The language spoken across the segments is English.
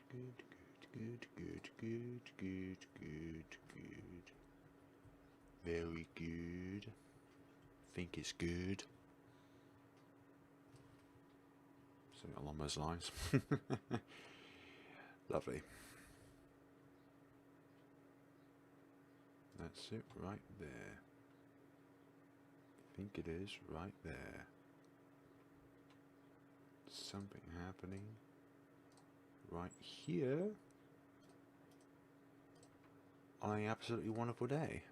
good. Very good. Think it's good. Something along those lines. Lovely. That's it right there. I think it is right there. Something happening right here on an absolutely wonderful day.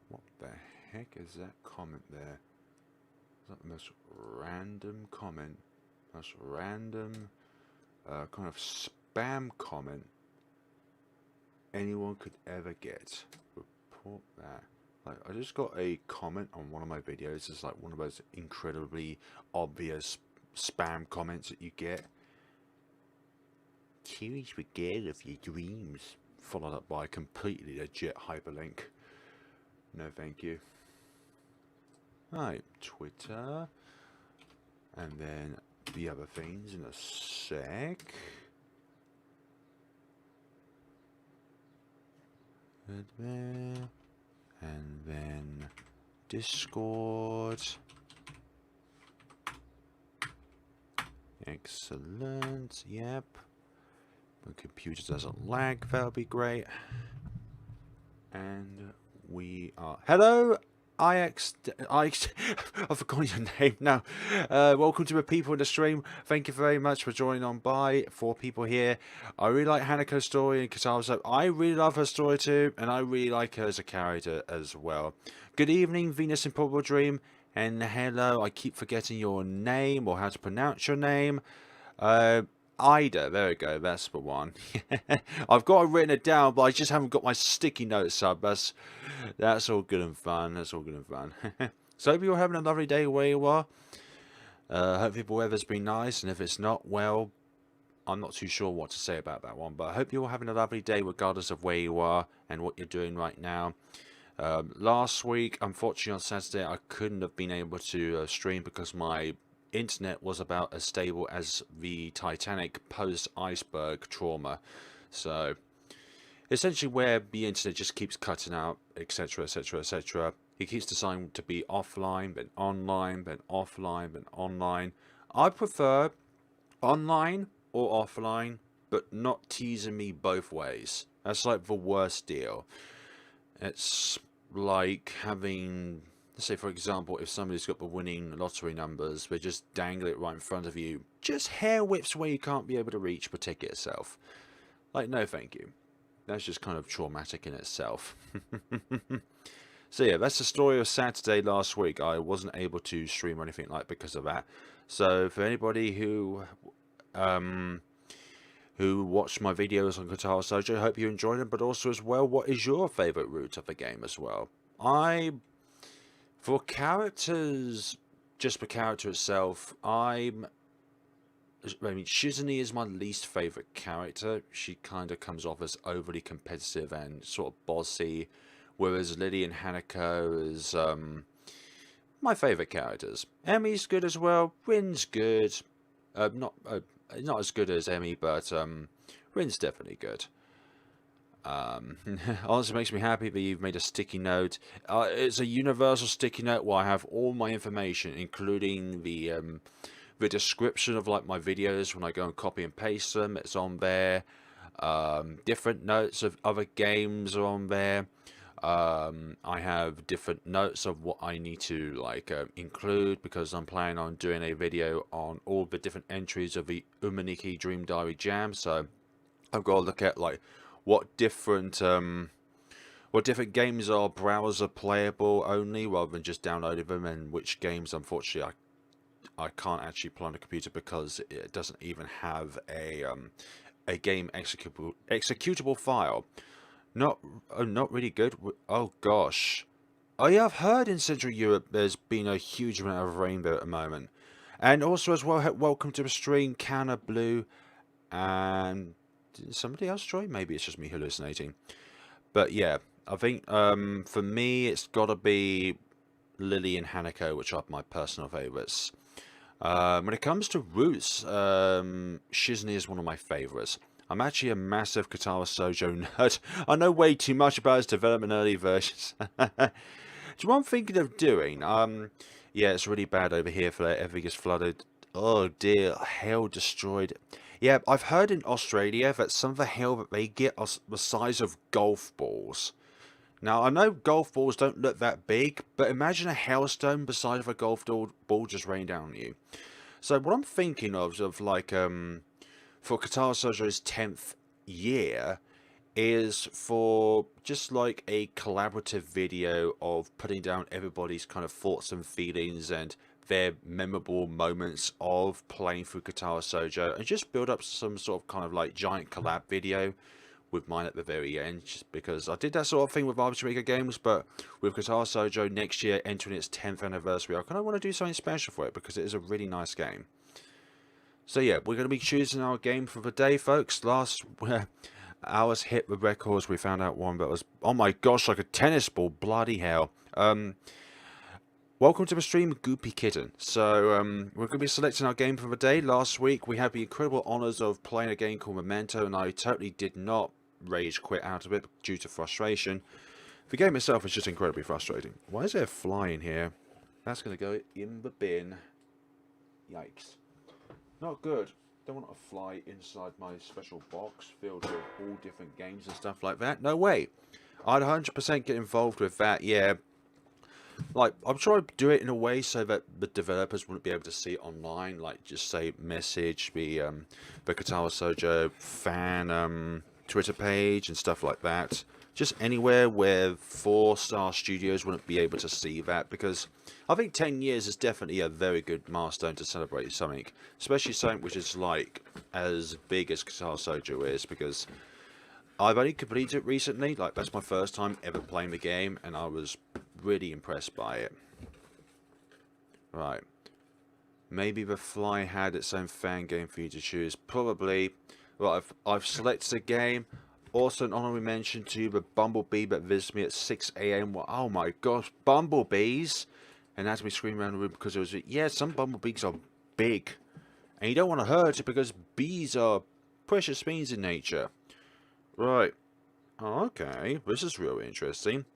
What the heck is that comment there? Is that the most random comment? Most random kind of spam comment anyone could ever get. Report that. Like, I just got a comment on one of my videos. It's like one of those incredibly obvious spam comments that you get. Curious regret of your dreams. Followed up by a completely legit hyperlink. No thank you. Right, Twitter. And then the other things in a sec. There. And then Discord. Excellent. Yep. My computer doesn't lag. That'll be great. And we are. Hello, I've forgotten your name now. Welcome to the people in the stream. Thank you very much for joining on by. 4 people here. I really like Hanako's story and Katara's. I really love her story too, and I really like her as a character as well. Good evening, Venus Improbable Dream, and hello. I keep forgetting your name or how to pronounce your name. Ida, there we go, that's the one. I've got it written it down, but I just haven't got my sticky notes up. That's all good and fun. That's all good and fun. So hope you're having a lovely day where you are. Hope the weather's been nice, and if it's not, well, I'm not too sure what to say about that one. But I hope you're having a lovely day regardless of where you are and what you're doing right now. Last week, unfortunately on Saturday, I couldn't have been able to stream because my internet was about as stable as the Titanic post-iceberg trauma. So essentially where the internet just keeps cutting out, etc, etc, etc. It keeps deciding to be offline, then online, then offline, then online. I prefer online or offline, but not teasing me both ways. That's like the worst deal. It's like having, let's say for example, if somebody's got the winning lottery numbers, they just dangle it right in front of you, just hair whips where you can't be able to reach the ticket itself. Like, no thank you. That's just kind of traumatic in itself. So yeah, that's the story of Saturday last week. I wasn't able to stream or anything like because of that. So for anybody who watched my videos on Guitar Sojo, I hope you enjoyed them, but also as well, what is your favourite route of the game as well? For characters, just the character itself, I mean, Shizune is my least favourite character. She kind of comes off as overly competitive and sort of bossy, whereas Lily and Hanako is my favourite characters. Emi's good as well. Rin's good. Not as good as Emi, but Rin's definitely good. Also makes me happy that you've made a sticky note. It's a universal sticky note where I have all my information, including the description of like my videos when I go and copy and paste them. It's on there. Different notes of other games are on there. I have different notes of what I need to like include, because I'm planning on doing a video on all the different entries of the Umaniki Dream Diary Jam. So I've got to look at like what different games are browser playable only rather than just downloading them, and which games unfortunately I can't actually play on the computer because it doesn't even have a game executable file. Not really good. Oh gosh. Oh yeah, I've heard in Central Europe there's been a huge amount of rain there at the moment. And also as well, welcome to the stream, Canna Blue, and did somebody else join? Maybe it's just me hallucinating. But yeah, I think for me it's got to be Lily and Hanako, which are my personal favourites. When it comes to roots, Shizney is one of my favorites. I'm actually a massive Katara Sojo nerd. I know way too much about its development early versions. Do you know what I'm thinking of doing? Yeah, it's really bad over here. Everything is flooded. Oh dear, hail destroyed. Yeah, I've heard in Australia that some of the hail that they get are the size of golf balls. Now, I know golf balls don't look that big, but imagine a hailstone the size of a ball just raining down on you. So what I'm thinking of like, for Katara Sojo's 10th year, is for just like a collaborative video of putting down everybody's kind of thoughts and feelings and their memorable moments of playing through Katara Sojo, and just build up some sort of kind of like giant collab video with mine at the very end, just because I did that sort of thing with Arbitrary Games, but with Katara Sojo next year entering its 10th anniversary, I kind of want to do something special for it because it is a really nice game. So yeah, we're going to be choosing our game for the day, folks. Last hours hit the records. We found out one that was, oh my gosh, like a tennis ball. Bloody hell. Welcome to the stream, Goopy Kitten. So we're going to be selecting our game for the day. Last week we had the incredible honours of playing a game called Memento, and I totally did not rage quit out of it due to frustration. The game itself is just incredibly frustrating. Why is there a fly in here? That's going to go in the bin. Yikes. Not good. Don't want a fly inside my special box filled with all different games and stuff like that. No way. I'd 100% get involved with that, yeah. Like, I'm trying to do it in a way so that the developers wouldn't be able to see it online. Like, just say message the Katara Sojo fan Twitter page and stuff like that. Just anywhere where 4-star studios wouldn't be able to see that, because I think 10 years is definitely a very good milestone to celebrate something, especially something which is like as big as Katara Sojo is, because I've only completed it recently. Like, that's my first time ever playing the game, and I was really impressed by it. Right. Maybe the Fly had its own fan game for you to choose. Probably. Well, I've selected a game. Also, an honorary mention to the Bumblebee that visits me at 6 AM. Oh my gosh, bumblebees! And as we scream around the room because it was, yeah, some bumblebees are big, and you don't want to hurt it because bees are precious beings in nature. Right. Okay, this is really interesting.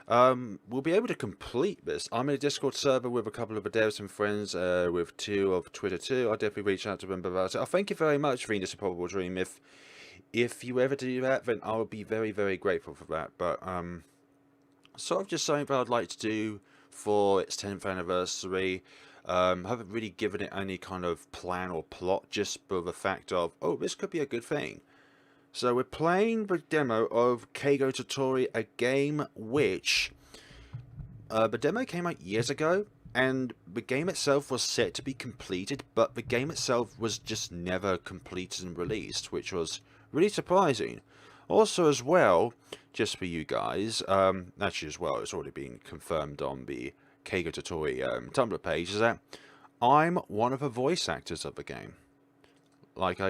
We'll be able to complete this. I'm in a Discord server with a couple of the devs and friends, with 2 of Twitter too. I'll definitely reach out to them about it. Oh, thank you very much, Venus Improbable Dream. If you ever do that, then I would be very, very grateful for that. But sort of just something that I'd like to do for its 10th anniversary. Haven't really given it any kind of plan or plot, just for the fact of, oh, this could be a good thing. So we're playing the demo of Keigo Totori, a game which the demo came out years ago, and the game itself was set to be completed, but the game itself was just never completed and released, which was really surprising. Also, as well, just for you guys, actually as well, it's already been confirmed on the Keigo Totori Tumblr page, is that I'm one of the voice actors of the game. Like,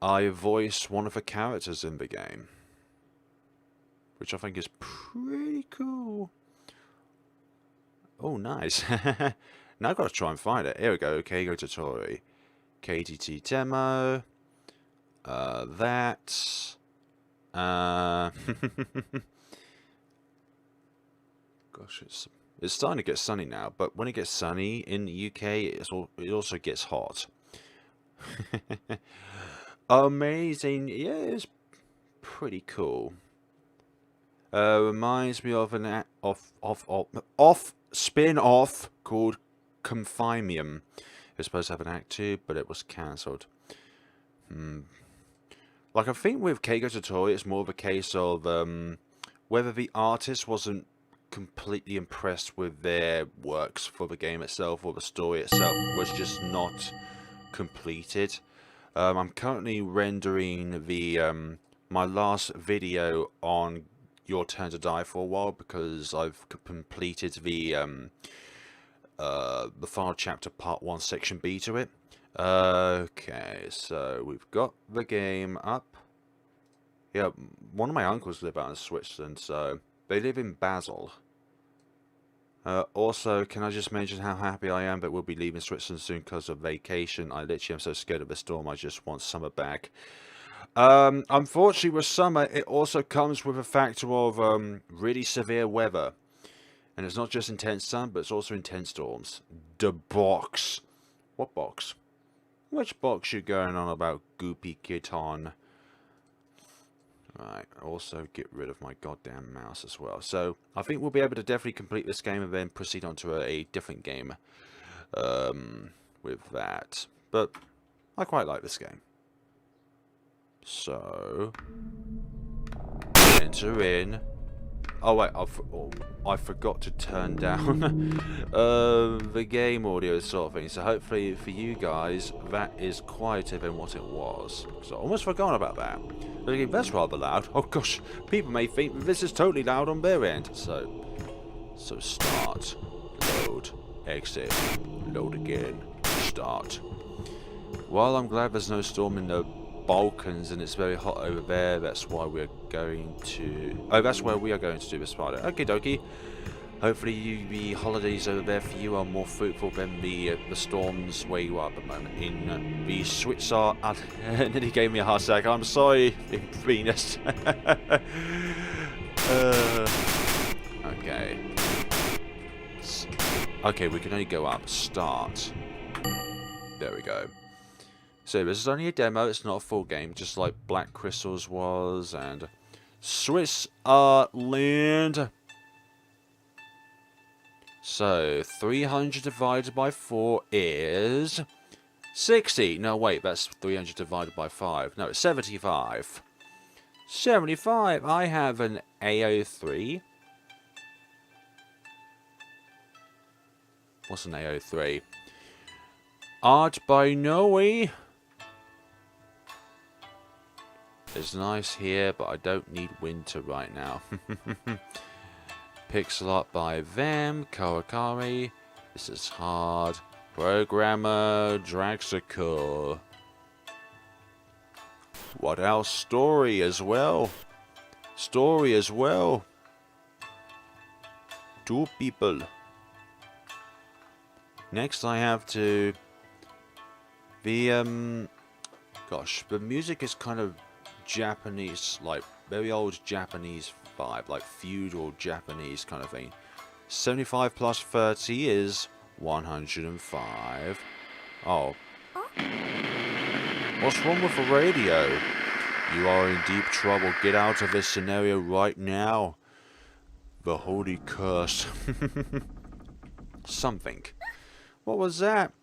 I voice one of the characters in the game, which I think is pretty cool. Oh, nice. Now I've got to try and find it. Here we go. Keigo Totori. KTT demo. That. Gosh, it's starting to get sunny now, but when it gets sunny in the UK, it also gets hot. Amazing. Yeah, it's pretty cool. Reminds me of an spin-off called Confinement. It was supposed to have an act 2, but it was cancelled. Like, I think with Keigo Totori, it's more of a case of whether the artist wasn't completely impressed with their works for the game itself, or the story itself was just not completed. I'm currently rendering the my last video on Your Turn to Die for a while, because I've completed the final chapter, part 1, section B to it. Okay, so we've got the game up. Yeah, one of my uncles live out in Switzerland, so they live in Basel. Also, can I just mention how happy I am that we'll be leaving Switzerland soon because of vacation? I literally am so scared of the storm. I just want summer back. Unfortunately, with summer, it also comes with a factor of really severe weather. And it's not just intense sun, but it's also intense storms. The box. What box? Which box you going on about, Goopy Kitten? Right, also get rid of my goddamn mouse as well. So, I think we'll be able to definitely complete this game and then proceed on to a different game with that. But, I quite like this game. So, enter in. Oh wait, I forgot to turn down the game audio sort of thing. So hopefully for you guys, that is quieter than what it was. So I almost forgot about that. But that's rather loud. Oh gosh, people may think this is totally loud on their end. So start, load, exit, load again, start. While I'm glad there's no storm in the Balkans and it's very hot over there, that's why we're going to... Oh, that's where we are going to do the spider. Okie dokie. Hopefully the holidays over there for you are more fruitful than the storms where you are at the moment. In the Switzerland... nearly gave me a heart attack. I'm sorry, Venus. Okay. Okay, we can only go up. Start. There we go. So this is only a demo, it's not a full game, just like Black Crystals was, and Switzerland. So, 300 divided by 4 is 60. No, wait, that's 300 divided by 5. No, it's 75. 75. I have an AO3. What's an AO3? Art by Noe. It's nice here, but I don't need winter right now. Pixel art by them, Kawakari. This is hard. Programmer, Draxical. What else? Story as well. Story as well. 2 people. Next I have to... Gosh, the music is kind of Japanese, like very old Japanese vibe, like feudal Japanese kind of thing. 75 plus 30 is 105. Oh. What's wrong with the radio? You are in deep trouble. Get out of this scenario right now. The holy curse. Something. What was that?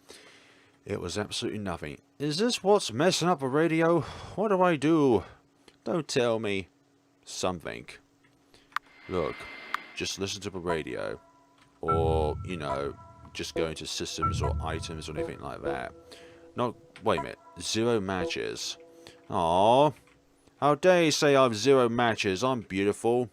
It was absolutely nothing. Is this what's messing up the radio? What do I do? Don't tell me. Something. Look, just listen to the radio. Or, you know, just go into systems or items or anything like that. No, wait a minute. 0 matches. Aww. How dare you say I've 0 matches? I'm beautiful.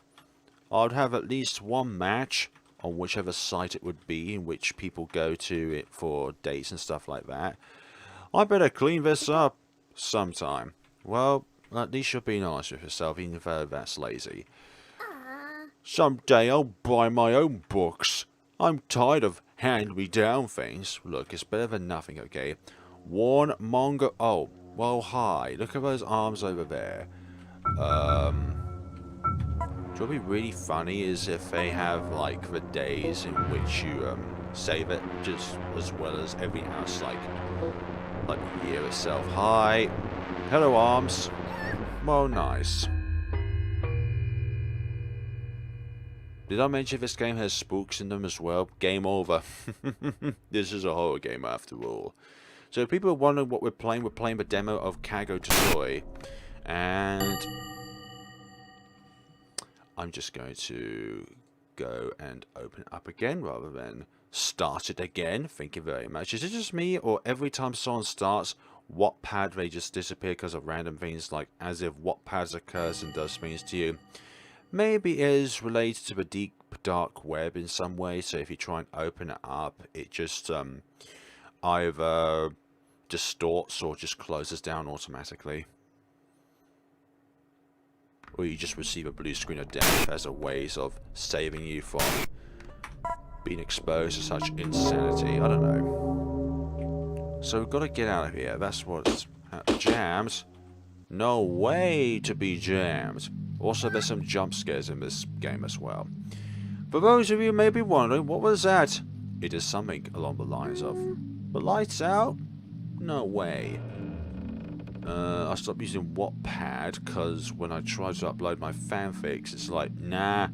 I'd have at least 1 match on whichever site it would be in which people go to it for dates and stuff like that. I better clean this up sometime. Well, at least you're being honest with yourself, even though that's lazy. Someday I'll buy my own books. I'm tired of hand-me-down things. Look, it's better than nothing, okay? One manga... Oh, well, hi. Look at those arms over there. What would be really funny is if they have, like, the days in which you, save it, just as well as everything else, like the year itself. Hi. Hello, arms. Well, nice. Did I mention this game has spooks in them as well? Game over. This is a horror game after all. So if people are wondering what we're playing the demo of Kago Toy. And I'm just going to go and open it up again rather than start it again. Thank you very much. Is it just me, or every time someone starts Wattpad they just disappear because of random things, like as if Wattpad's a curse and does things to you? Maybe it is related to the deep dark web in some way, so if you try and open it up, it just either distorts or just closes down automatically. Or you just receive a blue screen of death as a ways of saving you from being exposed to such insanity. I don't know. So we've got to get out of here. That's what's jammed. No way to be jammed. Also, there's some jump scares in this game as well. For those of you who may be wondering, what was that? It is something along the lines of, the lights out? No way. I stopped using Wattpad because when I tried to upload my fanfics, it's like, nah,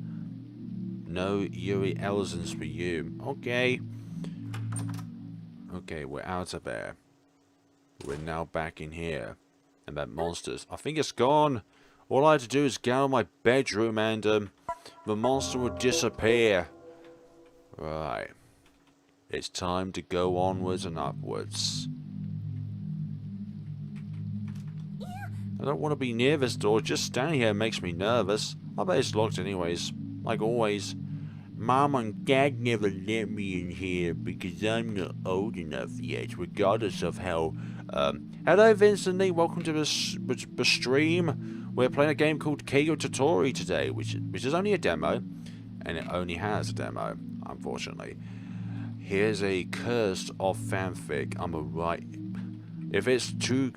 no Yuri Elzens for you. Okay. Okay, we're out of there. We're now back in here. And that monster's, I think it's gone. All I had to do is get out of my bedroom and the monster would disappear. Right. It's time to go onwards and upwards. I don't want to be near this door. Just standing here makes me nervous. I bet it's locked anyways. Like always. Mom and Dad never let me in here because I'm not old enough yet, regardless of how... hello Vincent Lee, welcome to the stream. We're playing a game called Keigo Totori today, which is only a demo. And it only has a demo, unfortunately. Here's a cursed off fanfic. I'm alright. If it's too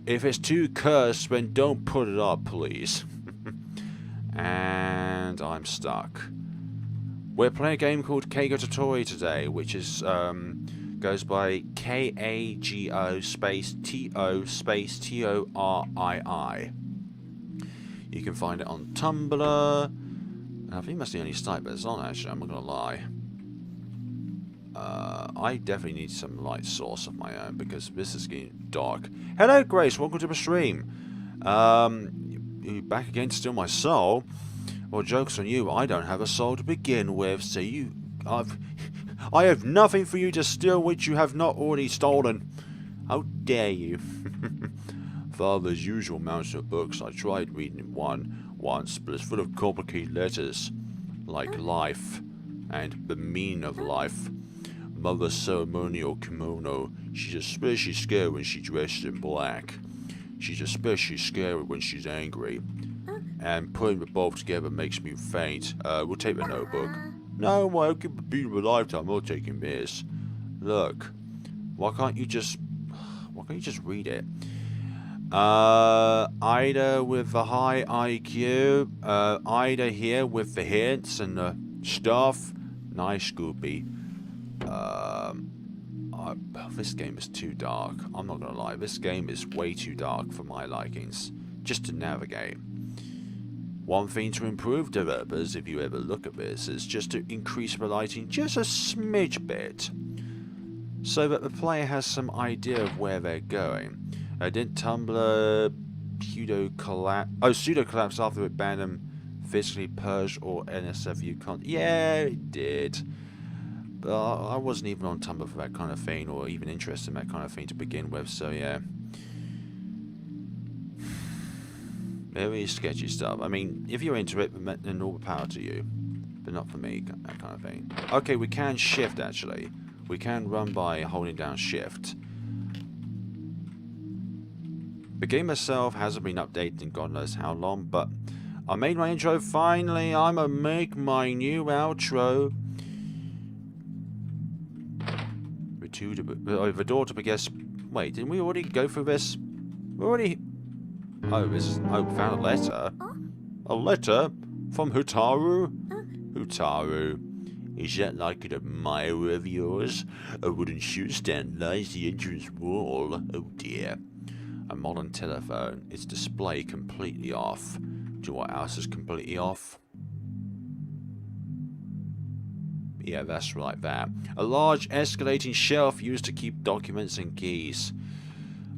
cursed, then don't put it up, please. And I'm stuck. We're playing a game called Keigo Totori today, which is goes by K-A-G-O space T-O space T-O-R-I-I. You can find it on Tumblr. And I think that's the only site that's on, actually. I'm not gonna lie. I definitely need some light source of my own because this is getting dark. Hello, Grace. Welcome to the stream. You back again to steal my soul? Well, joke's on you. I don't have a soul to begin with, so I have nothing for you to steal which you have not already stolen. How dare you? Father's usual mountain of books. I tried reading one once, but it's full of complicated letters, like life and the meaning of life. Mother's ceremonial kimono. She's especially scary when she's dressed in black. She's especially scary when she's angry. And putting the both together makes me faint. We'll take the notebook. No, well, keep the beat of a lifetime. I'm not taking this. Look, why can't you just read it? Ida with the high IQ. Ida here with the hints and the stuff. Nice, Scoopy. This game is too dark. I'm not gonna lie. This game is way too dark for my likings. Just to navigate. One thing to improve, developers, if you ever look at this, is just to increase the lighting just a smidge bit, so that the player has some idea of where they're going. Didn't Tumblr pseudo collapse after it banned them physically purged or NSFU content? Yeah, it did. But I wasn't even on Tumblr for that kind of thing, or even interested in that kind of thing to begin with, so yeah. Very sketchy stuff. I mean, if you're into it, then all the power to you. But not for me, that kind of thing. Okay, we can shift, actually. We can run by holding down shift. The game itself hasn't been updated in God knows how long, but I made my intro finally. I'ma make my new outro. The door to guess. Wait, didn't we already go through this? We already. Oh, this is. Oh, found a letter. A letter from Hutaru. Hutaru, is that like an admirer of yours? A wooden shoe stand lies the entrance wall. Oh dear. A modern telephone. Its display completely off. Do you know what else is completely off? Yeah, that's right, that. A large escalating shelf used to keep documents and keys.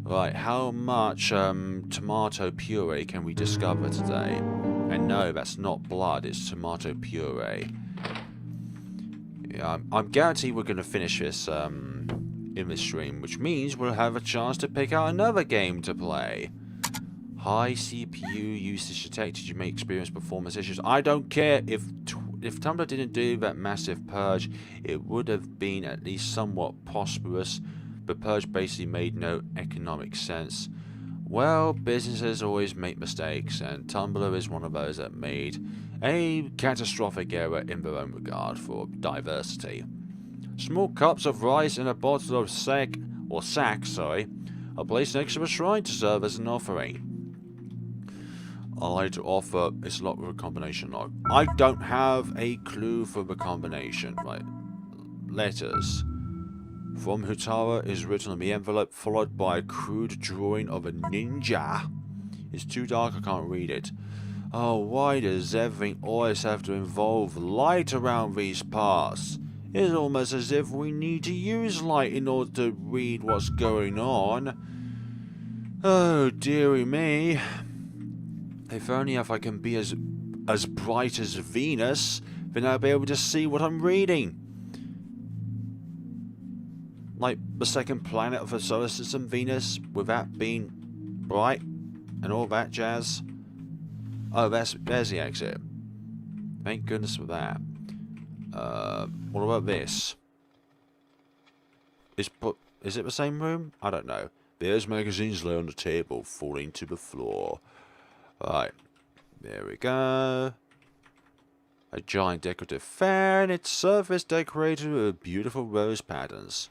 Right, how much tomato puree can we discover today? And no, that's not blood, it's tomato puree. Yeah, I'm guaranteed we're going to finish this in this stream, which means we'll have a chance to pick out another game to play. High CPU usage detected. You may experience performance issues. I don't care if Tumblr didn't do that massive purge, it would have been at least somewhat prosperous. The purge basically made no economic sense. Well, businesses always make mistakes, and Tumblr is one of those that made a catastrophic error in their own regard for diversity. Small cups of rice and a bottle of sack, sorry, are placed next to a shrine to serve as an offering. I like to offer. It's not with a combination log. I don't have a clue for the combination. Right. Letters. From Hutara is written on the envelope, followed by a crude drawing of a ninja. It's too dark, I can't read it. Oh, why does everything always have to involve light around these parts? It's almost as if we need to use light in order to read what's going on. Oh, dearie me. If only if I can be as bright as Venus, then I'll be able to see what I'm reading. Like the second planet of the solar system, Venus, with that being bright and all that jazz. Oh, there's the exit. Thank goodness for that. What about this? Is it the same room? I don't know. There's magazines lay on the table, falling to the floor. Right, there we go. A giant decorative fan, its surface decorated with beautiful rose patterns.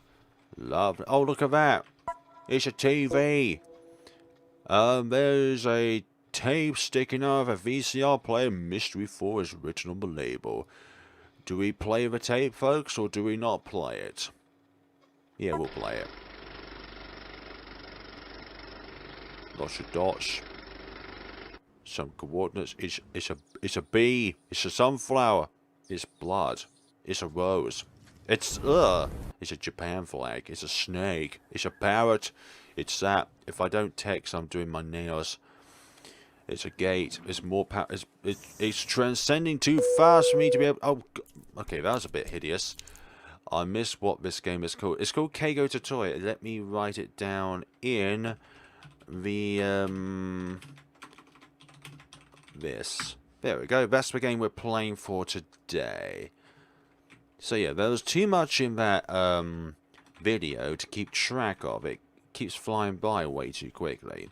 Lovely. Oh, look at that. It's a TV. There's a tape sticking out of a VCR player. Mystery 4 is written on the label. Do we play the tape, folks, or do we not play it? Yeah, we'll play it. Lots of dots. Some coordinates. It's a bee. It's a sunflower. It's blood. It's a rose. It's a Japan flag. It's a snake. It's a parrot. It's that. If I don't text, I'm doing my nails. It's a gate. It's more power. It's transcending too fast for me to be able. Oh, okay, that was a bit hideous. I missed what this game is called. It's called Keigo Totoi. Let me write it down in the this. There we go. That's the game we're playing for today. So yeah, there was too much in that video to keep track of. It keeps flying by way too quickly.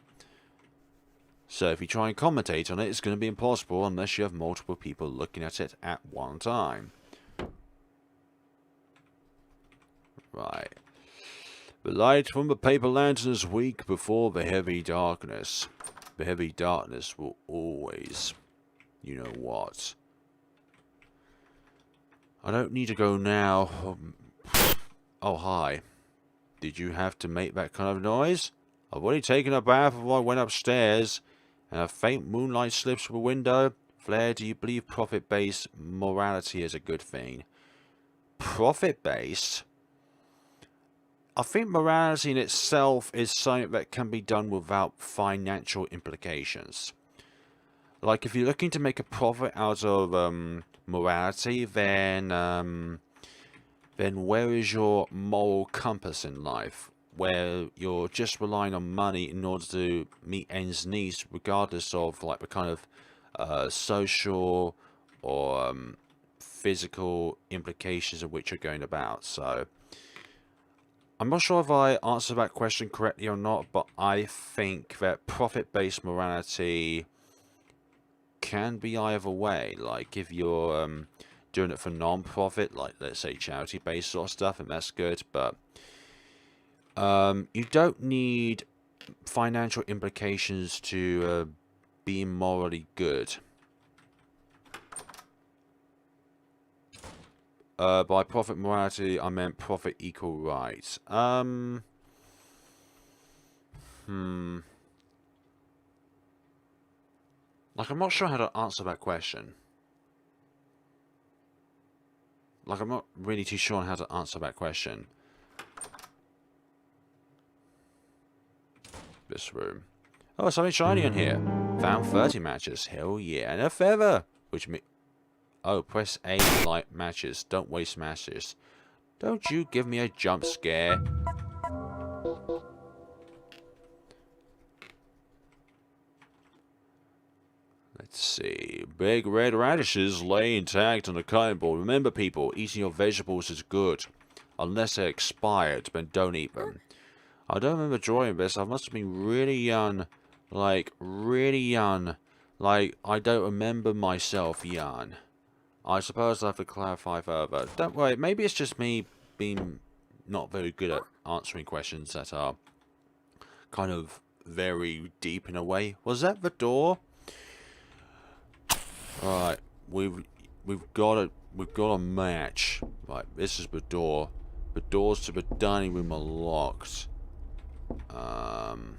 So if you try and commentate on it, it's going to be impossible unless you have multiple people looking at it at one time. Right. The light from the paper lantern is weak before the heavy darkness. The heavy darkness will always... You know what? I don't need to go now. Oh, hi. Did you have to make that kind of noise? I've already taken a bath before I went upstairs, and a faint moonlight slips through the window. Flare, do you believe profit-based morality is a good thing? Profit-based? I think morality in itself is something that can be done without financial implications. Like, if you're looking to make a profit out of morality, then where is your moral compass in life? Where you're just relying on money in order to meet ends needs, regardless of like the kind of social or physical implications of which you're going about. So I'm not sure if I answered that question correctly or not, but I think that profit-based morality can be either way. Like if you're doing it for non-profit, like let's say charity-based sort of stuff, and that's good, but you don't need financial implications to be morally good. By profit morality, I meant profit equal rights. Like, I'm not sure how to answer that question. Like, I'm not really too sure on how to answer that question. This room. Oh, something shiny in here. Found 30 matches. Hell yeah. And a feather. Which means... Oh, press A to light matches. Don't waste matches. Don't you give me a jump scare. Let's see. Big red radishes lay intact on the cutting board. Remember, people, eating your vegetables is good. Unless they're expired, then don't eat them. I don't remember drawing this. I must have been really young. Like, really young. Like, I don't remember myself young. I suppose I'll have to clarify further. Don't worry, maybe it's just me been not very good at answering questions that are kind of very deep in a way. Was that the door? Alright, we've got a match. Right, this is the door. The doors to the dining room are locked. And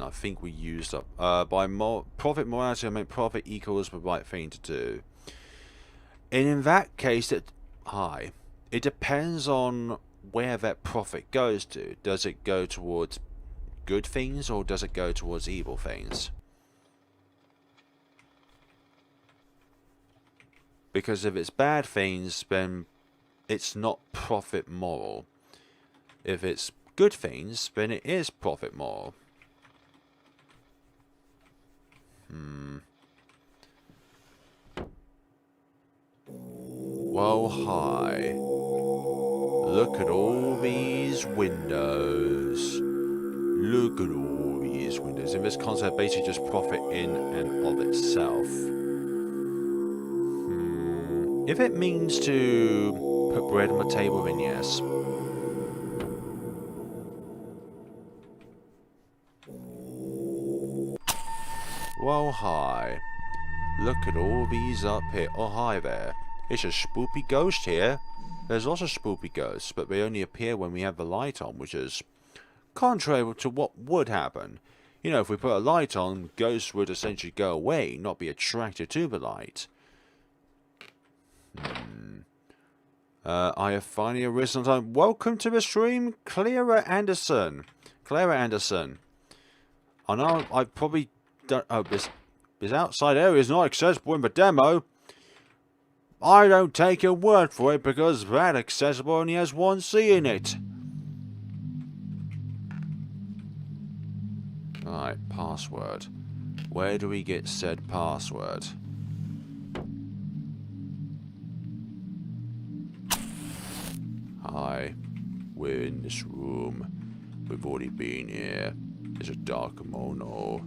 I think we used up by profit morality I meant profit equals the right thing to do. And in that case it depends on where that profit goes to. Does it go towards good things or does it go towards evil things? Because if it's bad things, then it's not profit moral. If it's good things, then it is profit moral. Well, hi. Look at all these windows. Look at all these windows. In this concept, basically just profit in and of itself. If it means to put bread on the table, then yes. Well, hi. Look at all these up here. Oh, hi there. It's a spoopy ghost here. There's lots of spoopy ghosts, but they only appear when we have the light on, which is contrary to what would happen. You know, if we put a light on, ghosts would essentially go away, not be attracted to the light. I have finally arisen on time. Welcome to the stream, Clara Anderson. Clara Anderson. I know I probably don't... Oh, this outside area is not accessible in the demo. I don't take your word for it because that accessible only has one C in it. Right, password. Where do we get said password? Hi, we're in this room. We've already been here. There's a dark kimono.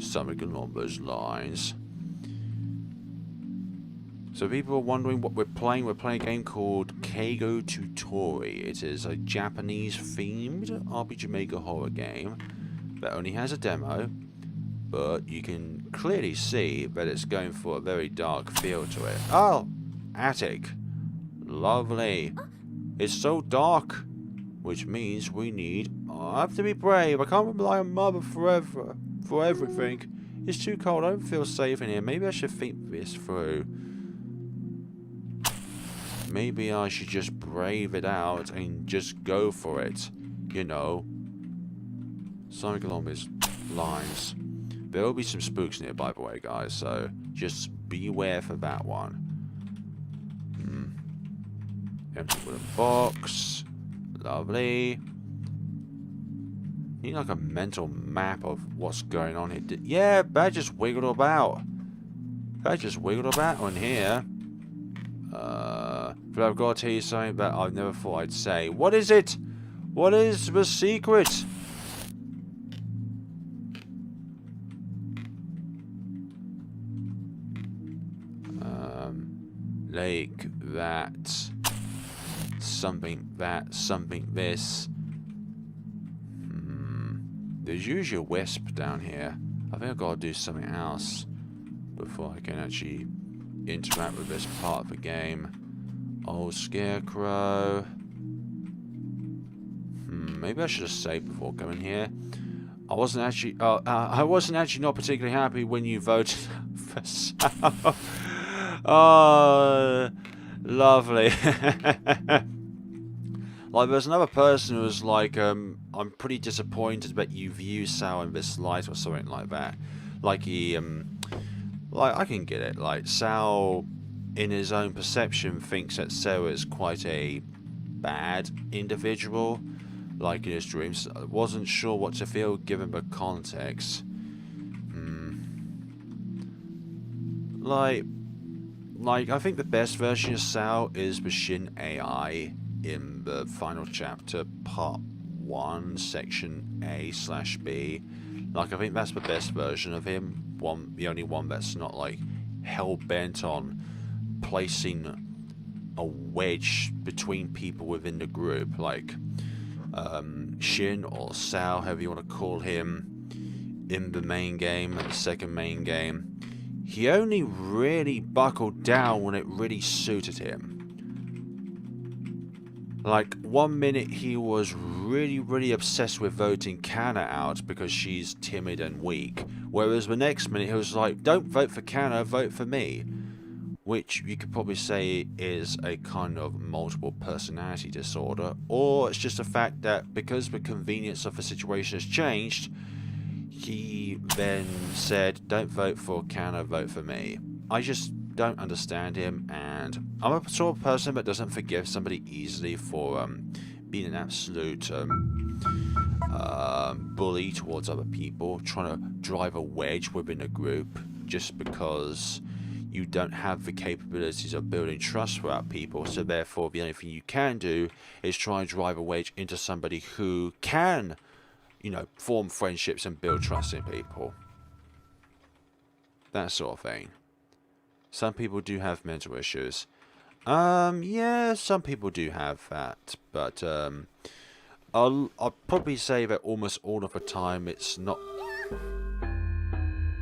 Something along those lines. So people are wondering what we're playing. We're playing a game called Keigo Tutori. It is a Japanese-themed RPG Maker horror game that only has a demo, but you can clearly see that it's going for a very dark feel to it. Oh, attic. Lovely. It's so dark, which means we need... I have to be brave. I can't rely on Mother forever for everything. It's too cold. I don't feel safe in here. Maybe I should think this through. Maybe I should just brave it out and just go for it. You know. Something along these lines. There will be some spooks nearby, by the way, guys. So just beware for that one. Empty wooden box. Lovely. Need like a mental map of what's going on here. Yeah, that just wiggled about. That just wiggled about on here. But I've got to tell you something that I never thought I'd say. What is it? What is the secret? Like that. Something that. Something this. There's usually a wisp down here. I think I've got to do something else before I can actually interact with this part of the game. Old scarecrow. Maybe I should have saved before coming here. I wasn't actually not particularly happy when you voted for Sal. Oh, lovely. Like, there's another person who was like, I'm pretty disappointed that you view Sal in this light or something like that. Like he, like, I can get it. Like, Sal, in his own perception, thinks that Sarah is quite a bad individual. Like, in his dreams. I wasn't sure what to feel given the context. Like, I think the best version of Sal is the Shin AI in the final chapter, part 1, section A/B. Like, I think that's the best version of him. The only one that's not, like, hell-bent on placing a wedge between people within the group, like Shin or Sao, however you want to call him, in the main game and the second main game. He only really buckled down when it really suited him. Like, 1 minute he was really obsessed with voting Kanna out because she's timid and weak, whereas the next minute he was like, don't vote for Kanna, vote for me. Which you could probably say is a kind of multiple personality disorder, or it's just a fact that because the convenience of the situation has changed, he then said, don't vote for Kanna, vote for me. I just don't understand him, and I'm a sort of person that doesn't forgive somebody easily for being an absolute bully towards other people, trying to drive a wedge within a group just because you don't have the capabilities of building trust throughout people. So therefore the only thing you can do is try and drive a wedge into somebody who can, you know, form friendships and build trust in people. That sort of thing. Some people do have mental issues. Yeah, some people do have that, but I'll probably say that almost all of the time it's not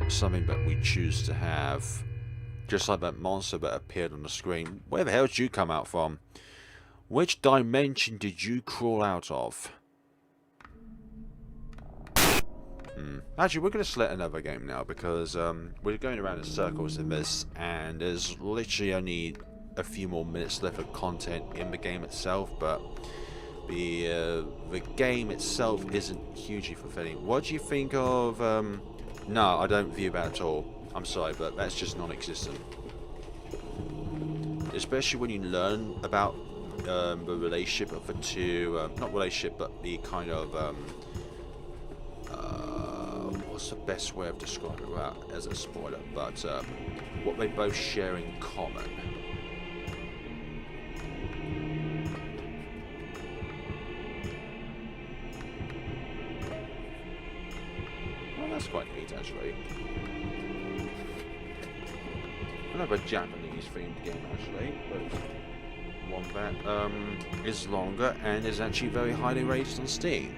something that we choose to have. Just like that monster that appeared on the screen. Where the hell did you come out from? Which dimension did you crawl out of? Actually, we're going to select another game now because we're going around in circles in this, and there's literally only a few more minutes left of content in the game itself, but the game itself isn't hugely fulfilling. What do you think of... No, I don't view that at all. I'm sorry, but that's just non-existent. Especially when you learn about the relationship of the two, not relationship, but the kind of, what's the best way of describing that as a spoiler, but what they both share in common. Well, that's quite neat, actually. Another Japanese themed game, actually, but one that is longer and is actually very highly rated on Steam.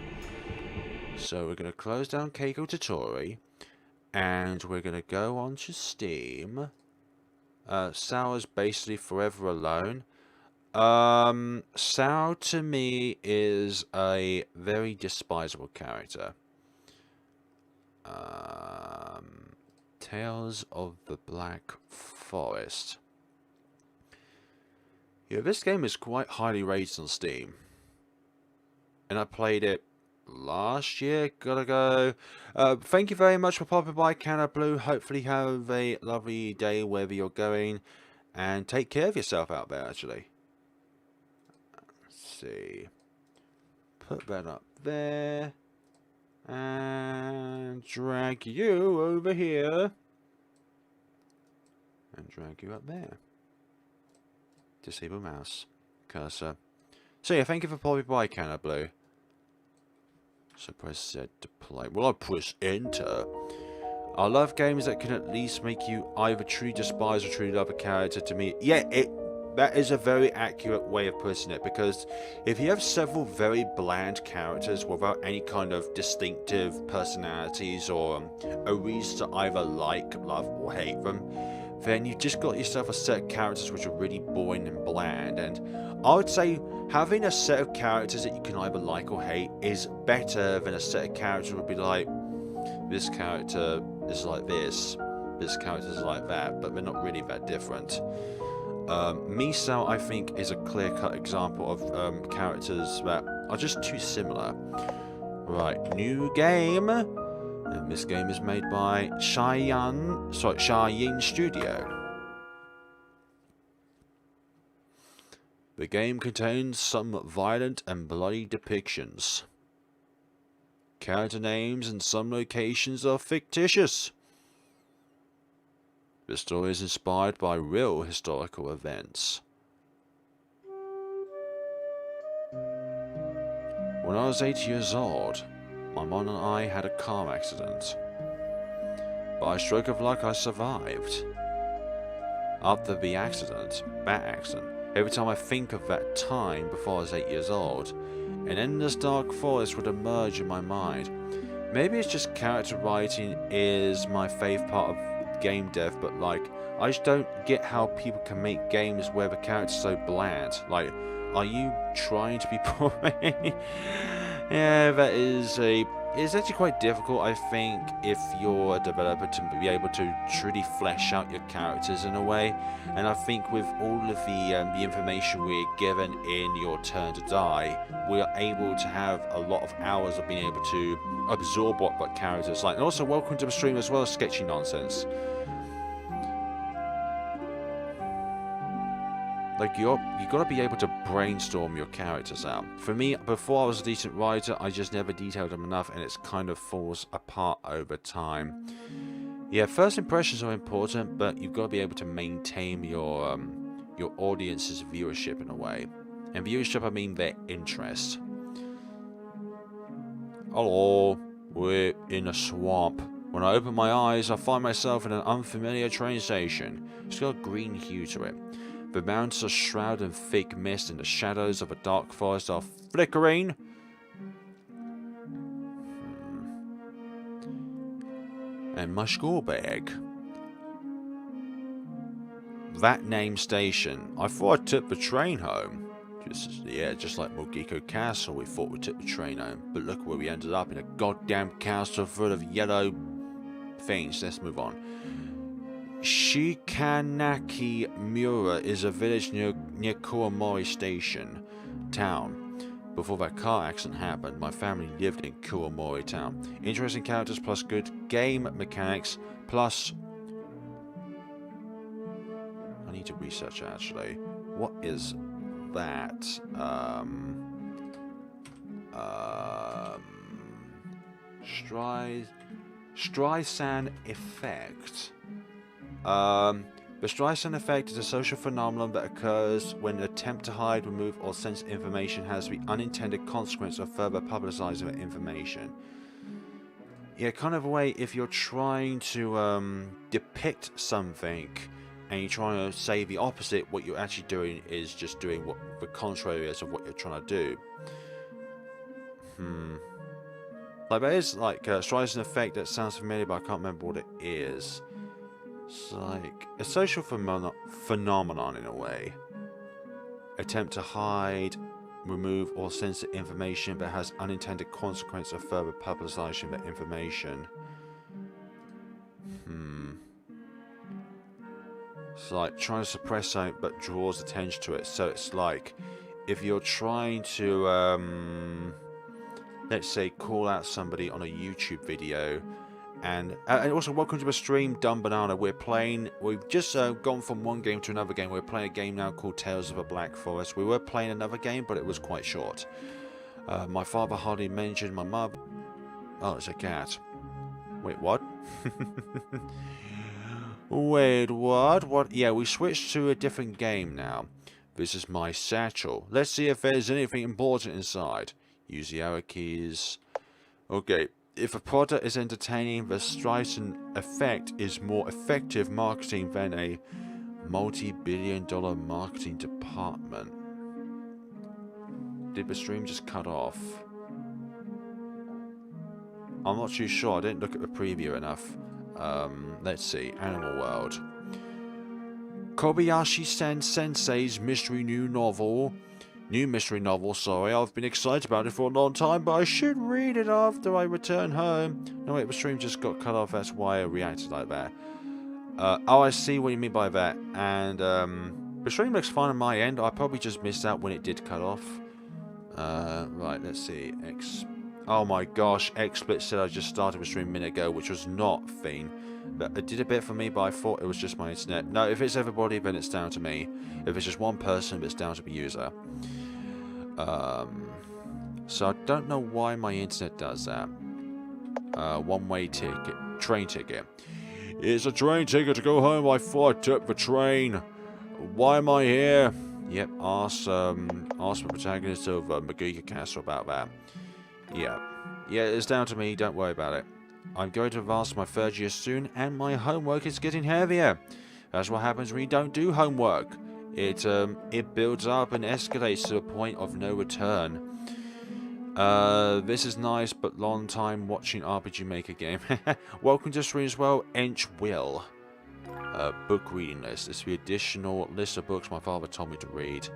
So we're going to close down Keiko Totori, and we're going to go on to Steam. Sao is basically forever alone. Sao to me is a very despisable character. Tales of the Black Forest. Yeah, this game is quite highly rated on Steam. And I played it last year. Gotta go. Thank you very much for popping by, Canna Blue. Hopefully have a lovely day wherever you're going. And take care of yourself out there, actually. Let's see. Put that up there. And drag you over here. And drag you up there. Disable mouse. Cursor. So yeah, thank you for popping by, Canna Blue. So press Z to play. Well, I press enter. I love games that can at least make you either truly despise or truly love a character. To me, yeah, that is a very accurate way of putting it, because if you have several very bland characters without any kind of distinctive personalities or a reason to either like, love, or hate them, then you've just got yourself a set of characters which are really boring and bland. And I would say having a set of characters that you can either like or hate is better than a set of characters that would be like, this character is like this character is like that, but they're not really that different. Misao, I think, is a clear-cut example of characters that are just too similar. Right, new game. And this game is made by Shayin Studio. The game contains some violent and bloody depictions. Character names and some locations are fictitious. The story is inspired by real historical events. When I was 8 years old, my mom and I had a car accident. By a stroke of luck, I survived. After the accident, Every time I think of that time before I was 8 years old, an endless dark forest would emerge in my mind. Maybe it's just character writing is my favourite part of game dev, but like, I just don't get how people can make games where the character's so bland. Like, are you trying to be boring? Yeah, that is it's actually quite difficult, I think, if you're a developer to be able to truly flesh out your characters in a way. And I think with all of the information we're given in Your Turn to Die, we are able to have a lot of hours of being able to absorb what that character's like. And also, welcome to the stream as well, Sketchy Nonsense. Like, you gotta be able to brainstorm your characters out. For me, before I was a decent writer, I just never detailed them enough, and it kind of falls apart over time. Yeah, first impressions are important, but you've got to be able to maintain your audience's viewership in a way. And viewership, I mean their interest. Hello, we're in a swamp. When I open my eyes, I find myself in an unfamiliar train station. It's got a green hue to it. The mountains are shrouded in thick mist, and the shadows of a dark forest are flickering. And my school bag. That named station. I thought I took the train home. Just like Mogiko Castle, we thought we took the train home. But look where we ended up, in a goddamn castle full of yellow things. Let's move on. Shikanaki Mura is a village near Kuomori Station town. Before that car accident happened, my family lived in Kuomori town. Interesting characters plus good game mechanics plus... I need to research that, actually. What is that? Streisand effect. The Streisand effect is a social phenomenon that occurs when an attempt to hide, remove, or censor information has the unintended consequence of further publicizing that information. Yeah, kind of a way, if you're trying to depict something and you're trying to say the opposite, what you're actually doing is just doing what the contrary is of what you're trying to do. Like, there is like a Streisand effect that sounds familiar, but I can't remember what it is. It's like a social phenomenon in a way. Attempt to hide, remove, or censor information that has unintended consequence of further publicizing that information. It's like trying to suppress something but draws attention to it. So it's like if you're trying to, let's say, call out somebody on a YouTube video. And also, welcome to the stream, Dumb Banana. We've just gone from one game to another game. We're playing a game now called Tales of a Black Forest. We were playing another game, but it was quite short. My father hardly mentioned my mother. Oh, it's a cat. Wait, what? Wait, what? What? Yeah, we switched to a different game now. This is my satchel. Let's see if there's anything important inside. Use the arrow keys. Okay. If a product is entertaining, the Streisand effect is more effective marketing than a multi-billion-dollar marketing department. Did the stream just cut off? I'm not too sure. I didn't look at the preview enough. Let's see. Animal World. Kobayashi Sensei's new mystery novel, sorry. I've been excited about it for a long time, but I should read it after I return home. No, wait, the stream just got cut off. That's why I reacted like that. Oh, I see what you mean by that. And, the stream looks fine on my end. I probably just missed out when it did cut off. Right, let's see. Oh my gosh, XSplit said I just started the stream a minute ago, which was not Fiend. But it did a bit for me, but I thought it was just my internet. No, if it's everybody, then it's down to me. If it's just one person, it's down to the user. So I don't know why my internet does that. One-way ticket. Train ticket. It's a train ticket to go home. I thought I took the train. Why am I here? Yep, ask the protagonist of Mogiko Castle about that. Yeah. Yeah, it's down to me. Don't worry about it. I'm going to advance my third year soon, and my homework is getting heavier. That's what happens when you don't do homework. it builds up and escalates to a point of no return. This is nice, but long time watching RPG Maker game. Welcome to the stream as well, Ench Will. Book reading list. It's the additional list of books my father told me to read.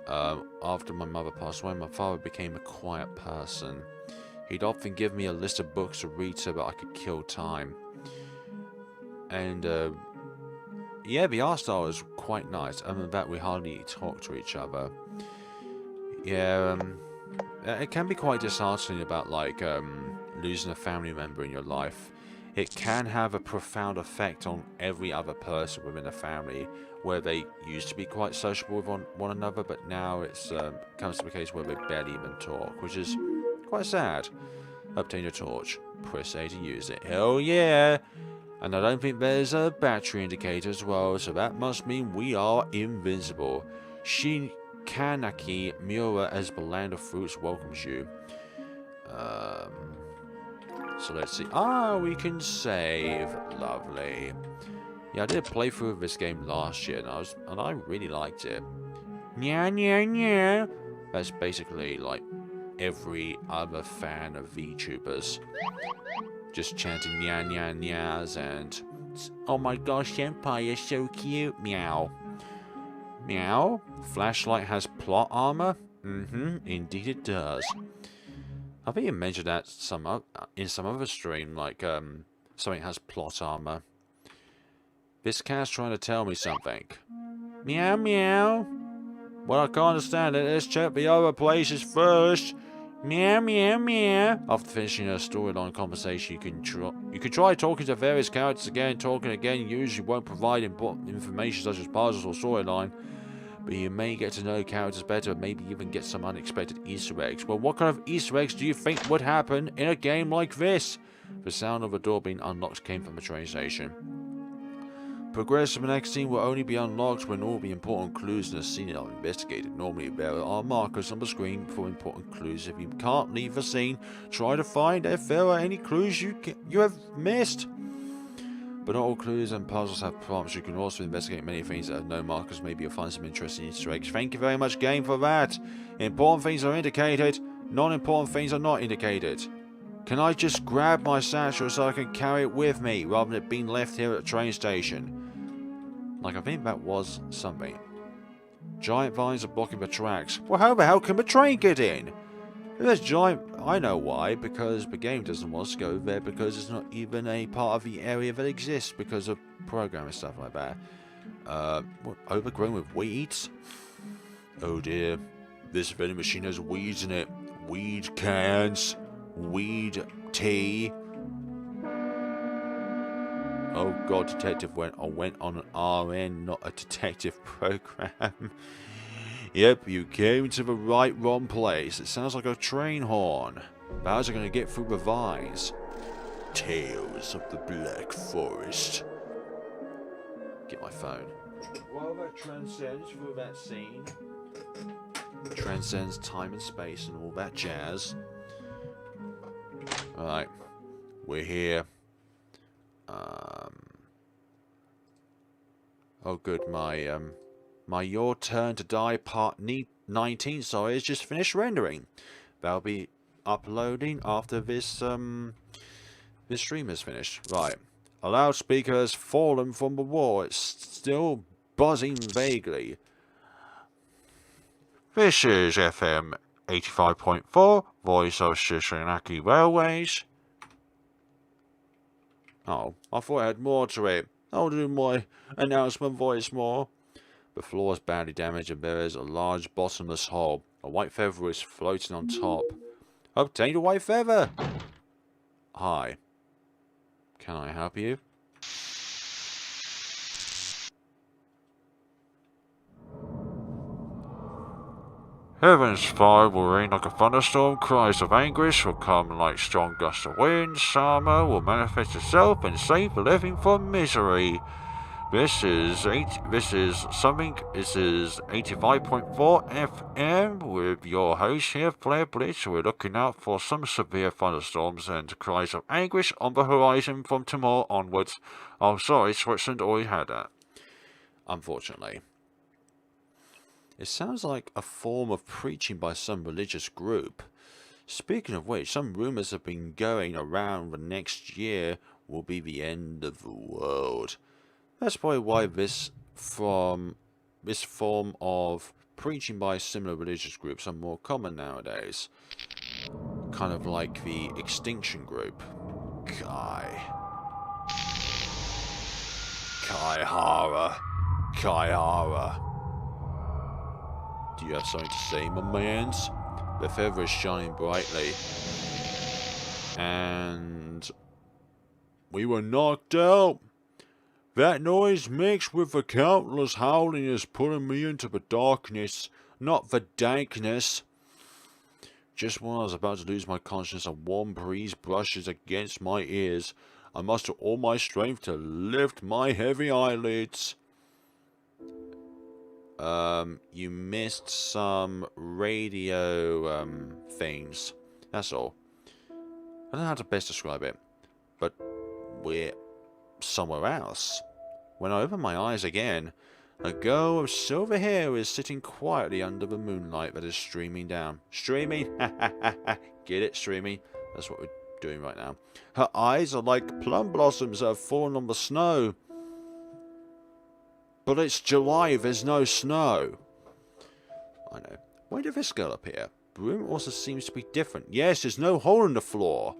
After my mother passed away, my father became a quiet person. He'd often give me a list of books to read so that I could kill time. And, yeah, the art style is quite nice. Other than that, we hardly talk to each other. Yeah, it can be quite disheartening about, like, losing a family member in your life. It can have a profound effect on every other person within a family, where they used to be quite sociable with one another, but now it's comes to the case where they barely even talk, which is quite sad. Obtain a torch. Press A to use it. Hell yeah! And I don't think there's a battery indicator as well, so that must mean we are invincible. Shinkanaki Miura as the land of fruits welcomes you. So let's see. Ah, we can save. Lovely. Yeah, I did a playthrough of this game last year, and I really liked it. Nya nya nya. That's basically like every other fan of VTubers. Just chanting nya nya nyas and oh my gosh, Senpai, you're so cute. Meow. Meow. Flashlight has plot armor? Indeed it does. I think you mentioned that in some other stream, like something has plot armor. This cat's trying to tell me something. Meow meow. Well, I can't understand it. Let's check the other places first. Meow meow meow. After finishing a storyline conversation, you can try talking to various characters again. Talking again usually won't provide important information such as puzzles or storyline, but you may get to know characters better and maybe even get some unexpected Easter eggs. Well, what kind of Easter eggs do you think would happen in a game like this? The sound of a door being unlocked came from the train station. Progress to the next scene will only be unlocked when all the important clues in the scene are investigated. Normally there are markers on the screen for important clues. If you can't leave the scene, try to find if there are any clues you have missed. But not all clues and puzzles have prompts. You can also investigate many things that have no markers. Maybe you'll find some interesting Easter eggs. Thank you very much, game, for that. Important things are indicated. Non-important things are not indicated. Can I just grab my satchel so I can carry it with me, rather than it being left here at the train station? Like, I think that was something. Giant vines are blocking the tracks. Well, how the hell can the train get in? If there's giant... I know why, because the game doesn't want us to go there, because it's not even a part of the area that exists, because of programming and stuff like that. What, overgrown with weeds? Oh dear. This vending machine has weeds in it. Weed cans. Weed tea. Oh god, detective went on an RN, not a detective program. Yep, you came to the wrong place. It sounds like a train horn. How's it going to get through the vines? Tales of the Black Forest. Get my phone. While that transcends through that scene, transcends time and space and all that jazz. Alright, we're here. Oh good, my Your Turn to Die Part 19, sorry, is just finished rendering. That'll be uploading after this, this stream is finished. Right. A loudspeaker has fallen from the wall. It's still buzzing vaguely. This is FM 85.4, voice of Shishinaki Railways. Oh, I thought I had more to it. I'll do my announcement voice more. The floor is badly damaged and there is a large bottomless hole. A white feather is floating on top. Obtained a white feather! Hi. Can I help you? Heaven's fire will rain like a thunderstorm, cries of anguish will come like strong gusts of wind, summer will manifest itself and save the living from misery. This is 85.4 FM with your host here, FlareBlitzed. We're looking out for some severe thunderstorms and cries of anguish on the horizon from tomorrow onwards. Oh, sorry, Switzerland already had that. Unfortunately. It sounds like a form of preaching by some religious group. Speaking of which, some rumors have been going around the next year will be the end of the world. That's probably why this form of preaching by similar religious groups are more common nowadays. Kind of like the Extinction Group. Kaihara. Do you have something to say, my mans? The feather is shining brightly. And we were knocked out. That noise mixed with the countless howling is pulling me into the darkness, not the dankness. Just when I was about to lose my consciousness, a warm breeze brushes against my ears. I muster all my strength to lift my heavy eyelids. You missed some radio, things. That's all. I don't know how to best describe it, but we're somewhere else. When I open my eyes again, a girl of silver hair is sitting quietly under the moonlight that is streaming down. Streaming? Get it, streaming? That's what we're doing right now. Her eyes are like plum blossoms that have fallen on the snow. But it's July, there's no snow. I know. Why did this girl appear? The room also seems to be different. Yes, there's no hole in the floor.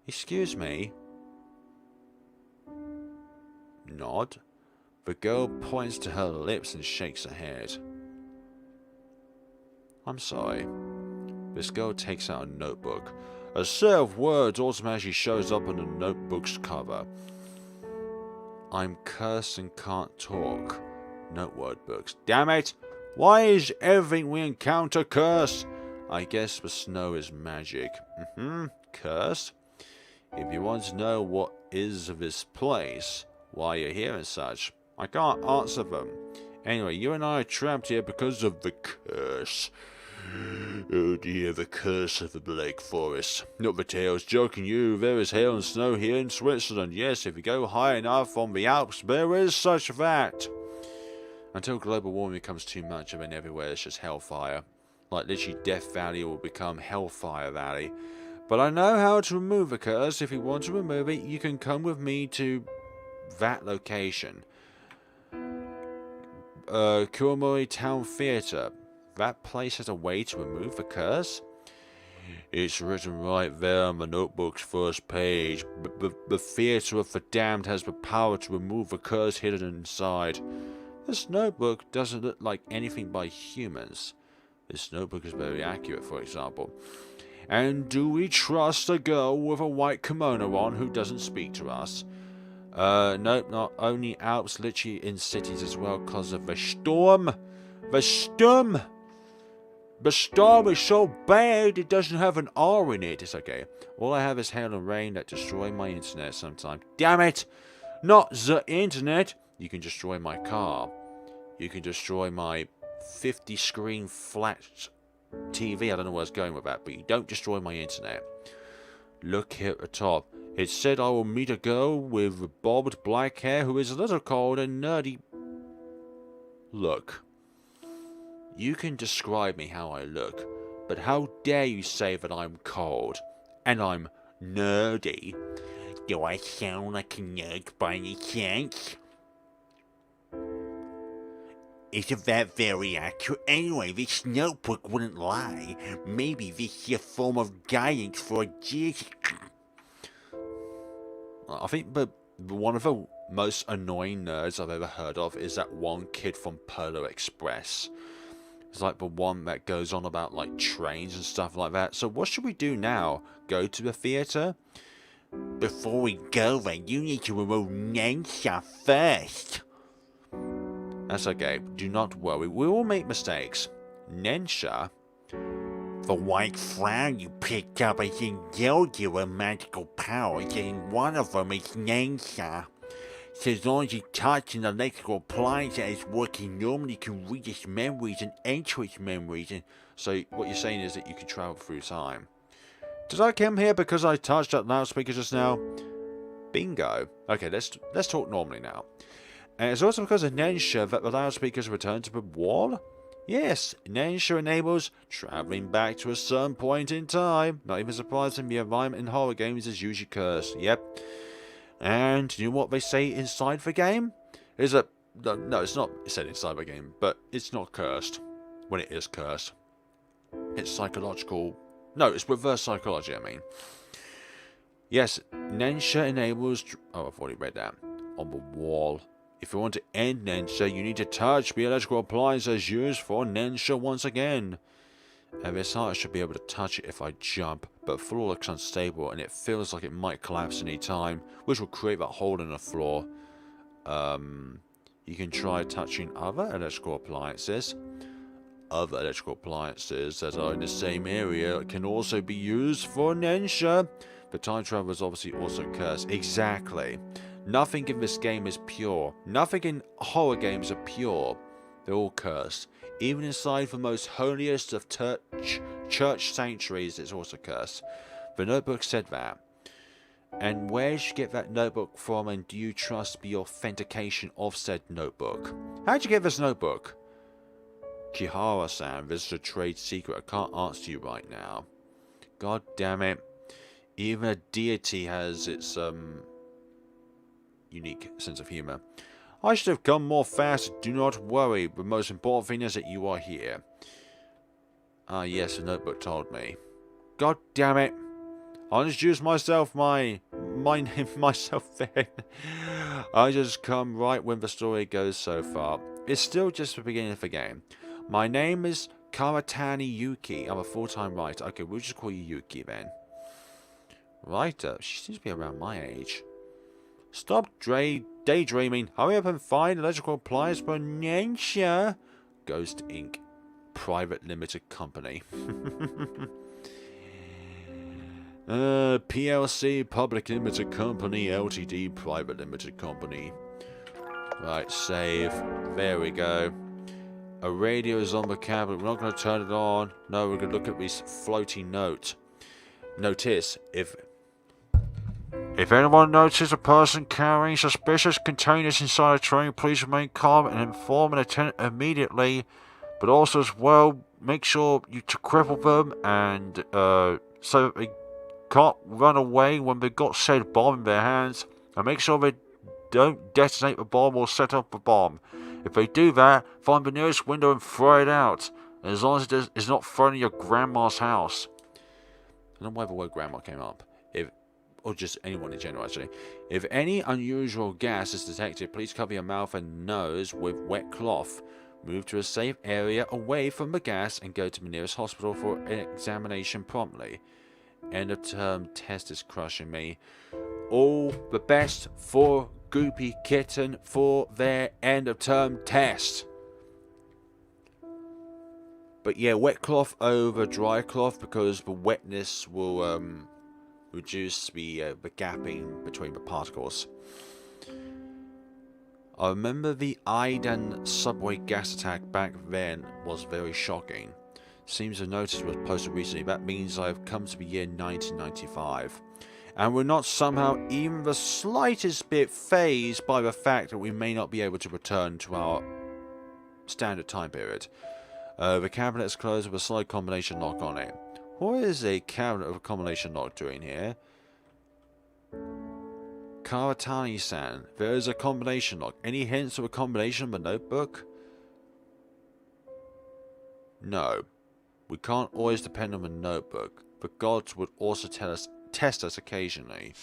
Excuse me. Nod. The girl points to her lips and shakes her head. I'm sorry. This girl takes out a notebook. A set of words automatically shows up on the notebook's cover. I'm cursed and can't talk. Note word books. Damn it! Why is everything we encounter cursed? I guess the snow is magic. Cursed? If you want to know what is this place, why you're here and such, I can't answer them. Anyway, you and I are trapped here because of the curse. Oh dear, the curse of the Black Forest. Not the tales joking you, there is hail and snow here in Switzerland. Yes, if you go high enough on the Alps, there is such that. Until global warming becomes too much, and then everywhere it's just hellfire. Like literally Death Valley will become Hellfire Valley. But I know how to remove the curse. If you want to remove it, you can come with me to that location. Kuomori Town Theatre. That place has a way to remove the curse? It's written right there on the notebook's first page. The Theatre of the Damned has the power to remove the curse hidden inside. This notebook doesn't look like anything by humans. This notebook is very accurate, for example. And do we trust a girl with a white kimono on who doesn't speak to us? Nope, not only Alps, literally in cities as well, because of the storm. The storm! The storm is so bad it doesn't have an R in it. It's okay. All I have is hail and rain that destroy my internet sometimes. Damn it! Not the internet! You can destroy my car. You can destroy my 50-screen flat TV. I don't know where I was going with that, but you don't destroy my internet. Look here at the top. It said I will meet a girl with bobbed black hair who is a little cold and nerdy. Look. You can describe me how I look, but how dare you say that I'm cold and I'm nerdy? Do I sound like a nerd by any chance? Isn't that very accurate? Anyway, this notebook wouldn't lie. Maybe this is a form of guidance for a Jesus. I think one of the most annoying nerds I've ever heard of is that one kid from Polar Express. It's like the one that goes on about like trains and stuff like that. So what should we do now? Go to the theatre? Before we go there, you need to remove Nensha first. That's okay. Do not worry. We will make mistakes. Nensha? The white flower you picked up has endowed you with magical powers, and one of them is Nensha. So as long as you touch an electrical appliance that is working normally, you can read its memories and enter its memories. And so what you're saying is that you can travel through time. Did I come here because I touched that loudspeaker just now? Bingo. Okay, let's talk normally now. And it's also because of Nensha that the loudspeakers return to the wall? Yes, Nensha enables travelling back to a certain point in time. Not even surprising, the environment in horror games is usually cursed. Yep. And you know what they say inside the game? Is that... No, it's not said inside the game, but it's not cursed. When it is cursed. It's psychological... No, it's reverse psychology, I mean. Yes, Nensha enables... Oh, I've already read that. On the wall. If you want to end Nensha, you need to touch the electrical appliances used for Nensha once again. And this heart should be able to touch it if I jump, but the floor looks unstable and it feels like it might collapse any time, which will create that hole in the floor. You can try touching other electrical appliances. Other electrical appliances that are in the same area can also be used for Nensha. The time travel is obviously also cursed. Exactly. Nothing in this game is pure. Nothing in horror games are pure. They're all cursed. Even inside the most holiest of church sanctuaries, it's also cursed. The notebook said that. And where did you get that notebook from, and do you trust the authentication of said notebook? How'd you get this notebook? Kihara-san, this is a trade secret. I can't answer you right now. God damn it. Even a deity has its, unique sense of humor. I should have come more fast. Do not worry. The most important thing is that you are here. Ah, yes, the notebook told me. God damn it. I'll introduce myself, my name myself then. I just come right when the story goes so far. It's still just the beginning of the game. My name is Karatani Yuki. I'm a full-time writer. Okay, we'll just call you Yuki then. Writer? She seems to be around my age. Stop daydreaming. Hurry up and find electrical appliance for Nensha. Ghost Inc. Private Limited Company. PLC Public Limited Company. LTD Private Limited Company. Right, save. There we go. A radio is on the cabinet. We're not going to turn it on. No, we're going to look at this floating note. Notice, if anyone notices a person carrying suspicious containers inside a train, please remain calm and inform an attendant immediately. But also as well, make sure you to cripple them and so that they can't run away when they've got said bomb in their hands. And make sure they don't detonate the bomb or set up the bomb. If they do that, find the nearest window and throw it out. And as long as it's not thrown in your grandma's house. I don't know why the word grandma came up. Or just anyone in general, actually. If any unusual gas is detected, please cover your mouth and nose with wet cloth. Move to a safe area away from the gas and go to the nearest hospital for an examination promptly. End of term test is crushing me. All the best for Goopy Kitten for their end of term test. But yeah, wet cloth over dry cloth because the wetness will reduce the gapping between the particles. I remember the Aidan subway gas attack back then was very shocking. Seems a notice was posted recently. That means I've come to the year 1995. And we're not somehow even the slightest bit phased by the fact that we may not be able to return to our standard time period. The cabinet is closed with a slide combination lock on it. What is a cabinet with a combination lock doing here? Karatani-san, there is a combination lock. Any hints of a combination of the notebook? No. We can't always depend on the notebook. The gods would also test us occasionally.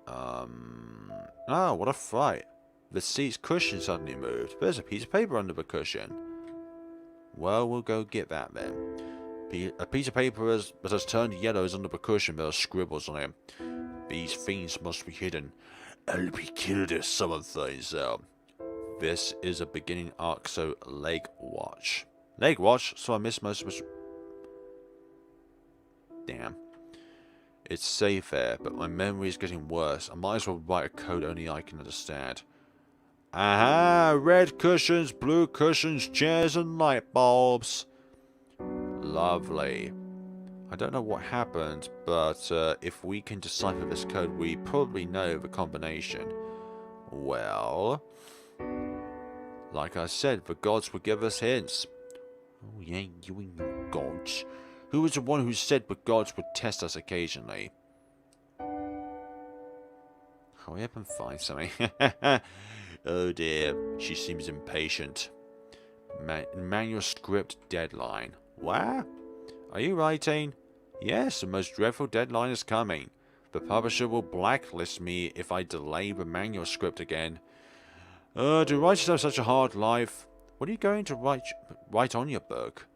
Oh, what a fright. The seat's cushion suddenly moved. There's a piece of paper under the cushion. Well, we'll go get that then. A piece of paper that has turned yellow is under the cushion. There are scribbles on it. These fiends must be hidden. I'll be killed if someone finds out. This is a beginning arc, so leg watch. Leg watch? So I missed most of it. Damn. It's safe there, but my memory is getting worse. I might as well write a code only I can understand. Aha! Red cushions, blue cushions, chairs and light bulbs. Lovely. I don't know what happened, but if we can decipher this code, we probably know the combination. Well, like I said, the gods would give us hints. Oh yeah, you and your gods. Who was the one who said the gods would test us occasionally? Hurry up and find something. Oh dear, she seems impatient. Manuscript deadline. What? Are you writing? Yes, the most dreadful deadline is coming. The publisher will blacklist me if I delay the manuscript again. Do writers have such a hard life? What are you going to write on your book?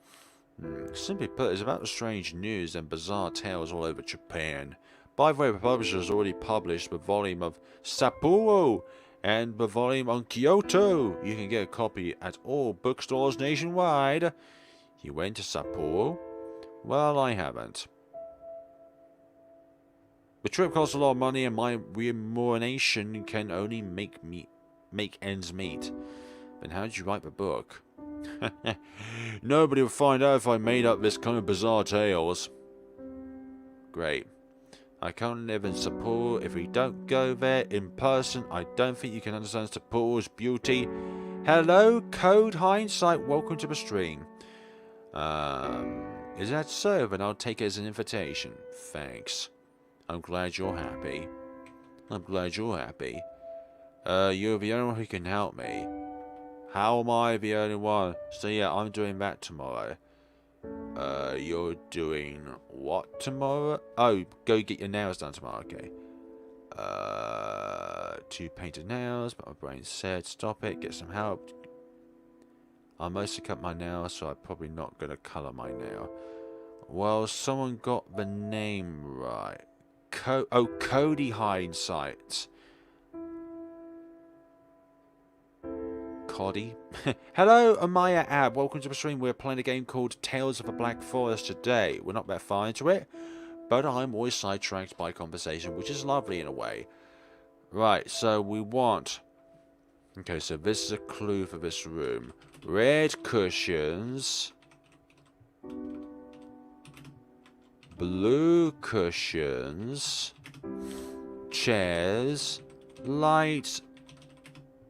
Simply put, it's about the strange news and bizarre tales all over Japan. By the way, the publisher has already published the volume of Sapporo and the volume on Kyoto. You can get a copy at all bookstores nationwide. You went to Sapporo? Well, I haven't. The trip costs a lot of money and my remuneration can only make ends meet. Then how did you write the book? Nobody will find out if I made up this kind of bizarre tales. Great. I can't live in Sapporo if we don't go there in person. I don't think you can understand Sapporo's beauty. Hello, Code Hindsight. Welcome to the stream. Is that so? Then I'll take it as an invitation. Thanks. I'm glad you're happy. I'm glad you're happy. You're the only one who can help me. How am I the only one? So yeah, I'm doing that tomorrow. You're doing what tomorrow? Oh, go get your nails done tomorrow, okay. To painted nails, but my brain said, stop it, get some help. I mostly cut my nails, so I'm probably not going to colour my nail. Well, someone got the name right. Cody Hindsight. Coddy. Hello, Amaya Ab. Welcome to the stream. We're playing a game called Tales of the Black Forest today. We're not that far into it, but I'm always sidetracked by conversation, which is lovely in a way. Right, so we want... Okay, so this is a clue for this room. Red cushions. Blue cushions. Chairs. Light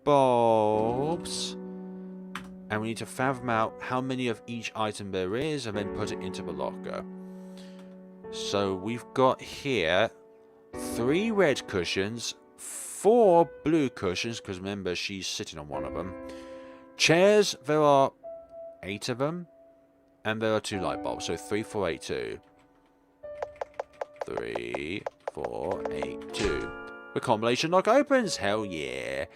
bulbs. And we need to fathom out how many of each item there is and then put it into the locker. So we've got here 3 red cushions, 4 blue cushions, because remember she's sitting on one of them. Chairs, there are 8 of them, and there are 2 light bulbs, so 3, 4, 8, 2. 3, 4, 8, 2. The combination lock opens, hell yeah.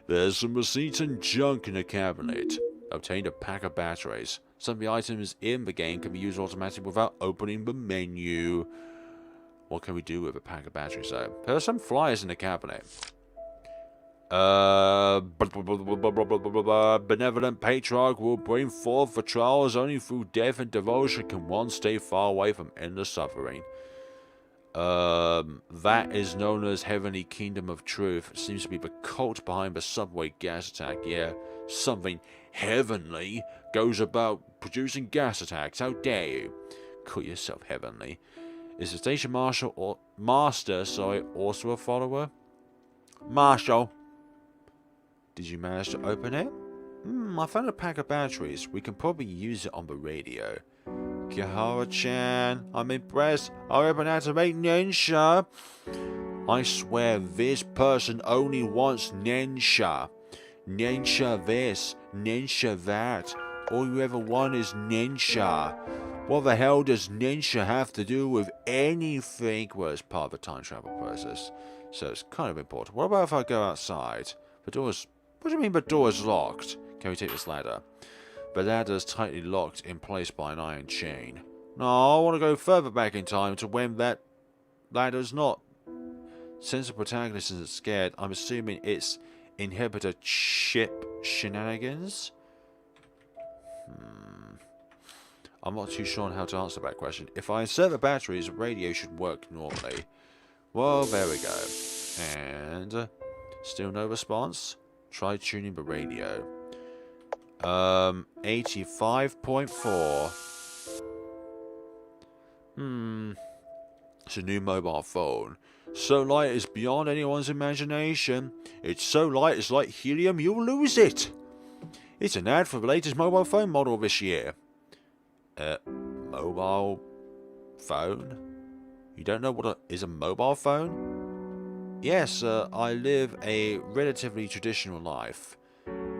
There's some receipts and junk in the cabinet. Obtained a pack of batteries. Some of the items in the game can be used automatically without opening the menu. What can we do with a pack of batteries though? There are some flyers in the cabinet. Benevolent patriarch will bring forth the trials. Only through death and devotion can one stay far away from endless suffering. That is known as Heavenly Kingdom of Truth. It seems to be the cult behind the subway gas attack. Yeah, something heavenly goes about producing gas attacks. How dare you? Call yourself heavenly. Is the station master also a follower? Marshal, did you manage to open it? I found a pack of batteries. We can probably use it on the radio. Kihara-chan, I'm impressed. Hurry up and activate Nensha. I swear this person only wants Nensha. Nensha this, Nensha that. All you ever want is Nensha. What the hell does Nensha have to do with anything? Well, it's part of the time travel process, so it's kind of important. What about if I go outside? The door's... What do you mean the door's locked? Can we take this ladder? The ladder is tightly locked in place by an iron chain. No, I want to go further back in time to when that ladder's not. Since the protagonist isn't scared, I'm assuming it's inhibitor chip shenanigans? I'm not too sure on how to answer that question. If I insert the batteries, the radio should work normally. Well, there we go. And still no response. Try tuning the radio. 85.4. It's a new mobile phone. So light is beyond anyone's imagination. It's so light it's like helium, you'll lose it. It's an ad for the latest mobile phone model this year. Mobile phone? You don't know what is a mobile phone? Yes, I live a relatively traditional life.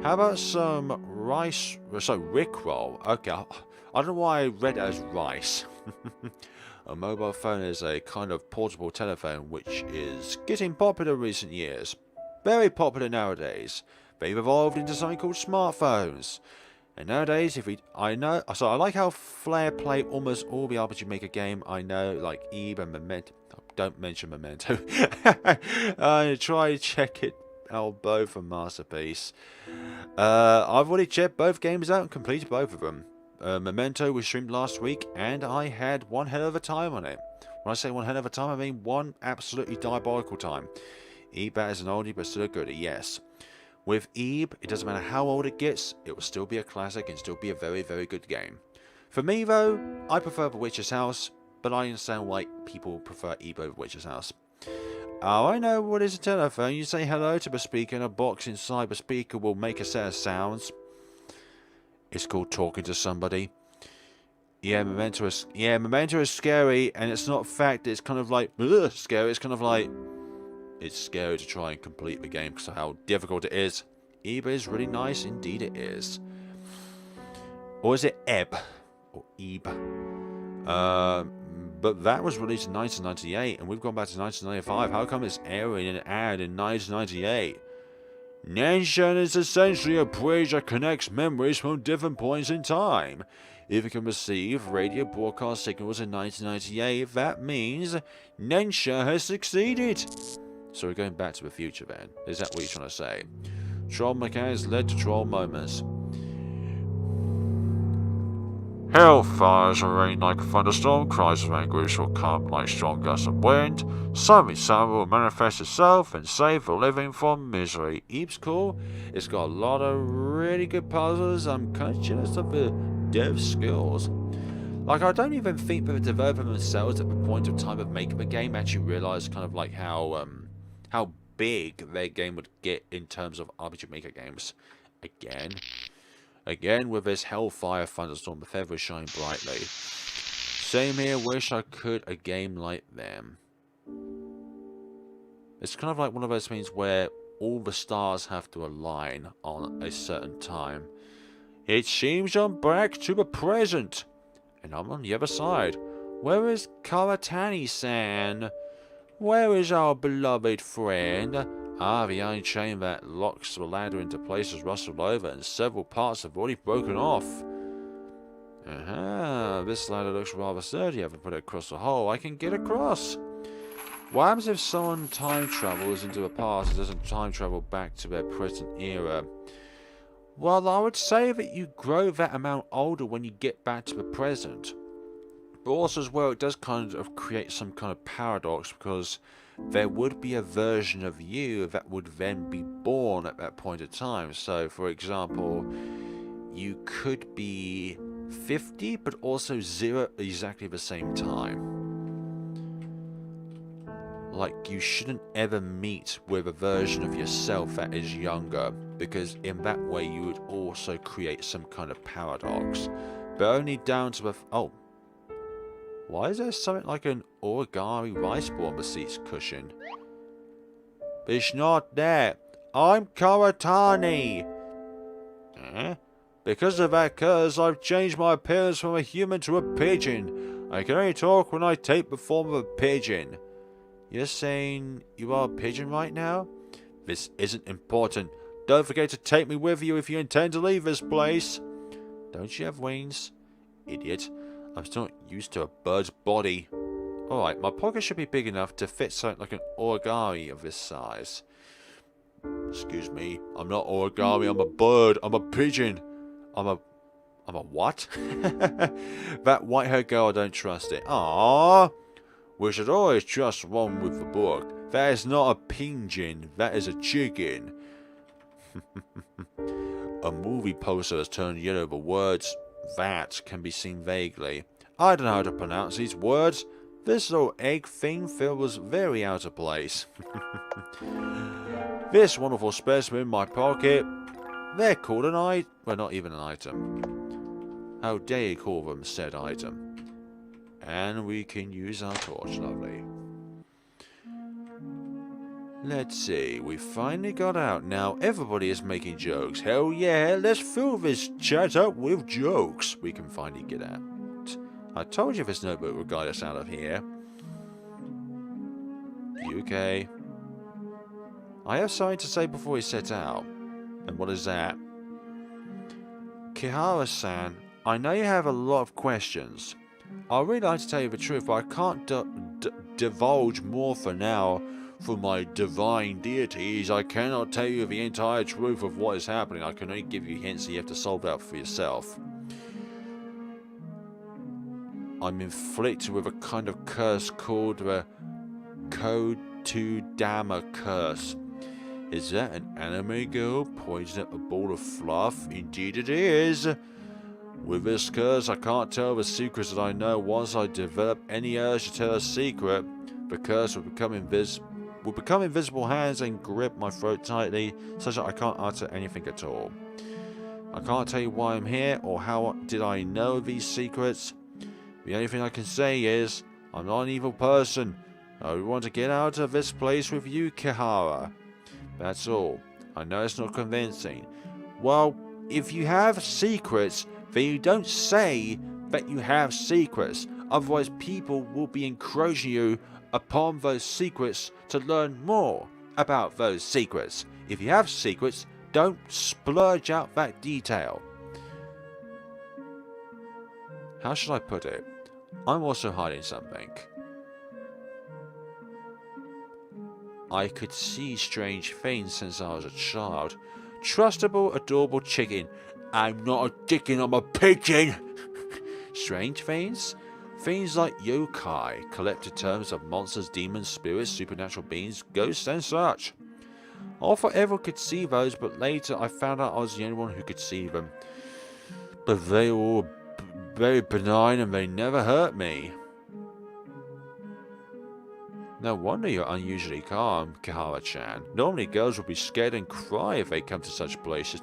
How about some rice... So, Rickroll. Okay, I don't know why I read it as rice. A mobile phone is a kind of portable telephone which is getting popular in recent years. Very popular nowadays. They've evolved into something called smartphones. And nowadays, I like how FlareBlitzed almost all the RPG Maker game I know, like Eve and Memento. Don't mention Memento. I try to check it out both from Masterpiece. I've already checked both games out and completed both of them. Memento was streamed last week, and I had one hell of a time on it. When I say one hell of a time, I mean one absolutely diabolical time. Eve is an oldie, but still a goodie, yes. With Eve, it doesn't matter how old it gets, it will still be a classic and still be a very, very good game. For me, though, I prefer The Witcher's House, but I understand why people prefer Eve over Witcher's House. Oh, I know what is a telephone. You say hello to the speaker, and a box inside the speaker will make a set of sounds. It's called talking to somebody. Yeah, Memento is scary, and it's not fact. It's kind of like scary. It's kind of like it's scary to try and complete the game because of how difficult it is. Eve is really nice, indeed it is. Or is it Eb or Ebe? But that was released in 1998, and we've gone back to 1995. How come it's airing an ad in 1998? Nenshin is essentially a bridge that connects memories from different points in time. If it can receive radio broadcast signals in 1998, that means Nenshin has succeeded. So we're going back to the future then. Is that what you're trying to say? Troll mechanics led to troll moments. Hellfires rain like a thunderstorm, cries of anguish will come like strong gusts of wind. Suddenly someone will manifest itself and save the living from misery. Eve's cool. It's got a lot of really good puzzles. I'm kind of jealous of the dev skills. Like, I don't even think that the developer themselves at the point of time of making the game actually realised kind of like how big their game would get in terms of RPG Maker games. Again, with this Hellfire Thunderstorm, the feathers shine brightly. Same here, wish I could a game like them. It's kind of like one of those things where all the stars have to align on a certain time. It seems I'm back to the present. And I'm on the other side. Where is Karatani-san? Where is our beloved friend? Ah, the iron chain that locks the ladder into place has rustled over and several parts have already broken off. Aha, this ladder looks rather sturdy. If I put it across the hole, I can get across. What happens if someone time travels into the past and doesn't time travel back to their present era? Well, I would say that you grow that amount older when you get back to the present. But also as well, it does kind of create some kind of paradox because there would be a version of you that would then be born at that point in time. So, for example, you could be 50, but also 0 at exactly the same time. Like, you shouldn't ever meet with a version of yourself that is younger, because in that way you would also create some kind of paradox. But only down to the... Oh. Why is there something like an origami rice ball on the seat's cushion? It's not there. I'm Karatani. Because of that curse, I've changed my appearance from a human to a pigeon. I can only talk when I take the form of a pigeon. You're saying you are a pigeon right now? This isn't important. Don't forget to take me with you if you intend to leave this place. Don't you have wings? Idiot. I'm still not used to a bird's body. Alright, my pocket should be big enough to fit something like an origami of this size. Excuse me, I'm not origami, I'm a bird, I'm a pigeon. I'm a what? That white-haired girl, I don't trust it. Aww. We should always trust one with the book. That is not a pigeon, that is a chicken. A movie poster has turned yellow. The words that can be seen vaguely. I don't know how to pronounce these words. This little egg thing feels very out of place. This wonderful specimen in my pocket, they're called an item. Well, not even an item. How dare you call them said item? And we can use our torch, lovely. Let's see, we finally got out. Now everybody is making jokes. Hell yeah, let's fill this chat up with jokes. We can finally get out. I told you this notebook would guide us out of here. You okay? I have something to say before we set out. And what is that? Kihara-san, I know you have a lot of questions. I'd really like to tell you the truth, but I can't divulge more for now. For my divine deities, I cannot tell you the entire truth of what is happening. I can only give you hints, and you have to solve that for yourself. I'm inflicted with a kind of curse called the Kotodama curse. Is that an anime girl pointing at a ball of fluff? Indeed it is. With this curse, I can't tell the secrets that I know. Once I develop any urge to tell a secret, the curse will become invisible hands and grip my throat tightly, such that I can't utter anything at all. I can't tell you why I'm here, or how did I know these secrets. The only thing I can say is, I'm not an evil person. I want to get out of this place with you, Kihara. That's all. I know it's not convincing. Well, if you have secrets, then you don't say that you have secrets. Otherwise, people will be encouraging you upon those secrets to learn more about those secrets. If you have secrets, don't splurge out that detail. How should I put it? I'm also hiding something. I could see strange things since I was a child. Trustable, adorable chicken. I'm not a chicken, I'm a pigeon! Strange things? Things like yokai, collected terms of monsters, demons, spirits, supernatural beings, ghosts and such. I thought everyone could see those, but later I found out I was the only one who could see them. But they were all very benign and they never hurt me. No wonder you're unusually calm, Kihara-chan. Normally girls would be scared and cry if they come to such places.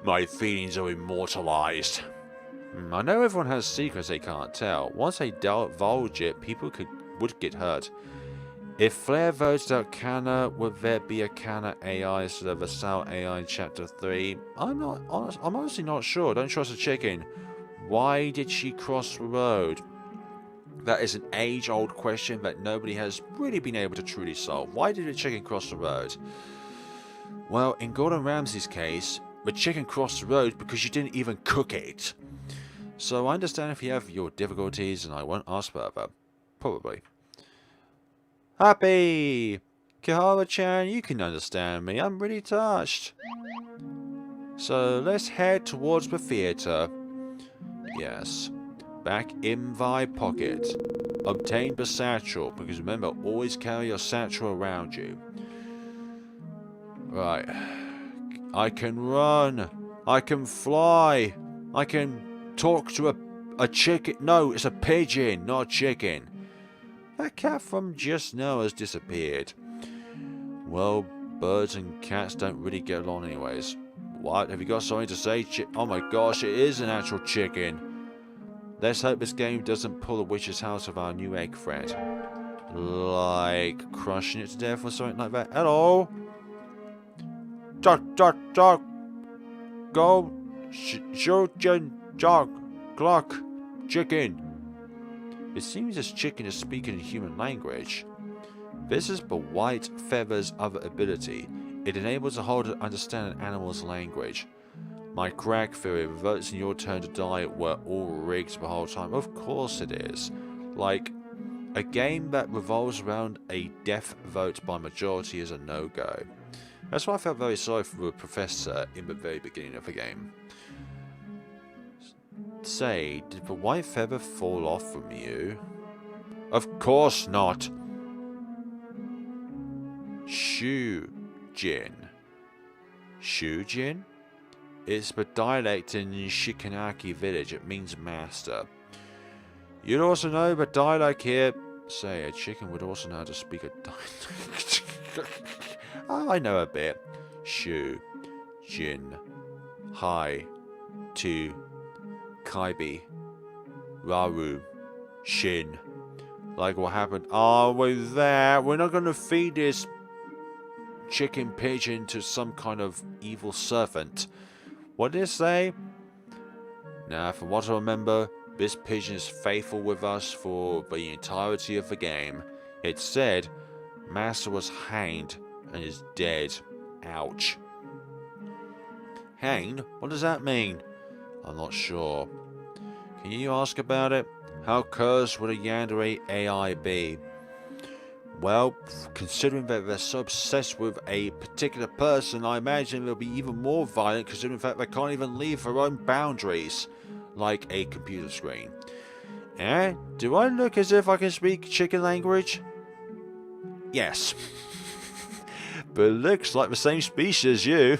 My feelings are immortalized. I know everyone has secrets they can't tell. Once they divulge it, people would get hurt. If FlareBlitzed Arcana, would there be a Kana AI instead of a Sal AI in Chapter 3? I'm honestly not sure. Don't trust a chicken. Why did she cross the road? That is an age-old question that nobody has really been able to truly solve. Why did a chicken cross the road? Well, in Gordon Ramsay's case, the chicken crossed the road because you didn't even cook it. So I understand if you have your difficulties, and I won't ask further. Probably. Happy! Kihara-chan, you can understand me. I'm really touched. So let's head towards the theatre. Yes. Back in thy pocket. Obtain the satchel, because remember, always carry your satchel around you. Right. I can run. I can fly. I can talk to a chicken. No, it's a pigeon, not a chicken. That cat from just now has disappeared. Well, birds and cats don't really get along anyways. What? Have you got something to say? Oh my gosh, it is an actual chicken. Let's hope this game doesn't pull the witch's house of our new egg threat. Like crushing it to death or something like that. Hello? Duck. Go. Shojin. Jog. Clock. Chicken. It seems this chicken is speaking in human language. This is the white feather's other ability. It enables the holder to understand an animal's language. My crack theory, the votes in your turn to die were all rigged the whole time. Of course it is. Like, a game that revolves around a death vote by majority is a no-go. That's why I felt very sorry for the professor in the very beginning of the game. Say, did the white feather fall off from you? Of course not! Shujin. Shujin? It's the dialect in Shikanaki village. It means master. You'd also know the dialect here. Say, a chicken would also know how to speak a dialect. Oh, I know a bit. Shu, Jin, Hai, Tu, Kaibi, Raru, Shin. Like what happened? Oh, with that, we're not going to feed this chicken pigeon to some kind of evil servant. What did it say? Now, from what I remember, this pigeon is faithful with us for the entirety of the game. It said, Master was hanged and is dead. Ouch. Hanged? What does that mean? I'm not sure. Can you ask about it? How cursed would a Yandere AI be? Well, considering that they're so obsessed with a particular person, I imagine they'll be even more violent considering that they can't even leave their own boundaries, like a computer screen. Eh? Do I look as if I can speak chicken language? Yes. But it looks like the same species as you.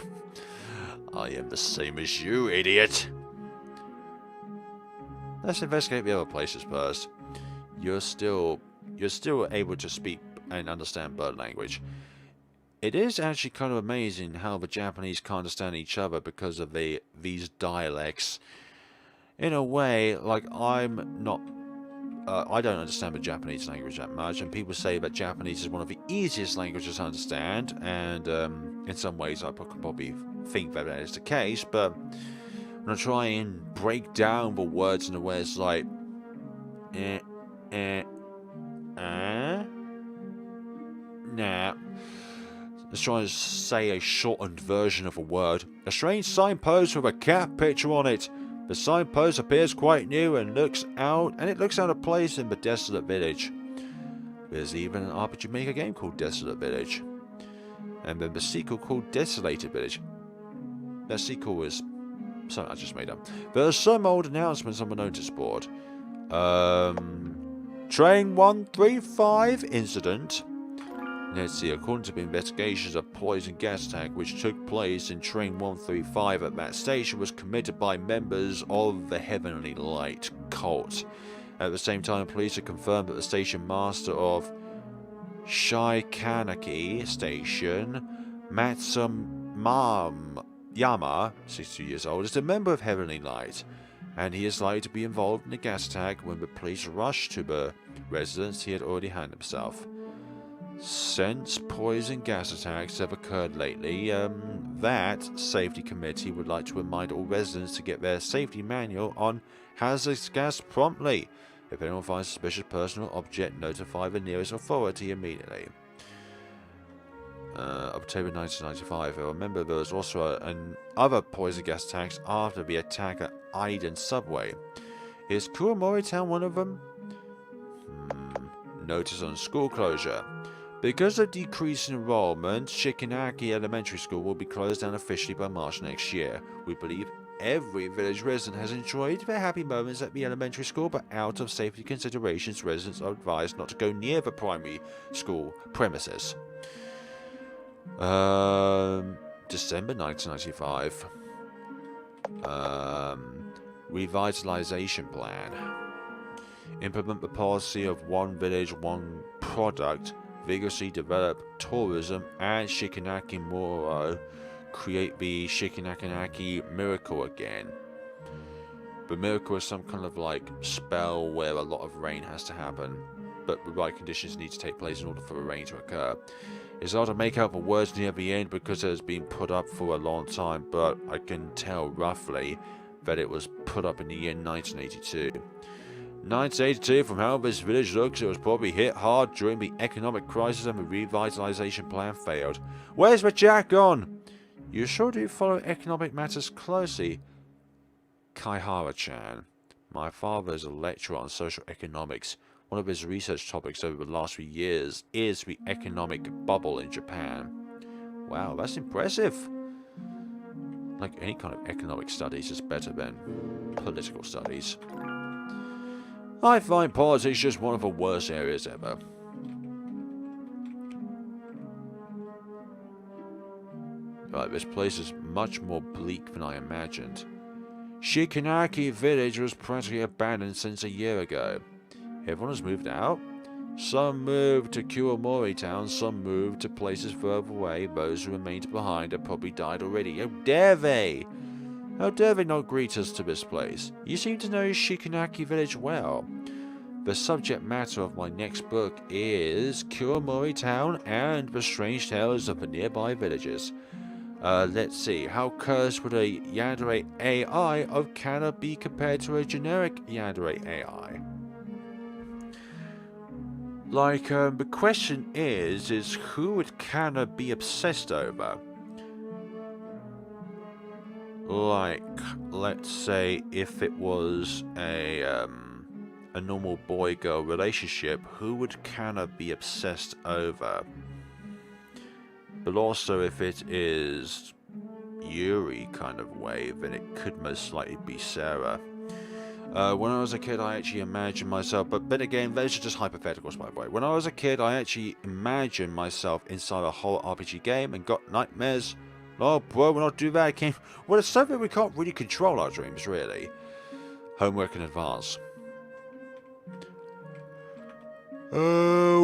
I am the same as you, idiot. Let's investigate the other places first. You're still able to speak and understand bird language. It is actually kind of amazing how the Japanese can't understand each other because of these dialects. In a way, like I don't understand the Japanese language that much, and people say that Japanese is one of the easiest languages to understand, and in some ways I could probably think that is the case, but when I try and break down the words in a way it's like nah. Let's try and say a shortened version of a word. A strange signpost with a cat picture on it. The signpost appears quite new and looks out of place in the desolate village. There's even an RPG Maker game called Desolate Village. And then the sequel called Desolated Village. That sequel is something I just made up. There are some old announcements on the notice board. Train 135 incident. Let's see, according to the investigations, a poison gas attack which took place in Train 135 at that station was committed by members of the Heavenly Light cult. At the same time, police have confirmed that the station master of Shikanaki Station, Matsuyama, 62 years old, is a member of Heavenly Light, and he is likely to be involved in the gas attack. When the police rushed to the residence, he had already hanged himself. Since poison gas attacks have occurred lately, that safety committee would like to remind all residents to get their safety manual on hazardous gas promptly. If anyone finds a suspicious person or object, notify the nearest authority immediately. October 1995. I remember there was also other poison gas attacks after the attack at Aiden subway. Is Kuramori Town one of them? Notice on school closure. Because of decreased enrollment, Shikanaki Elementary School will be closed down officially by March next year. We believe every village resident has enjoyed their happy moments at the elementary school, but out of safety considerations, residents are advised not to go near the primary school premises. December 1995. Revitalization plan. Implement the policy of one village, one product. Vigorously develop tourism and Shikanaki Moro. Create the Shikanaki miracle again. The miracle is some kind of like spell where a lot of rain has to happen, but the right conditions need to take place in order for the rain to occur. It's hard to make out the words near the end because it has been put up for a long time, but I can tell roughly that it was put up in the year 1982. 1982, from how this village looks, it was probably hit hard during the economic crisis and the revitalization plan failed. Where's the jack gone? You sure do follow economic matters closely, Kaihara-chan. My father is a lecturer on social economics. One of his research topics over the last few years is the economic bubble in Japan. Wow, that's impressive. Like any kind of economic studies is better than political studies. I find politics just one of the worst areas ever. Right, this place is much more bleak than I imagined. Shikanaki village was practically abandoned since a year ago. Everyone has moved out? Some moved to Kuomori town, some moved to places further away. Those who remained behind have probably died already. How dare they! How dare they not greet us to this place? You seem to know Shikanaki village well. The subject matter of my next book is Kuomori town and the strange tales of the nearby villages. Let's see, how cursed would a yandere AI of Kana be compared to a generic yandere AI? Like, the question is who would Kana be obsessed over? Like, let's say if it was a normal boy-girl relationship, who would Kana be obsessed over? But also, if it is Yuri kind of way, then it could most likely be Sarah. When I was a kid, I actually imagined myself, but then again, those are just hypotheticals, by the way. When I was a kid, I actually imagined myself inside a whole RPG game and got nightmares. Oh, bro, we'll not do that. Well, it's something we can't really control our dreams, really. Homework in advance.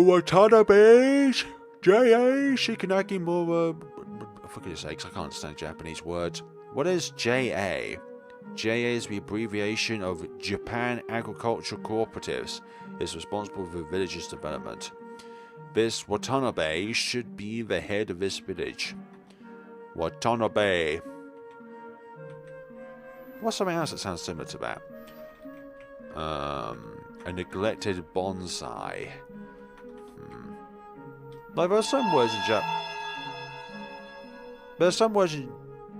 Watanabe's J.A. Shikanaki Mora. For goodness sakes, I can't understand Japanese words. What is J.A.? J.A. is the abbreviation of Japan Agricultural Cooperatives. It's responsible for the village's development. This Watanabe should be the head of this village. Watanabe. What's something else that sounds similar to that? A neglected bonsai. Like, there are some words in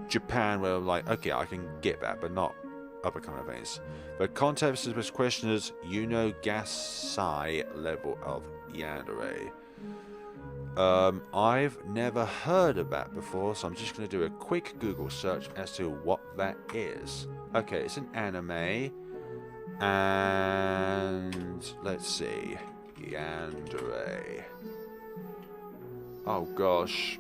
Japan where I'm like, okay, I can get that, but not other kind of things. The context of this question is Gasai level of yandere. I've never heard of that before, so I'm just going to do a quick Google search as to what that is. Okay, it's an anime. And let's see. Yandere. Oh gosh.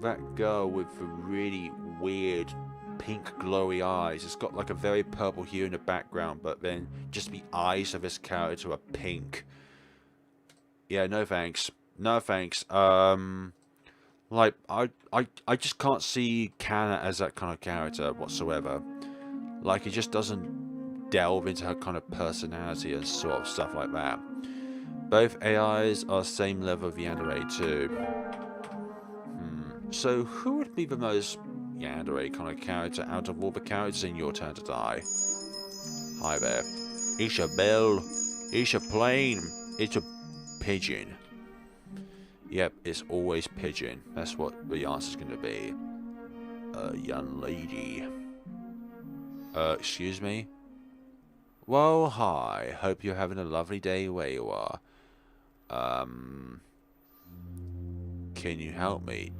That girl with the really weird pink glowy eyes. It's got like a very purple hue in the background, but then just the eyes of this character are pink. Yeah, no thanks. No thanks. Like, I just can't see Kana as that kind of character whatsoever. Like, it just doesn't delve into her kind of personality and sort of stuff like that. Both AIs are same level of yandere too. So who would be the most yandere kind of character out of all the characters in Your Turn to Die? Hi there. It's a bell. It's a plane. It's a pigeon. Yep, it's always pigeon. That's what the answer's going to be. Young lady. Excuse me? Well, hi. Hope you're having a lovely day where you are. Can you help me?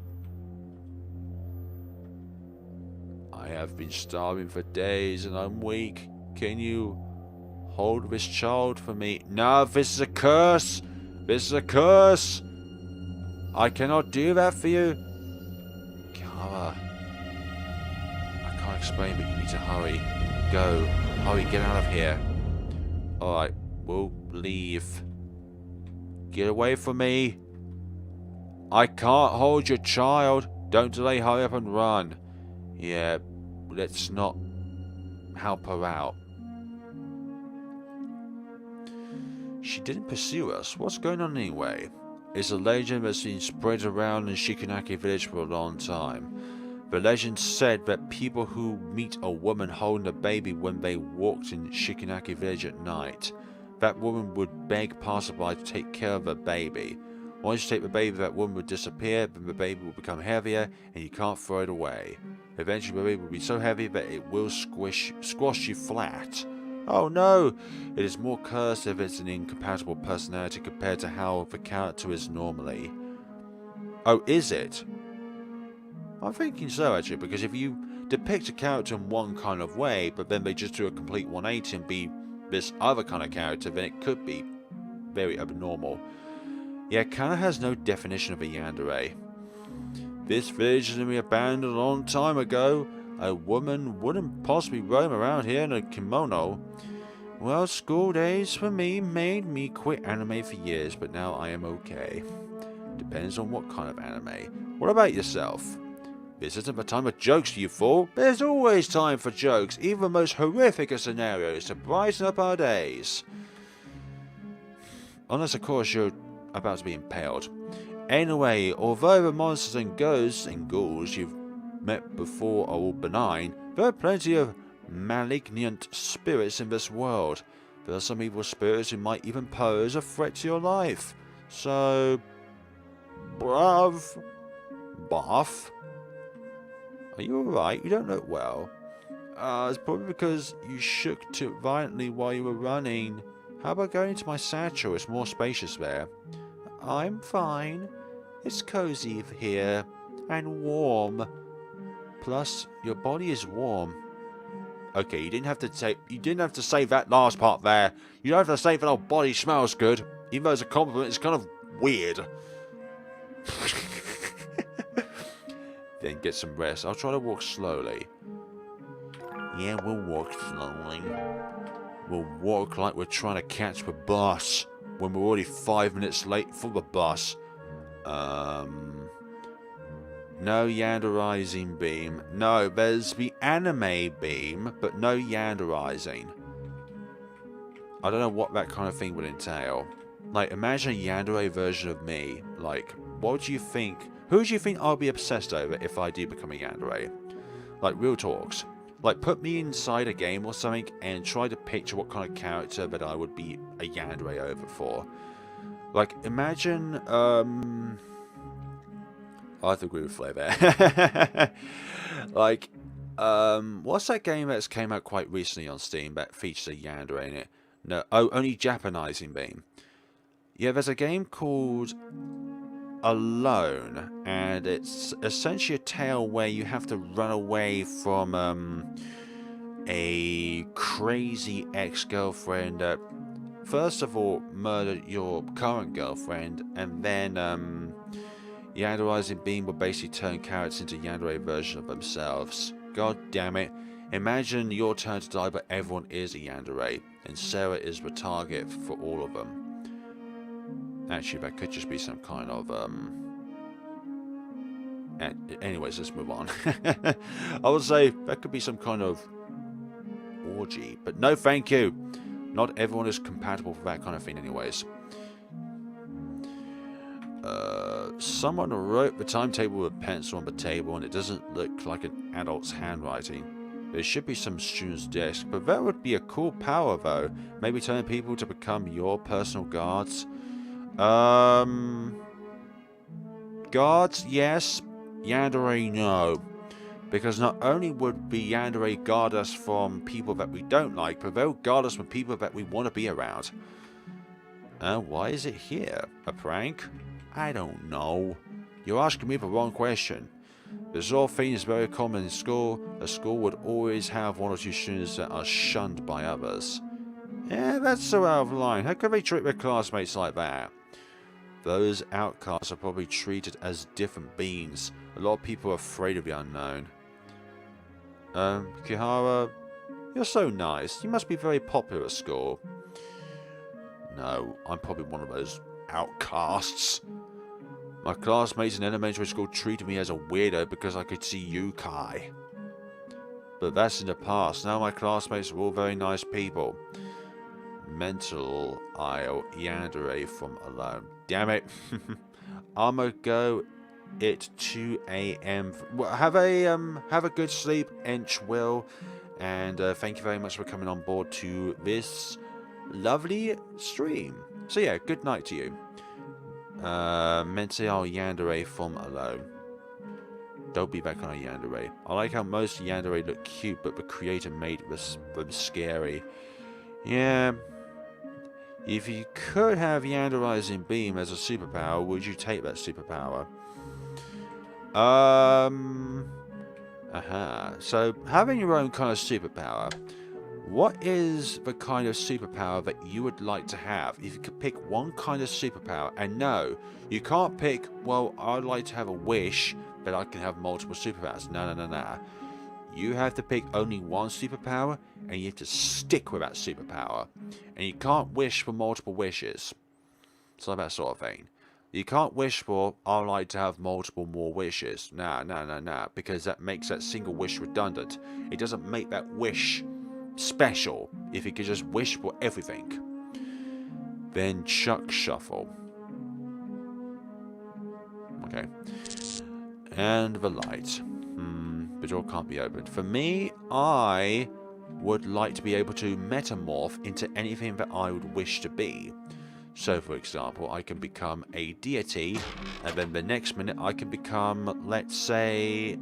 I have been starving for days and I'm weak. Can you hold this child for me? No, this is a curse. This is a curse. I cannot do that for you. Kara. I can't explain, but you need to hurry. Go. Hurry, get out of here. Alright, we'll leave. Get away from me. I can't hold your child. Don't delay, hurry up and run. Yeah, let's not help her out. She didn't pursue us. What's going on anyway? It's a legend that's been spread around in Shikanaki village for a long time. The legend said that people who meet a woman holding a baby when they walked in Shikanaki village at night, that woman would beg passerby to take care of the baby. Once you take the baby, that woman would disappear, then the baby will become heavier and you can't throw it away. Eventually the baby will be so heavy that it will squash you flat. Oh no! It is more cursed if it's an incompatible personality compared to how the character is normally. Oh, is it? I'm thinking so actually, because if you depict a character in one kind of way, but then they just do a complete 180 and be this other kind of character, then it could be very abnormal. Yeah, Kana has no definition of a yandere. This village has been abandoned a long time ago. A woman wouldn't possibly roam around here in a kimono. Well, school days for me made me quit anime for years, but now I am okay. Depends on what kind of anime. What about yourself? This isn't the time of jokes, you fool. There's always time for jokes, even the most horrific of scenarios, to brighten up our days. Unless, of course, you're about to be impaled. Anyway, although the monsters and ghosts and ghouls you've met before are all benign, there are plenty of malignant spirits in this world. There are some evil spirits who might even pose a threat to your life. So, bruv, Buff, are you alright? You don't look well. It's probably because you shook too violently while you were running. How about going into my satchel? It's more spacious there. I'm fine. It's cozy here and warm. Plus, your body is warm. Okay, you didn't have to say that last part there. You don't have to say that our body smells good. Even though it's a compliment, it's kind of weird. Then get some rest. I'll try to walk slowly. Yeah, we'll walk slowly. We'll walk like we're trying to catch the bus when we're already 5 minutes late for the bus. No yanderizing beam. No, there's the anime beam, but no yanderizing. I don't know what that kind of thing would entail. Like, imagine a yandere version of me. Like, what do you think? Who do you think I'll be obsessed over if I do become a yandere? Like, real talks. Like, put me inside a game or something and try to picture what kind of character that I would be a yandere over for. Like, imagine, I have to agree with Flare there. Like, what's that game that's came out quite recently on Steam that features a yandere in it? No, oh, only Japanizing Beam. Yeah, there's a game called Alone, and it's essentially a tale where you have to run away from a crazy ex-girlfriend that first of all murdered your current girlfriend, and then Yanderizing Beam will basically turn characters into yandere version of themselves. God damn it. Imagine your turn to die but everyone is a yandere, and Sarah is the target for all of them. Actually, that could just be some kind of, anyways, let's move on. I would say that could be some kind of orgy, but no thank you. Not everyone is compatible for that kind of thing anyways. Someone wrote the timetable with a pencil on the table and it doesn't look like an adult's handwriting. There should be some student's desk, but that would be a cool power though. Maybe telling people to become your personal guards. Guards, yes. Yandere, no. Because not only would the yandere guard us from people that we don't like, but they'll guard us from people that we want to be around. Why is it here? A prank? I don't know. You're asking me the wrong question. This sort of thing is very common in school. A school would always have one or two students that are shunned by others. Yeah, that's so out of line. How could they treat their classmates like that? Those outcasts are probably treated as different beings. A lot of people are afraid of the unknown. Kihara, you're so nice. You must be very popular at school. No, I'm probably one of those outcasts. My classmates in elementary school treated me as a weirdo because I could see Yukai. But that's in the past. Now my classmates are all very nice people. Mental aisle yandere from Alone. Damn it. I'ma go at 2 AM. Have a good sleep, Ench Will, and thank you very much for coming on board to this lovely stream. So yeah, good night to you. Mental yandere from Alone. Don't be back on a yandere. I like how most yandere look cute, but the creator made them scary. Yeah. If you could have Yanderizing Beam as a superpower, would you take that superpower? So, having your own kind of superpower, what is the kind of superpower that you would like to have? If you could pick one kind of superpower, and no, you can't pick, well, I'd like to have a wish that I can have multiple superpowers. No. You have to pick only one superpower, and you have to stick with that superpower. And you can't wish for multiple wishes. It's like that sort of thing. You can't wish for, I'd like to have multiple more wishes. Nah, because that makes that single wish redundant. It doesn't make that wish special if you could just wish for everything. Then Chuck Shuffle. Okay. And the light. The door can't be opened. For me, I would like to be able to metamorph into anything that I would wish to be. So, for example, I can become a deity, and then the next minute I can become, let's say,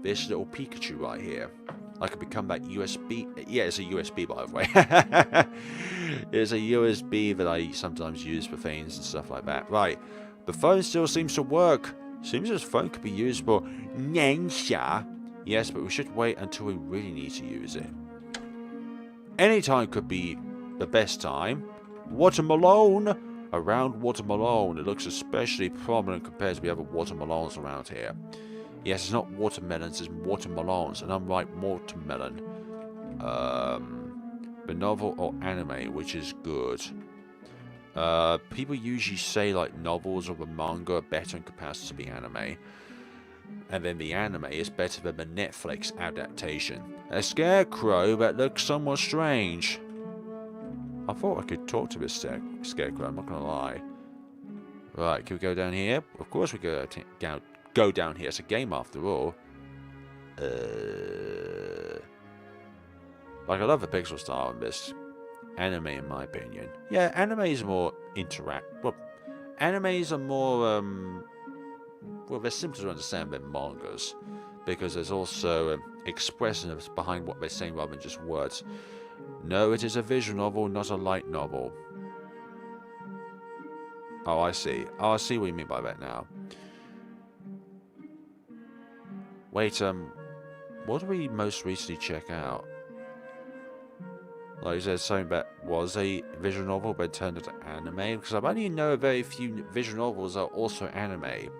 this little Pikachu right here. I could become that USB. Yeah, it's a USB, by the way. It's a USB that I sometimes use for things and stuff like that. Right. The phone still seems to work. Seems as phone could be used for Nensha. Yes, but we should wait until we really need to use it. Any time could be the best time. Watermelon. Around watermelon. It looks especially prominent compared to the other watermelons around here. Yes, it's not watermelons, it's watermelons. And I'm right, watermelon. The novel or anime, which is good. People usually say like novels or the manga are better in comparison to the anime. And then the anime is better than the Netflix adaptation. A scarecrow that looks somewhat strange. I thought I could talk to this scarecrow, I'm not gonna lie. Right, can we go down here? Of course we go down here. It's a game after all. Like, I love the pixel style in this anime, in my opinion. Yeah, animes are more well, animes are more well, they're simpler to understand than mangas, because there's also expressiveness behind what they're saying rather than just words. No, it is a visual novel, not a light novel. Oh, I see. Oh, I see what you mean by that now. Wait, what did we most recently check out? Like you said, something that was a visual novel but turned into anime? Because I only know very few visual novels are also anime.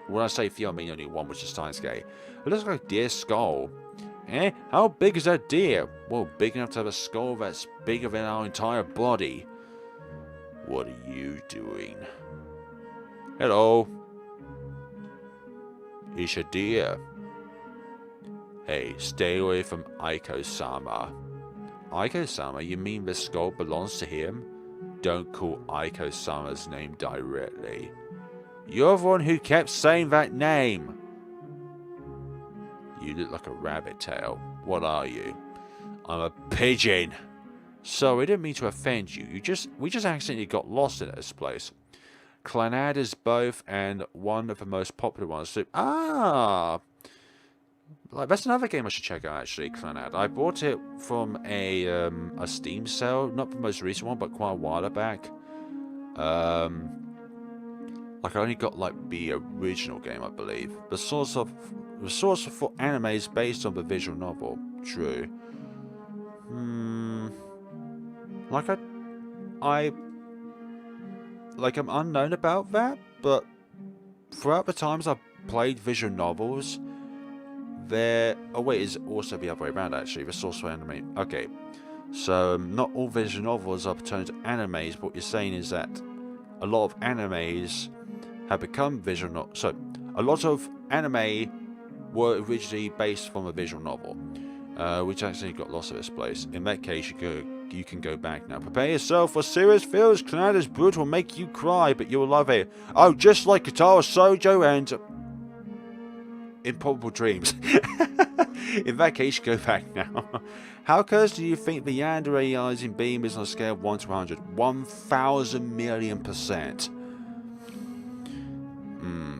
When I say few, I mean only one, which is Steins;Gate. It looks like a deer's skull. Eh? How big is that deer? Well, big enough to have a skull that's bigger than our entire body. What are you doing? Hello. It's a deer. Hey, stay away from Aiko-sama. Aiko-sama? You mean the skull belongs to him? Don't call Aiko-sama's name directly. You're the one who kept saying that name. You look like a rabbit tail. What are you? I'm a pigeon. Sorry, I didn't mean to offend you. We just accidentally got lost in this place. Clannad is both, and one of the most popular ones too. Ah! Like, that's another game I should check out, actually, Clannad. I bought it from a Steam sale, not the most recent one, but quite a while back. Like, I only got, like, the original game, I believe. The source for anime is based on the visual novel. True. Like, I'm unknown about that, but throughout the times I've played visual novels, oh wait, it's also the other way around, actually. The source for anime. Okay. So, not all visual novels are turned to animes, but what you're saying is that a lot of animes have become visual novels. So, a lot of anime were originally based from a visual novel, which actually got lost in this place. In that case, you can go back now. Prepare yourself for serious feels. Clannad's Brute will make you cry, but you'll love it. Oh, just like Guitar Sojo and Improbable Dreams. In that case, go back now. How cursed do you think the Yandere beam is on a scale of 1 to 100? 1,000 million%.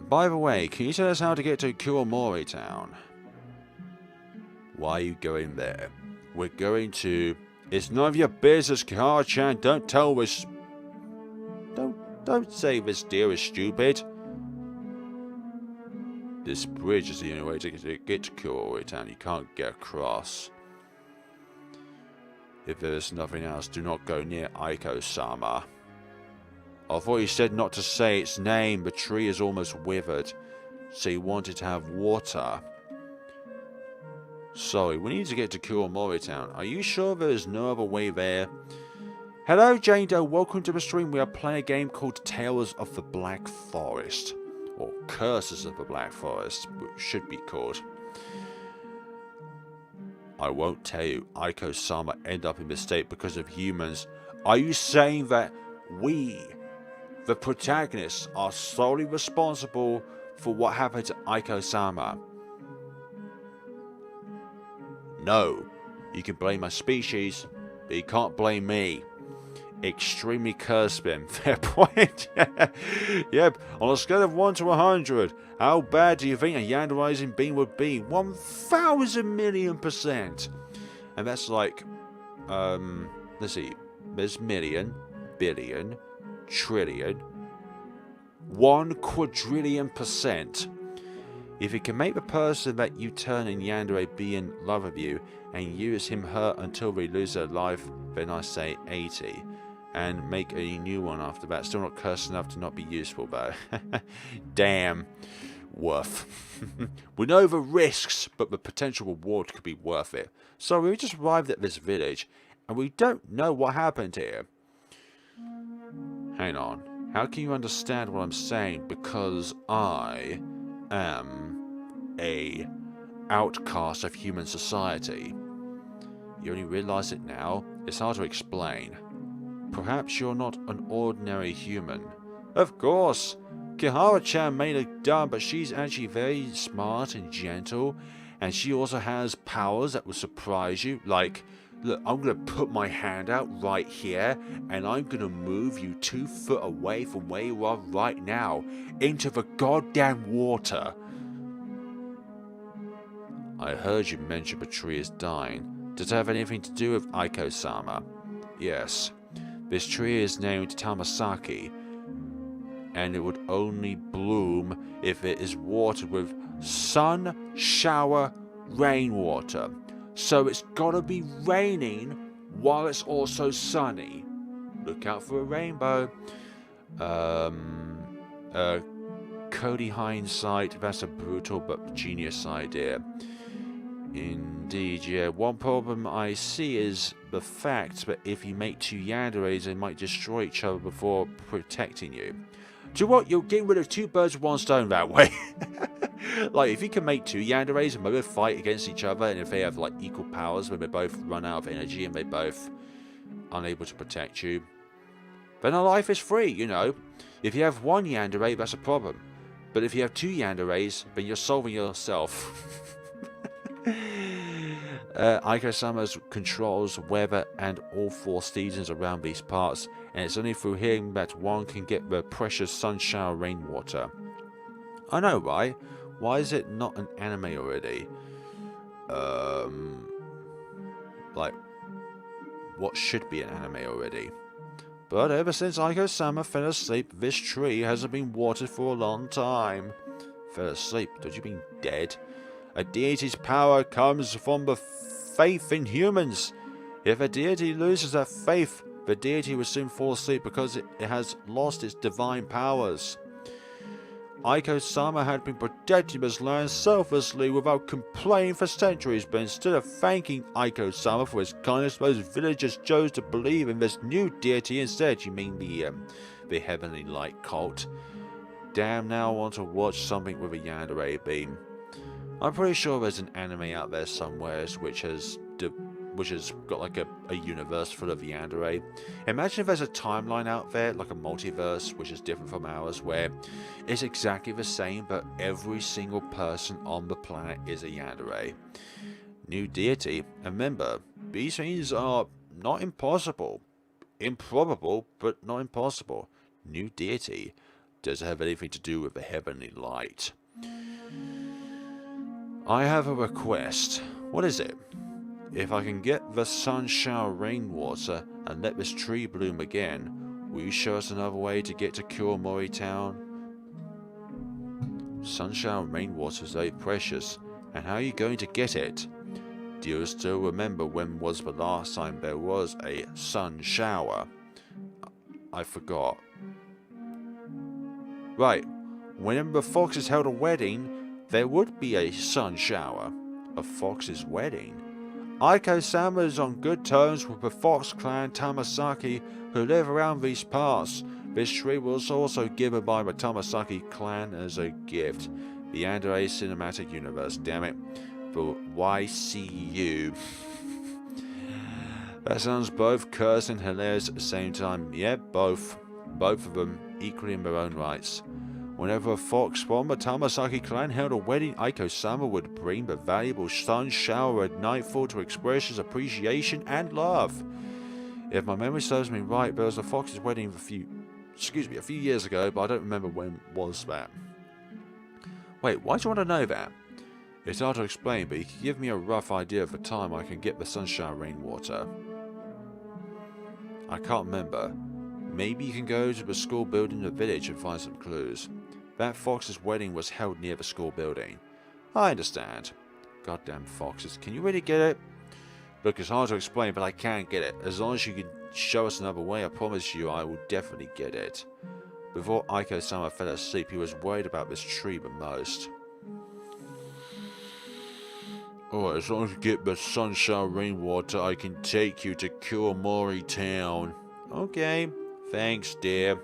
By the way, can you tell us how to get to Kuomori Town? Why are you going there? We're going to... It's none of your business, Kihara-chan. Don't tell this... Don't say this deer is stupid. This bridge is the only way to get to Kuomori Town. You can't get across. If there is nothing else, do not go near Aiko-sama. I thought you said not to say its name. The tree is almost withered. So you wanted to have water. Sorry, we need to get to Kuomori Town. Are you sure there is no other way there? Hello, Jane Doe. Welcome to the stream. We are playing a game called Tales of the Black Forest. Or Curses of the Black Forest, which should be called. I won't tell you. Aiko-sama ended up in this state because of humans. Are you saying that we, the protagonists, are solely responsible for what happened to Aiko-sama? No. You can blame my species, but you can't blame me. Extremely cursed them. Fair point. Yep. On a scale of 1 to 100, how bad do you think a yanderizing being would be? 1,000,000,000%. And that's like, let's see. There's million, billion, trillion, 1,000,000,000,000,000%. If you can make the person that you turn in yandere be in love of you and use him her until they lose their life, then I say 80. And make a new one after that. Still not cursed enough to not be useful though. Damn. Worth. We know the risks, but the potential reward could be worth it. So we just arrived at this village, and we don't know what happened here. Hang on. How can you understand what I'm saying? Because I am a outcast of human society. You only realize it now? It's hard to explain. Perhaps you're not an ordinary human. Of course! Kihara-chan may look dumb, but she's actually very smart and gentle, and she also has powers that will surprise you. Like, look, I'm gonna put my hand out right here, and I'm gonna move you 2 foot away from where you are right now, into the goddamn water. I heard you mention the tree is dying. Does it have anything to do with Aiko-sama? Yes. This tree is named Tamasaki, and it would only bloom if it is watered with sun, shower, rainwater. So it's gotta be raining while it's also sunny. Look out for a rainbow. Cody hindsight, that's a brutal but genius idea. Indeed, yeah. One problem I see is the fact that if you make 2 yanderes, they might destroy each other before protecting you. Do you know what? You're getting rid of 2 birds with 1 stone that way. Like, if you can make 2 yanderes and they both fight against each other, and if they have, like, equal powers, when they both run out of energy and they both unable to protect you, then our life is free, you know. If you have 1 yandere, that's a problem. But if you have 2 yanderes, then you're solving yourself. Aiko-sama controls weather and all 4 seasons around these parts, and it's only through him that one can get the precious sun shower rainwater. I know, right? Why is it not an anime already? Like, what should be an anime already? But ever since Aiko-sama fell asleep, this tree hasn't been watered for a long time. Fell asleep? Don't you mean dead? A deity's power comes from the faith in humans. If a deity loses that faith, the deity will soon fall asleep because it has lost its divine powers. Aiko-sama had been protecting this land selflessly without complaining for centuries, but instead of thanking Aiko-sama for his kindness, those villagers chose to believe in this new deity instead. You mean the Heavenly Light cult? Damn, now I want to watch something with a yandere beam. I'm pretty sure there's an anime out there somewhere which has got like a universe full of yandere. Imagine if there's a timeline out there, like a multiverse, which is different from ours, where it's exactly the same, but every single person on the planet is a yandere. New deity. And remember, these things are not impossible. Improbable, but not impossible. New deity. Does it have anything to do with the Heavenly Light? I have a request. What is it? If I can get the sun shower rainwater and let this tree bloom again, will you show us another way to get to Kuomori Town? Sun shower rainwater is very precious, and how are you going to get it? Do you still remember when was the last time there was a sun shower? I forgot. Right, Whenever the Foxes held a wedding, there would be a sun shower. A Fox's wedding? Aiko-sama is on good terms with the Fox clan Tamasaki who live around these parts. This tree was also given by the Tamasaki clan as a gift. The Yandere Cinematic Universe, damn it. The YCU. That sounds both cursed and hilarious at the same time. Yeah, both. Both of them equally in their own rights. Whenever a fox from the Tamasaki clan held a wedding, Aiko-sama would bring the valuable sun shower at nightfall to express his appreciation and love. If my memory serves me right, there was a fox's wedding a few years ago, but I don't remember when was that. Wait, why do you want to know that? It's hard to explain, but you can give me a rough idea of the time I can get the sun shower rainwater. I can't remember. Maybe you can go to the school building in the village and find some clues. That fox's wedding was held near the school building. I understand. Goddamn foxes, can you really get it? Look, it's hard to explain, but I can get it. As long as you can show us another way, I promise you I will definitely get it. Before Aiko-sama fell asleep, he was worried about this tree the most. Alright, as long as you get the sun shower rainwater, I can take you to Kuomori Town. Okay, thanks, dear.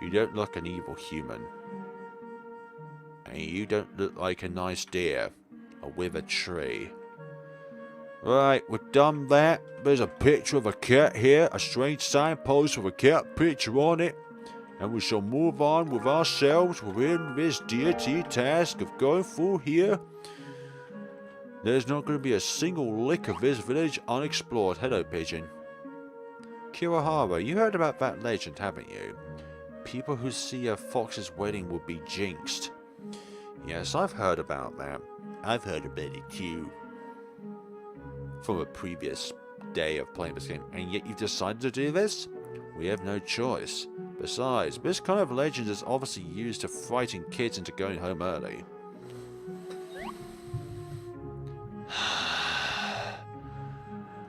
You don't look an evil human. And you don't look like a nice deer. Or with a tree. Right, we've done that. There's a picture of a cat here. A strange signpost with a cat picture on it. And we shall move on with ourselves within this deity task of going through here. There's not going to be a single lick of this village unexplored. Hello, pigeon. Kirihara, you heard about that legend, haven't you? People who see a fox's wedding will be jinxed. Yes, I've heard about that. I've heard about it too. From a previous day of playing this game, and yet you've decided to do this? We have no choice. Besides, this kind of legend is obviously used to frighten kids into going home early.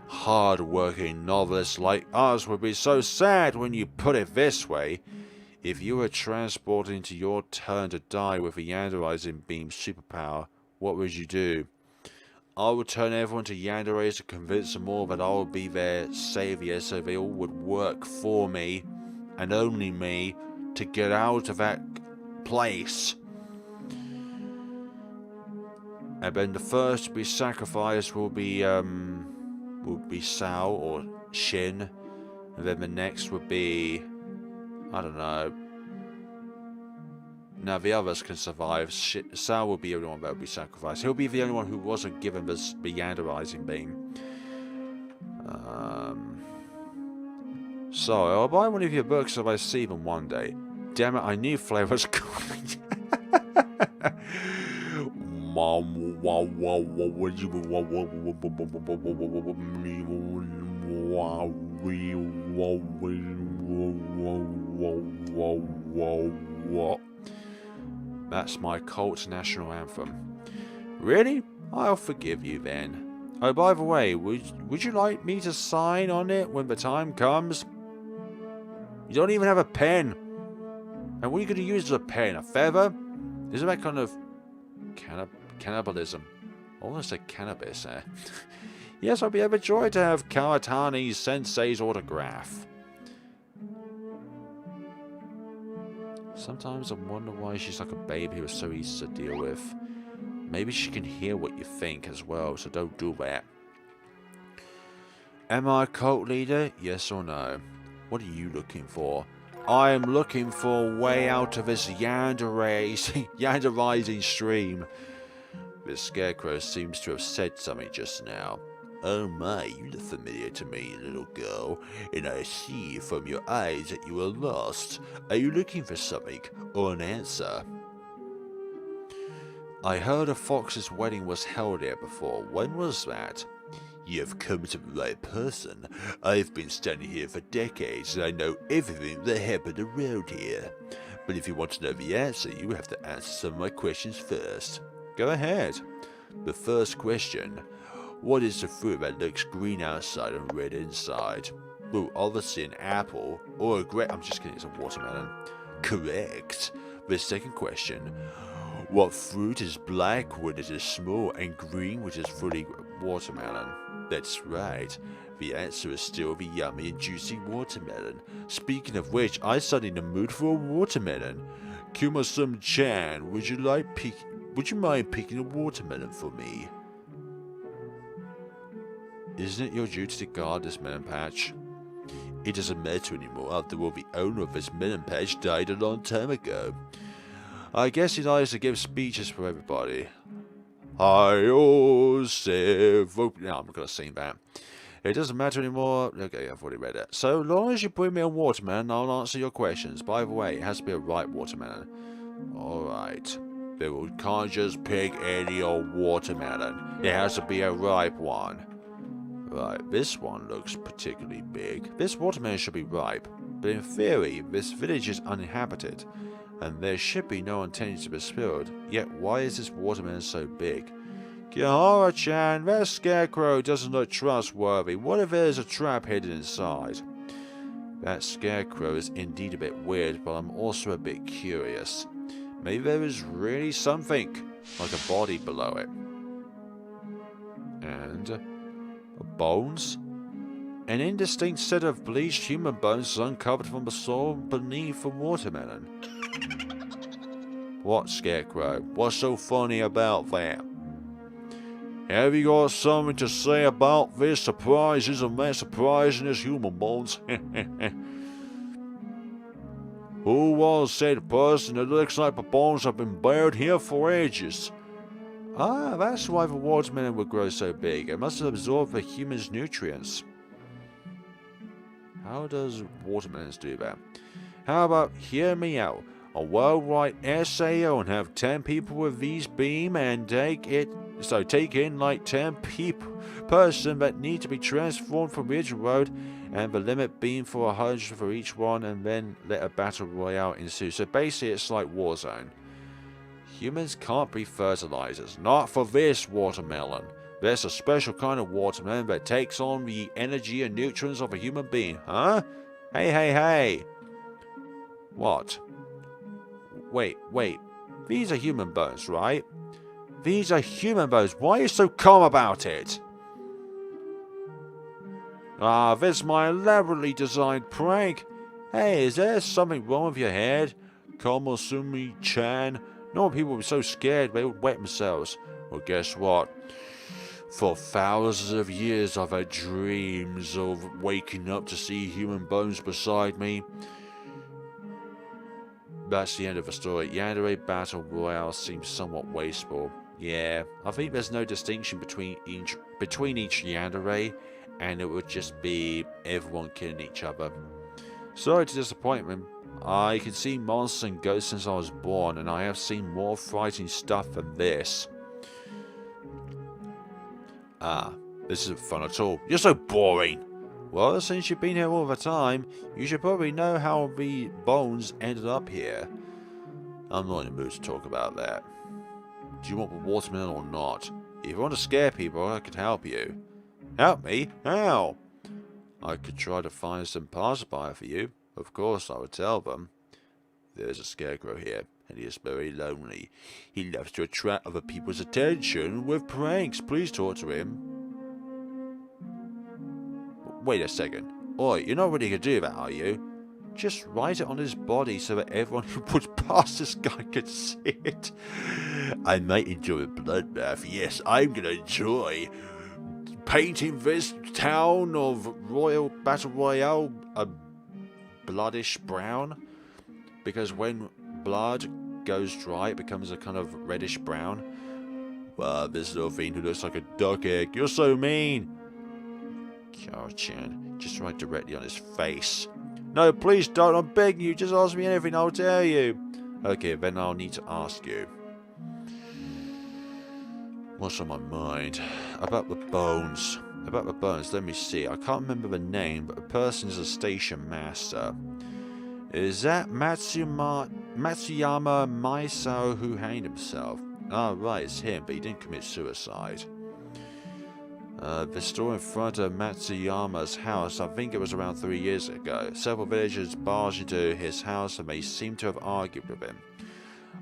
Hard-working novelists like us would be so sad when you put it this way. If you were transported into your turn to die with a yanderizing beam superpower, what would you do? I would turn everyone to yanderes to convince them all that I would be their savior, so they all would work for me, and only me, to get out of that place. And then the first to be sacrificed will be Sao or Shin, and then the next would be, I don't know. Now the others can survive. Sao will be the only one that will be sacrificed. He'll be the only one who wasn't given the yanderizing beam. So I'll buy one of your books if I see them one day. Damn it! I knew Flare was coming. That's my cult's national anthem. Really? I'll forgive you then. Oh, by the way, would you like me to sign on it when the time comes? You don't even have a pen. And what are you going to use as a pen? A feather? Isn't that kind of cannibalism? I almost said cannabis there. Yes, I'll be overjoyed to have Kawatani's sensei's autograph. Sometimes I wonder why she's like a baby who was so easy to deal with. Maybe she can hear what you think as well, so don't do that. Am I a cult leader? Yes or no? What are you looking for? I am looking for a way out of this yanderizing stream. This scarecrow seems to have said something just now. Oh my, you look familiar to me, little girl, and I see from your eyes that you are lost. Are you looking for something, or an answer? I heard a fox's wedding was held here before. When was that? You have come to the right person. I've been standing here for decades, and I know everything that happened around here. But if you want to know the answer, you have to answer some of my questions first. Go ahead. The first question. What is the fruit that looks green outside and red inside? Well, obviously an apple, or a grape. I'm just kidding, it's a watermelon. Correct. The second question. What fruit is black when it is small and green when it is fully watermelon? That's right. The answer is still the yummy and juicy watermelon. Speaking of which, I'm suddenly in the mood for a watermelon. Kuma-some-chan, would you mind picking a watermelon for me? Isn't it your duty to guard this melon patch? It doesn't matter anymore after all, the owner of this melon patch died a long time ago. I guess he likes to give speeches for everybody. No, I'm not going to sing that. It doesn't matter anymore. Okay, I've already read it. So long as you bring me a watermelon, I'll answer your questions. By the way, it has to be a ripe watermelon. Alright. We can't just pick any old watermelon. It has to be a ripe one. Right, this one looks particularly big. This watermelon should be ripe. But in theory, this village is uninhabited. And there should be no intended to be spilled. Yet why is this watermelon so big? Kihara-chan, that scarecrow doesn't look trustworthy. What if there's a trap hidden inside? That scarecrow is indeed a bit weird, but I'm also a bit curious. Maybe there is really something, like a body below it. And bones? An indistinct set of bleached human bones is uncovered from the soil beneath the watermelon. What, Scarecrow? What's so funny about that? Have you got something to say about this surprise? Isn't that surprising as human bones? Who was said person? It looks like the bones have been buried here for ages. Ah, that's why the watermelon would grow so big. It must have absorbed the human's nutrients. How does watermelons do that? How about hear me out? A well-write essay and have 10 people with these beam and take in like 10 person that need to be transformed from Ridge Road and the limit beam for 100 for each one and then let a battle royale ensue. So basically it's like Warzone. Humans can't be fertilizers, not for this watermelon. There's a special kind of watermelon that takes on the energy and nutrients of a human being, huh? Hey. What? Wait. These are human bones, right? These are human bones. Why are you so calm about it? Ah, this is my elaborately designed prank. Hey, is there something wrong with your head? Komasumi-chan. No people were so scared they would wet themselves. Well, guess what? For thousands of years I've had dreams of waking up to see human bones beside me. That's the end of the story. Yandere Battle Royale seems somewhat wasteful. Yeah, I think there's no distinction between each Yandere, and it would just be everyone killing each other. Sorry to disappointment. I can see monsters and ghosts since I was born, and I have seen more frightening stuff than this. Ah, this isn't fun at all. You're so boring! Well, since you've been here all the time, you should probably know how the bones ended up here. I'm not in the mood to talk about that. Do you want the watermelon or not? If you want to scare people, I could help you. Help me? How? I could try to find some passerby for you. Of course, I would tell them. There's a scarecrow here, and he is very lonely. He loves to attract other people's attention with pranks. Please talk to him. Wait a second. Oi, you're not really going to do that, are you? Just write it on his body so that everyone who puts past this guy can see it. I might enjoy a bloodbath. Yes, I'm going to enjoy painting this town of Royal Battle Royale a bloodish brown. Because when blood goes dry, it becomes a kind of reddish brown. Wow, this little thing who looks like a duck egg. You're so mean. Kyo-chan, just write directly on his face. No, please don't. I'm begging you. Just ask me anything. I'll tell you. Okay, then I'll need to ask you. What's on my mind? About the bones. Let me see. I can't remember the name, but the person is a station master. Is that Matsuyama Maisao who hanged himself? Ah, right, it's him, but he didn't commit suicide. The store in front of Matsuyama's house, I think it was around 3 years ago. Several villagers barged into his house and they seem to have argued with him.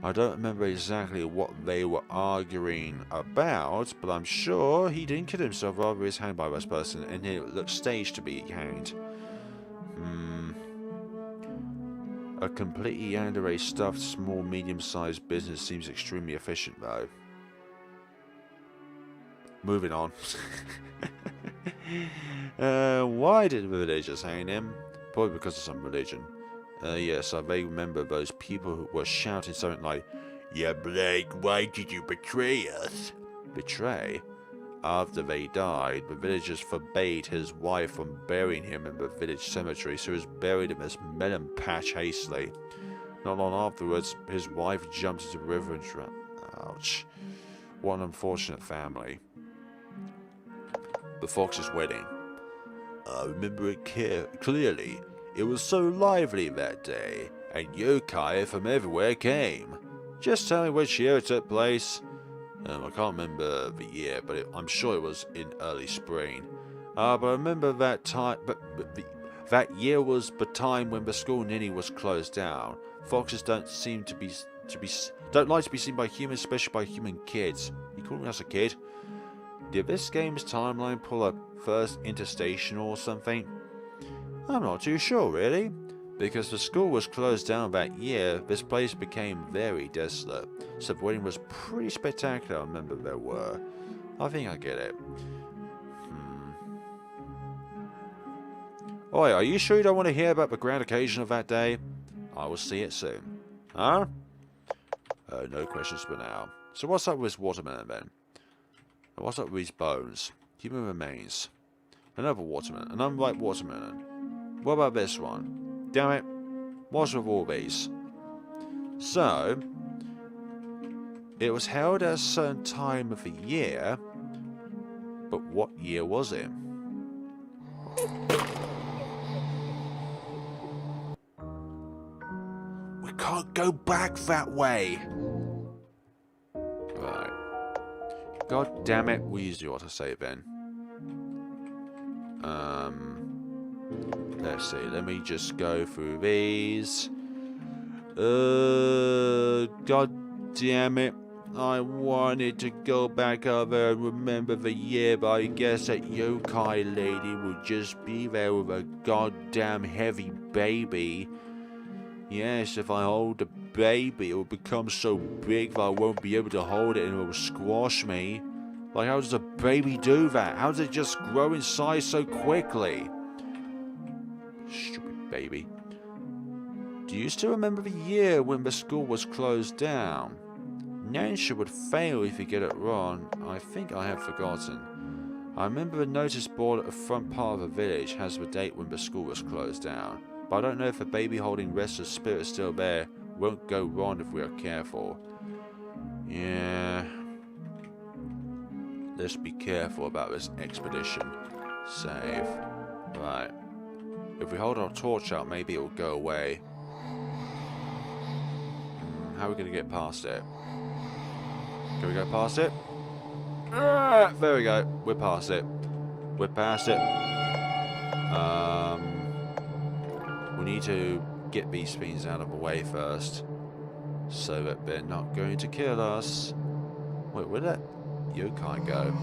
I don't remember exactly what they were arguing about, but I'm sure he didn't kill himself, rather he was hanged by this person, and it looked staged to be hanged. A completely yandere stuffed small medium-sized business seems extremely efficient though. Moving on. Why did the villagers hang him? Probably because of some religion. Yes, I vaguely remember those people who were shouting something like, "Yeah, Blake, why did you betray us?" Betray? After they died, the villagers forbade his wife from burying him in the village cemetery, so he was buried in this melon patch hastily. Not long afterwards, his wife jumped into the river and drowned. Ouch. What an unfortunate family. The Fox's wedding. I remember it clearly. It was so lively that day, and yokai from everywhere came. Just tell me which year it took place. I can't remember the year, but I'm sure it was in early spring. But I remember that time. That year was the time when the school nearly was closed down. Foxes don't don't like to be seen by humans, especially by human kids. You call me as a kid? Did this game's timeline pull up first interstation or something? I'm not too sure, really. Because the school was closed down that year, this place became very desolate. So the wedding was pretty spectacular, I remember there were. I think I get it. Oi, are you sure you don't want to hear about the grand occasion of that day? I will see it soon. Huh? No questions for now. So what's up with this watermelon then? What's up with these bones? Human remains. Another watermelon. An unripe watermelon. What about this one? Damn it. What's with all these? So, it was held at a certain time of the year, but what year was it? We can't go back that way. Right. God damn it, we usually ought to save then. Let's see, let me just go through these. God damn it. I wanted to go back over and remember the year, but I guess that yokai lady will just be there with a goddamn heavy baby. Yes, if I hold the baby, it will become so big that I won't be able to hold it and it will squash me. Like, how does a baby do that? How does it just grow in size so quickly? Stupid baby. Do you still remember the year when the school was closed down? Nansha would fail if you get it wrong. I think I have forgotten. I remember the notice board at the front part of the village has the date when the school was closed down. But I don't know if the baby holding restless spirit is still there. Won't go wrong if we are careful. Yeah. Let's be careful about this expedition. Save. Right. If we hold our torch out, maybe it will go away. How are we going to get past it? Can we go past it? There we go. We're past it. We're past it. We need to get these things out of the way first, so that they're not going to kill us. Wait, where'd that yokai go?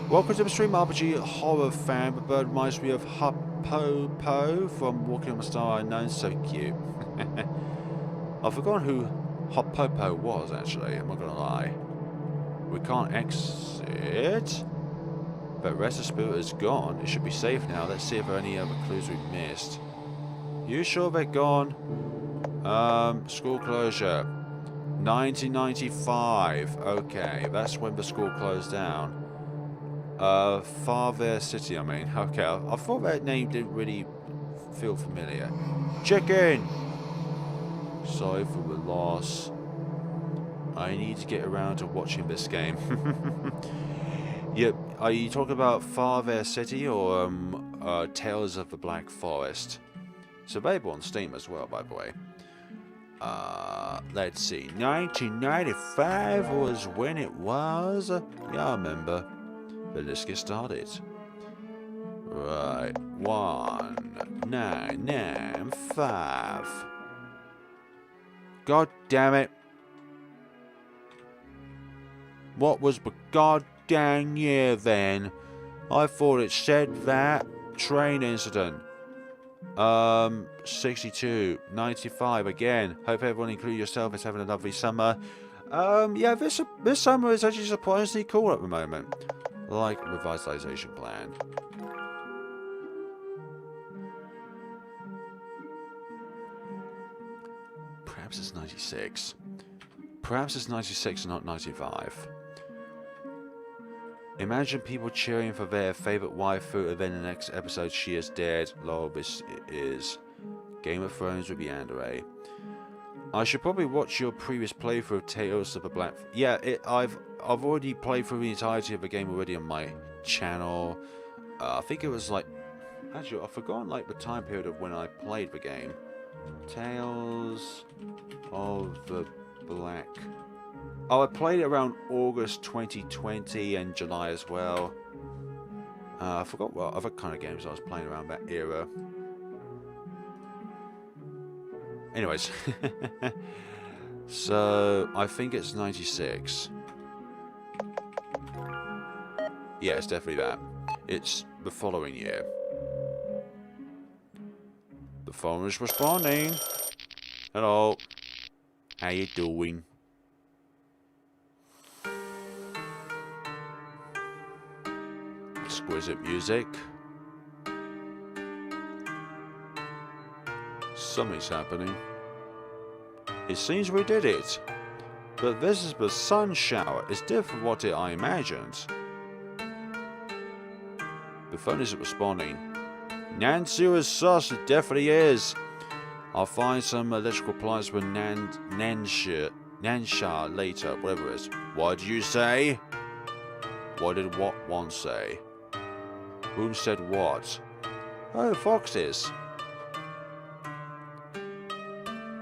Welcome to the Stream RPG Horror Fan. The bird reminds me of Hop-Po-Po from Walking on the Star Unknown. So cute. I've forgotten who Hop-Po-Po was, actually. I'm not gonna lie. We can't exit. But Restless Spirit is gone. It should be safe now. Let's see if there are any other clues we've missed. You sure they're gone? School closure. 1995. Okay, that's when the school closed down. Farther City, I mean. Okay, I thought that name didn't really feel familiar. Chicken! Sorry for the loss. I need to get around to watching this game. Yep, are you talking about Farther City or Tales of the Black Forest? It's available on Steam as well, by the way. Let's see. 1995 was when it was. Yeah, I remember. But let's get started. Right. 1995. God damn it. What was the goddamn year then? I thought it said that. Train incident. 62, 95 again. Hope everyone, including yourself, is having a lovely summer. Yeah, this summer is actually surprisingly cool at the moment. Like revitalization plan. Perhaps it's 96. Perhaps it's 96 and not 95. Imagine people cheering for their favourite waifu, and then the next episode she is dead. Lol, this is Game of Thrones with Yandere. I should probably watch your previous playthrough of Tales of the Black... Yeah, I've already played through the entirety of the game already on my channel. I think it was like... Actually, I've forgotten like the time period of when I played the game. Tales of the Black... Oh, I played it around August 2020 and July as well. I forgot what other kind of games I was playing around that era. Anyways. So, I think it's 96. Yeah, it's definitely that. It's the following year. The phone is responding. Hello. How you doing? Exquisite music. Something's happening. It seems we did it. But this is the sun shower. It's different from what I imagined. The phone isn't responding. Nancy is sus. It definitely is. I'll find some electrical appliance with Nansha later. Whatever it is. What did you say? What did what one say? Who said what? Oh, Foxes.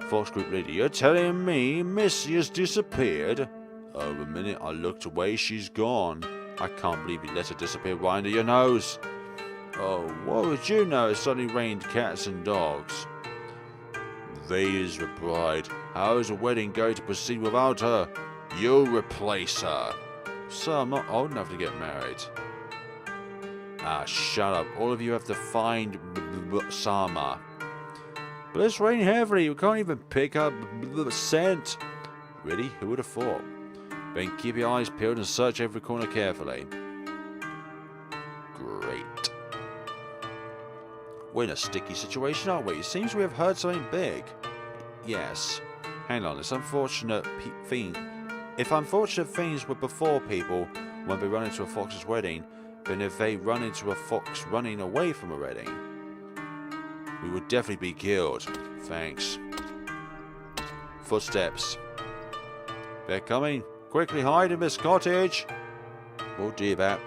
Fox Group leader, you're telling me Missy has disappeared? Oh, the minute I looked away, she's gone. I can't believe you let her disappear right under your nose. Oh, what would you know? It suddenly rained cats and dogs. They is the bride. How is the wedding going to proceed without her? You'll replace her. Sir, I'm not old enough to get married. Ah, shut up. All of you have to find Sama. But it's raining heavily. We can't even pick up the scent. Really? Who would have thought? Then keep your eyes peeled and search every corner carefully. Great. We're in a sticky situation, aren't we? It seems we have heard something big. Yes. Hang on. It's unfortunate If unfortunate things were before people when they run into a fox's wedding, then if they run into a fox running away from a wedding, we would definitely be killed. Thanks. Footsteps. They're coming. Quickly hide in this cottage. We'll do that.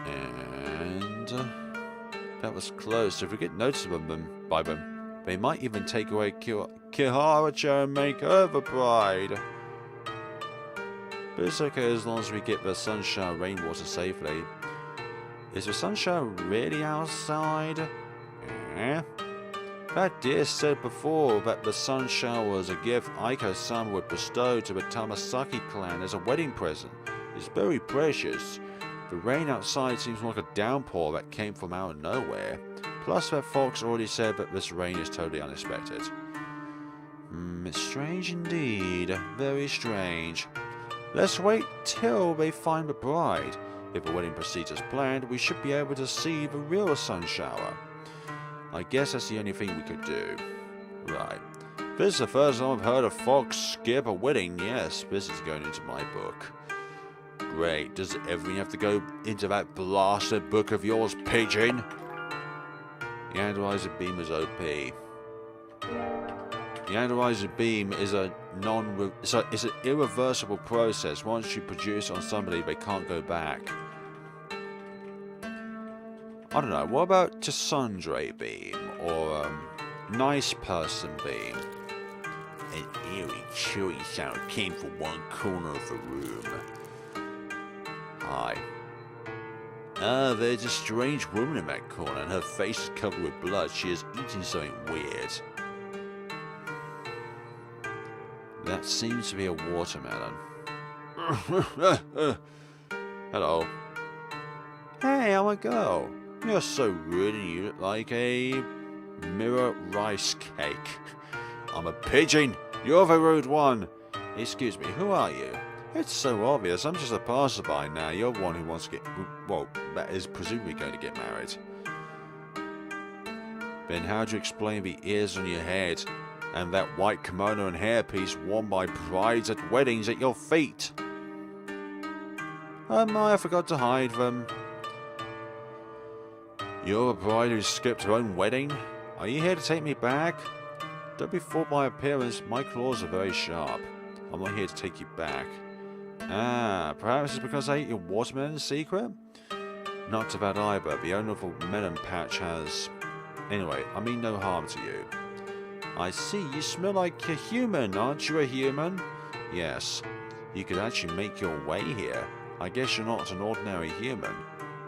And that was close. So if we get noticed by them, they might even take away Kihara and make her the bride. But it's okay as long as we get the sunshine rainwater safely. Is the sunshine really outside? That deer said before that the sun shower was a gift Aiko-sama would bestow to the Tamasaki clan as a wedding present. It's very precious. The rain outside seems like a downpour that came from out of nowhere. Plus that fox already said that this rain is totally unexpected. It's strange indeed. Very strange. Let's wait till they find the bride. If the wedding proceeds as planned, we should be able to see the real sun shower. I guess that's the only thing we could do. Right. This is the first time I've heard a fox skip a wedding. Yes, this is going into my book. Great. Does everything have to go into that blasted book of yours, pigeon? The analyzer beam is OP. The analyzer beam is it's an irreversible process. Once you produce it on somebody, they can't go back. I don't know, what about Cassandra beam, or nice person beam? An eerie, chewy sound came from one corner of the room. Hi. There's a strange woman in that corner, and her face is covered with blood. She is eating something weird. That seems to be a watermelon. Hello. Hey, I'm a girl. You're so rude and you look like a mirror rice cake. I'm a pigeon. You're the rude one. Excuse me, who are you? It's so obvious. I'm just a passerby now. You're one who wants to get... Well, that is presumably going to get married. Then how do you explain the ears on your head and that white kimono and hairpiece worn by brides at weddings at your feet? Oh my, I forgot to hide them. You're a bride who skipped her own wedding? Are you here to take me back? Don't be fooled by appearance. My claws are very sharp. I'm not here to take you back. Ah, perhaps it's because I ate your watermelon in secret? Not to that either. The owner of the melon patch has... Anyway, I mean no harm to you. I see, you smell like a human. Aren't you a human? Yes. You could actually make your way here. I guess you're not an ordinary human.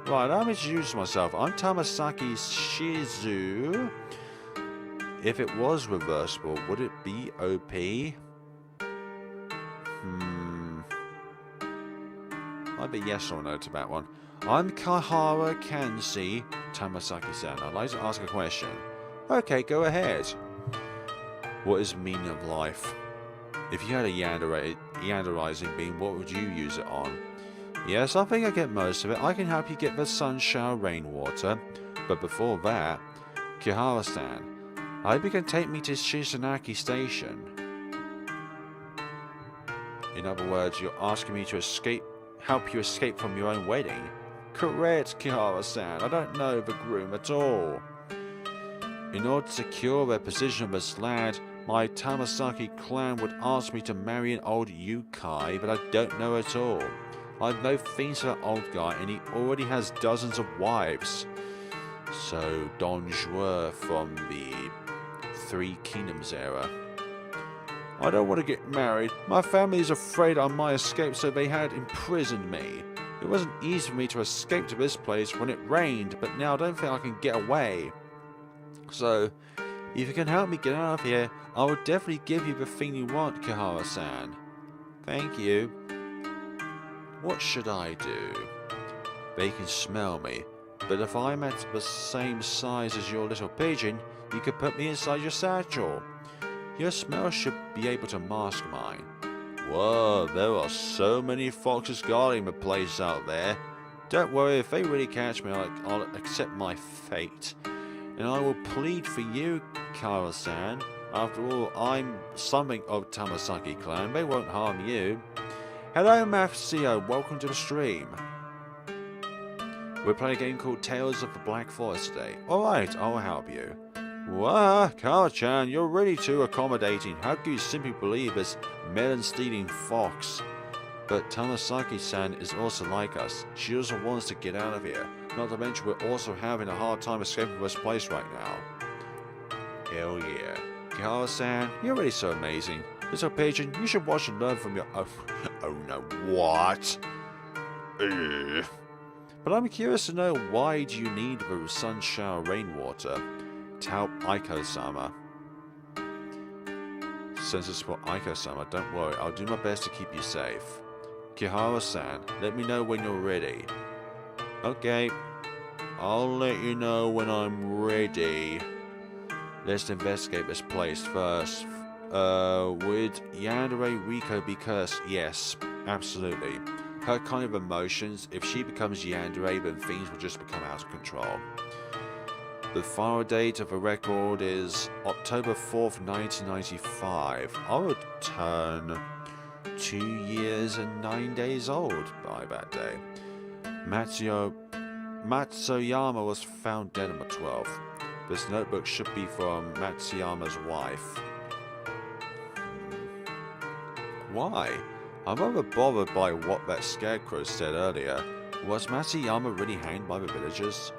Right, I'll introduce myself. I'm Tamasaki Shizu. If it was reversible, would it be OP? Might be yes or no to that one. I'm Kahara Kansi Tamasaki-san. I'd like to ask a question. Okay, go ahead. What is the meaning of life? If you had a yanderizing beam, what would you use it on? Yes, I think I get most of it. I can help you get the sun shower rainwater. But before that, Kihara-san, I hope you can take me to Shisanaki Station. In other words, you're asking me to help you escape from your own wedding. Correct, Kihara-san. I don't know the groom at all. In order to secure the position of this lad, my Tamasaki clan would ask me to marry an old yukai that I don't know at all. I have no feelings for that old guy, and he already has dozens of wives. So, Don Juan from the Three Kingdoms era. I don't want to get married. My family is afraid I might escape, so they had imprisoned me. It wasn't easy for me to escape to this place when it rained, but now I don't think I can get away. So, if you can help me get out of here, I will definitely give you the thing you want, Kihara-san. Thank you. What should I do? They can smell me, but if I'm at the same size as your little pigeon, you could put me inside your satchel. Your smell should be able to mask mine. Whoa, there are so many foxes guarding the place out there. Don't worry, if they really catch me, I'll accept my fate. And I will plead for you, Kara-san. After all, I'm something of Tamasaki clan. They won't harm you. Hello, Mafcio. Welcome to the stream. We're playing a game called Tales of the Black Forest today. Alright, I'll help you. Wow, Kara-chan, you're really too accommodating. How can you simply believe this melon-stealing fox? But Tamasaki-san is also like us. She also wants to get out of here. Not to mention we're also having a hard time escaping this place right now. Hell yeah. Kara-san, you're really so amazing. Little pigeon, you should watch and learn from your... Oh no, what? Ugh. But I'm curious to know, why do you need the sun shower rainwater? To help Aiko-sama. Since it's for Aiko-sama, don't worry, I'll do my best to keep you safe. Kihara-san, let me know when you're ready. Okay, I'll let you know when I'm ready. Let's investigate this place first. Would Yandere Riko be cursed? Yes, absolutely. Her kind of emotions, if she becomes Yandere, then things will just become out of control. The final date of the record is October 4th, 1995. I would turn 2 years and 9 days old by that day. Matsuyama was found dead on the 12th. This notebook should be from Matsuyama's wife. Why? I'm rather bothered by what that scarecrow said earlier. Was Matsuyama really hanged by the villagers?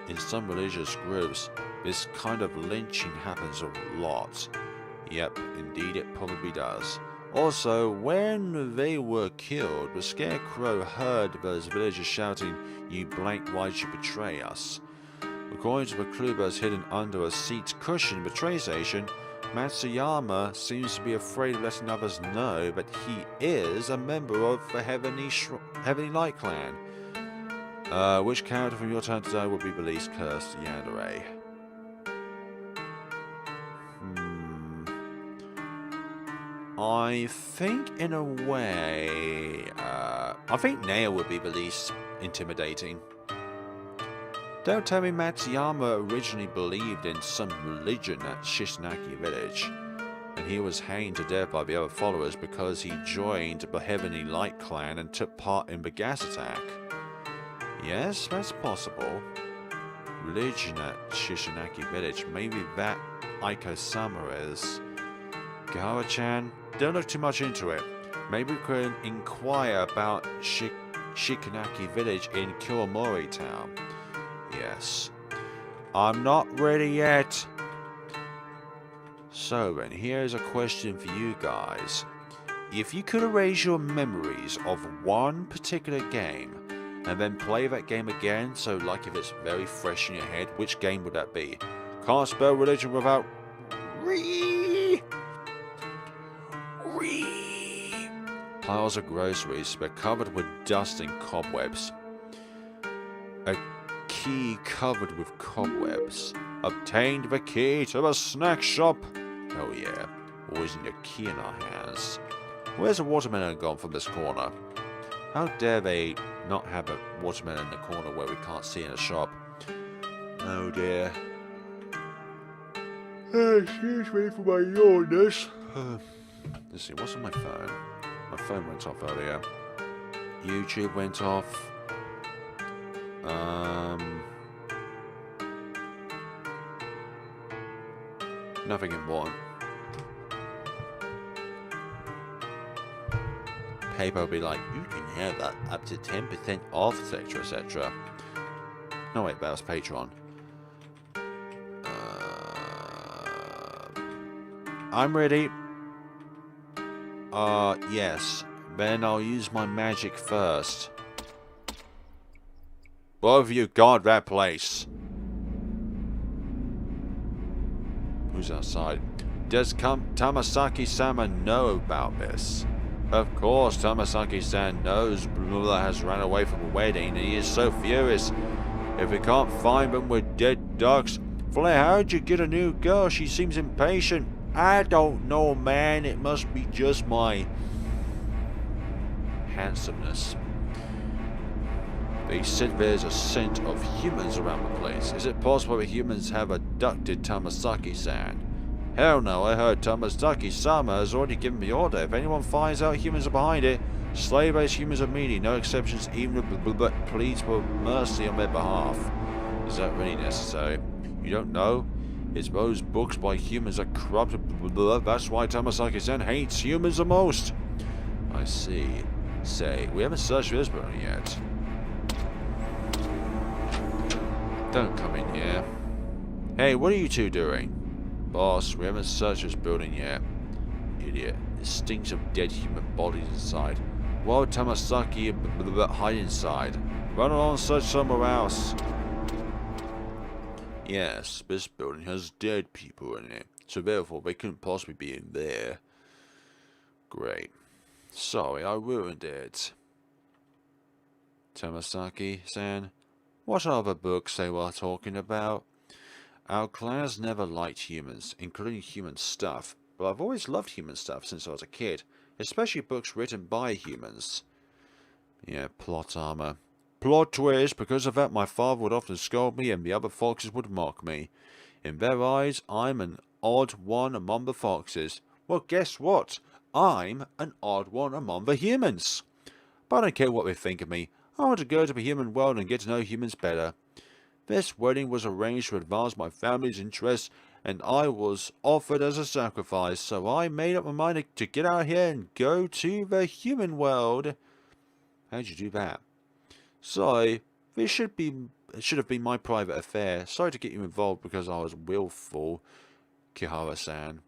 In some religious groups, this kind of lynching happens a lot. Yep, indeed it probably does. Also, when they were killed, the scarecrow heard those villagers shouting, "You blank, why'd you betray us?" According to the clue that's hidden under a seat cushion in the train station, Matsuyama seems to be afraid of letting others know, but he is a member of the Heavenly Light Clan. Which character from your turn today will be the least cursed? Yandere. I think, in a way, I think Nail would be the least intimidating. Don't tell me Matsuyama originally believed in some religion at Shishinaki Village, and he was hanged to death by the other followers because he joined the Heavenly Light Clan and took part in the gas attack. Yes, that's possible. Religion at Shishinaki Village, maybe that Aiko-sama is. Gahara-chan, don't look too much into it. Maybe we could inquire about Shikinaki Village in Kiwamori Town. Yes. I'm not ready yet. So then, here's a question for you guys. If you could erase your memories of one particular game, and then play that game again, so like if it's very fresh in your head, which game would that be? Can't spell religion without piles of groceries, they're covered with dust and cobwebs. A key covered with cobwebs. Obtained the key to the snack shop. Oh yeah, always need a key in our hands. Where's the watermelon gone from this corner? How dare they not have a watermelon in the corner where we can't see in a shop? Oh dear. Excuse me for my yawness. Let's see, what's on my phone? My phone went off earlier. YouTube went off. Nothing important. PayPal will be like, you can have that up to 10% off, etc, etc. No wait, that was Patreon. I'm ready. Yes. Then I'll use my magic first. Both of you guard that place. Who's outside? Does Tamasaki-sama know about this? Of course, Tamasaki-san knows Blula has run away from a wedding, and he is so furious. If we can't find them, we're dead ducks. Flare, how'd you get a new girl? She seems impatient. I don't know, man. It must be just my handsomeness. They said there's a scent of humans around the place. Is it possible that humans have abducted Tamasaki-san? Hell no, I heard Tamasaki-sama has already given the order. If anyone finds out humans are behind it, slay those humans immediately, no exceptions, even but pleads for mercy on their behalf. Is that really necessary? You don't know? It's those books by humans are corrupted. That's why Tamasaki-san hates humans the most. I see. Say, we haven't searched for this building yet. Don't come in here. Hey, what are you two doing? Boss, we haven't searched this building yet. Idiot. It stinks of dead human bodies inside. Why would Tamasaki hide inside? Run along and search somewhere else. Yes, this building has dead people in it, so therefore they couldn't possibly be in there. Great. Sorry, I ruined it. Tamasaki-san, what other books they were talking about? Our clan has never liked humans, including human stuff, but I've always loved human stuff since I was a kid, especially books written by humans. Yeah, plot armor. Plot twist, because of that my father would often scold me and the other foxes would mock me. In their eyes, I'm an odd one among the foxes. Well, guess what? I'm an odd one among the humans. But I don't care what they think of me. I want to go to the human world and get to know humans better. This wedding was arranged to advance my family's interests, and I was offered as a sacrifice, so I made up my mind to get out here and go to the human world. How'd you do that? Sorry, this should have been my private affair. Sorry to get you involved because I was willful, Kihara-san.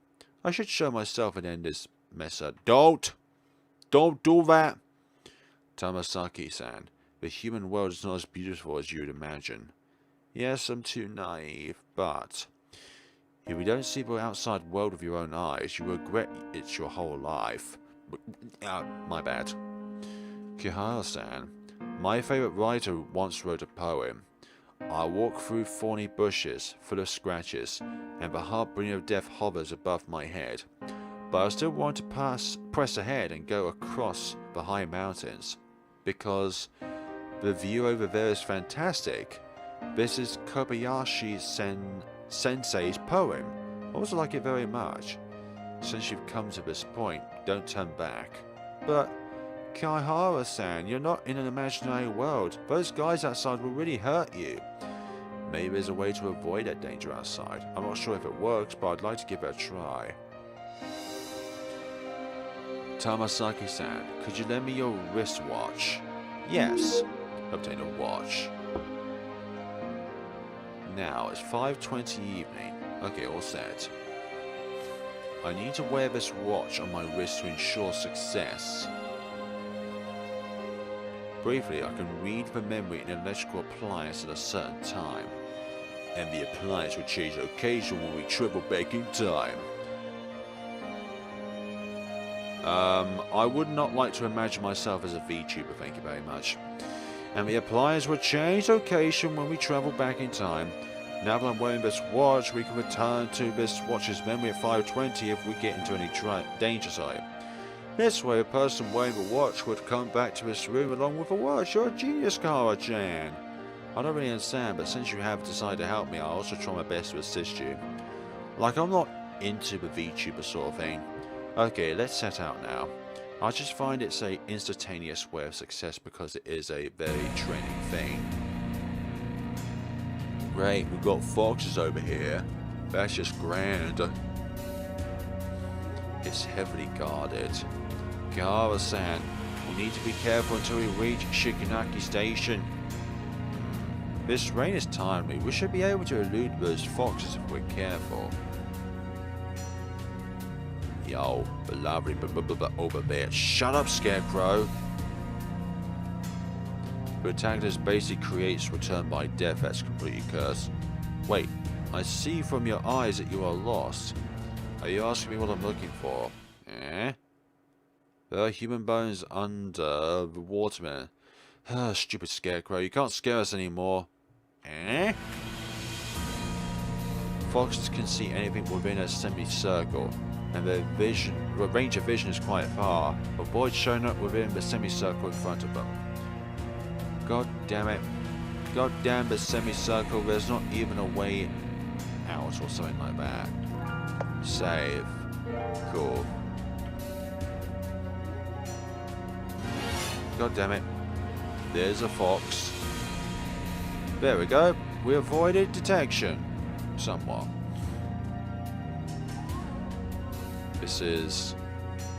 I should show myself and end this mess up. Don't do that! Tamasaki-san, the human world is not as beautiful as you'd imagine. Yes, I'm too naive, but If you don't see the outside world with your own eyes, you regret it your whole life. My bad. Kihara-san, my favorite writer once wrote a poem. I walk through thorny bushes, full of scratches, and the harbinger of death hovers above my head. But I still want to press ahead and go across the high mountains, because the view over there is fantastic. This is Kobayashi Sensei's poem. I also like it very much. Since you've come to this point, don't turn back. But Kaihara-san, you're not in an imaginary world. Those guys outside will really hurt you. Maybe there's a way to avoid that danger outside. I'm not sure if it works, but I'd like to give it a try. Tamasaki-san, could you lend me your wristwatch? Yes. Obtain a watch. Now, it's 5:20 evening. Okay, all set. I need to wear this watch on my wrist to ensure success. Briefly, I can read the memory in an electrical appliance at a certain time. And the appliance will change location when we travel back in time. I would not like to imagine myself as a VTuber, thank you very much. And the appliance will change location when we travel back in time. Now that I'm wearing this watch, we can return to this watch's memory at 5:20 if we get into any danger zone. This way, a person wearing the watch would come back to this room along with the watch. You're a genius, Kara-chan. I don't really understand, but since you have decided to help me, I'll also try my best to assist you. Like, I'm not into the VTuber sort of thing. Okay, let's set out now. I just find it's a instantaneous way of success because it is a very training thing. Great, we've got foxes over here. That's just grand. It's heavily guarded. Kihara-san, we need to be careful until we reach Shikanaki Station. This rain is tiring me. We should be able to elude those foxes if we're careful. Yo, lovely over there. Shut up, Scarecrow. The antagonist basically creates return by death. That's completely cursed. Wait, I see from your eyes that you are lost. Are you asking me what I'm looking for? Eh? There are human bones under the watermelon. Stupid Scarecrow, you can't scare us anymore. Eh? Foxes can see anything within a semicircle, and their range of vision is quite far. Avoid showing up within the semicircle in front of them. God damn it. God damn the semicircle, there's not even a way out or something like that. Save. Cool. God damn it. There's a fox. There we go. We avoided detection. Somewhat. This is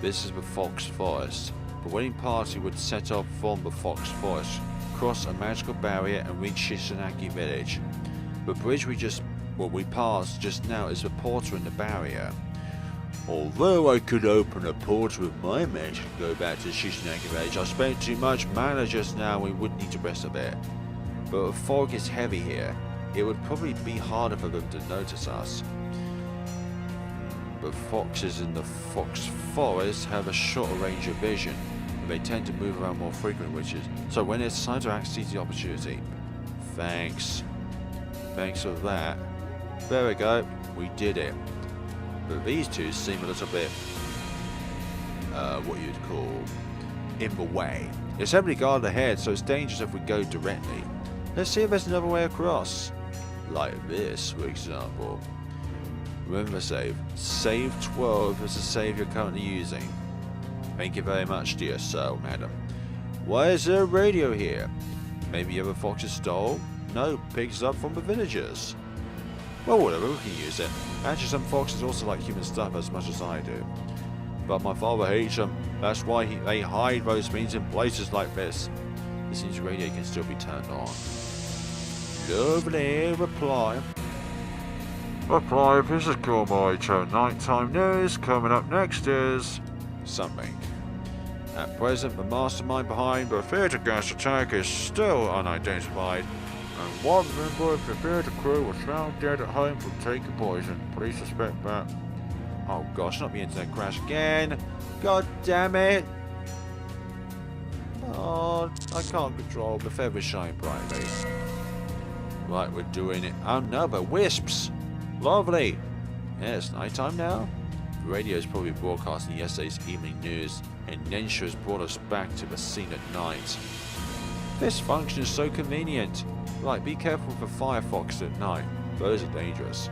the Fox Forest. The wedding party would set off from the Fox Forest, cross a magical barrier and reach Shikanaki Village. The bridge we passed just now is the portal in the barrier. Although I could open a portal with my magic and go back to Shikanaki Village, I spent too much mana just now. We would need to rest a bit. But the fog is heavy here. It would probably be harder for them to notice us. But foxes in the Fox Forest have a shorter range of vision, and they tend to move around more frequently, so when it's time to act, seize the opportunity. Thanks. Thanks for that. There we go. We did it. But these two seem a little bit, what you'd call, in the way. It's heavily guarded ahead, so it's dangerous if we go directly. Let's see if there's another way across. Like this, for example. Remember save. Save 12 is the save you're currently using. Thank you very much, dear sir, madam. Why is there a radio here? Maybe other foxes stole? No, pigs up from the villagers. Well, whatever, we can use it. Actually, some foxes also like human stuff as much as I do. But my father hates them. That's why they hide those means in places like this. It seems the radio can still be turned on. Lovely reply. Reply, this is Coolboy Show Nighttime News. Coming up next is something. At present, the mastermind behind the theatre gas attack is still unidentified. And one member of the theatre crew was found dead at home from taking poison. Police suspect that. Oh gosh, not the internet crash again. God damn it. Oh, I can't control the feathers shine brightly. Right, we're doing it. Oh no, but wisps. Lovely. Yeah, it's night time now. The radio is probably broadcasting yesterday's evening news, and Nensha has brought us back to the scene at night. This function is so convenient. Right, be careful with the firefoxes at night. Those are dangerous.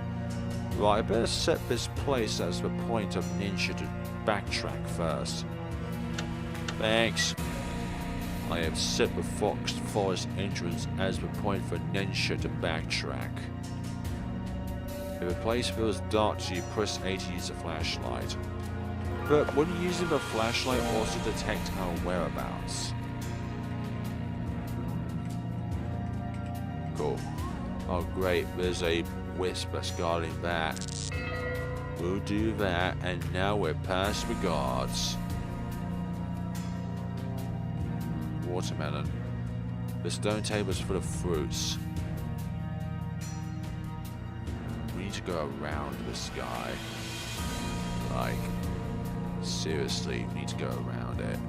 Right, I better set this place as the point of Nensha to backtrack first. Thanks. I have set the Fox Forest entrance as the point for Nensha to backtrack. If the place feels dark to you, press A to use a flashlight. But wouldn't using the flashlight also detect our whereabouts? Cool. Oh great, there's a wisp that's guarding that. We'll do that, and now we're past the guards. Watermelon. The stone table is full of fruits. We need to go around this guy. Like, seriously, we need to go around it.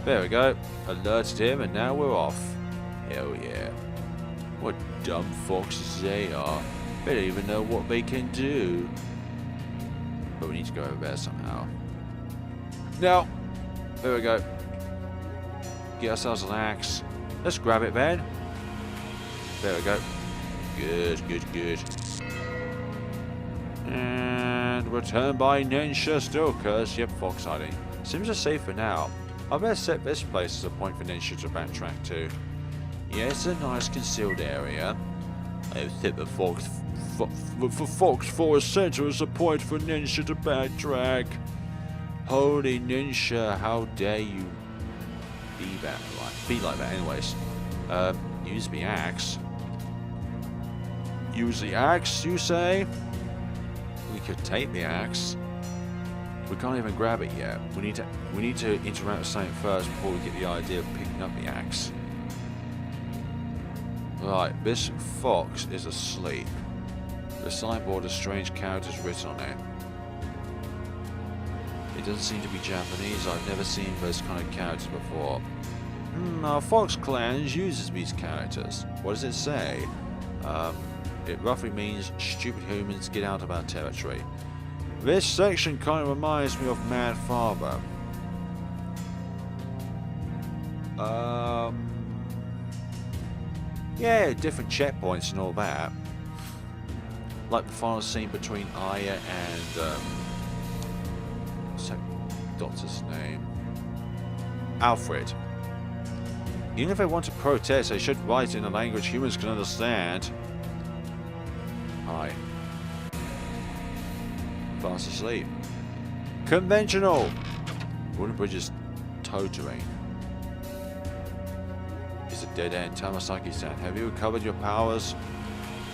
There we go. Alerted him, and now we're off. Hell yeah. What dumb foxes they are. They don't even know what they can do. But we need to go over there somehow. No! There we go. Get ourselves an axe. Let's grab it then. There we go. Good, good, good. And return by Nensha, still cursed. Yep, fox hiding. Seems to safe for now. I better set this place as a point for Nensha to backtrack to. Yeah, it's a nice concealed area. I've set the Fox Forest Center as a point for Nensha to backtrack. Holy Nensha, how dare you be that be like that anyways. Use the axe. Use the axe, you say? We could take the axe. We can't even grab it yet. We need to interact with something first before we get the idea of picking up the axe. Right, this fox is asleep. The signboard has strange characters written on it. It doesn't seem to be Japanese. I've never seen those kind of characters before. Our Fox clan uses these characters. What does it say? It roughly means stupid humans, get out of our territory. This section kind of reminds me of Mad Father. Yeah, different checkpoints and all that. Like the final scene between Aya and what's that doctor's name? Alfred. Even if they want to protest, they should write in a language humans can understand. Hi. Fast asleep. Conventional! Wooden bridge is tottering. It's a dead end. Tamasaki-san, have you recovered your powers?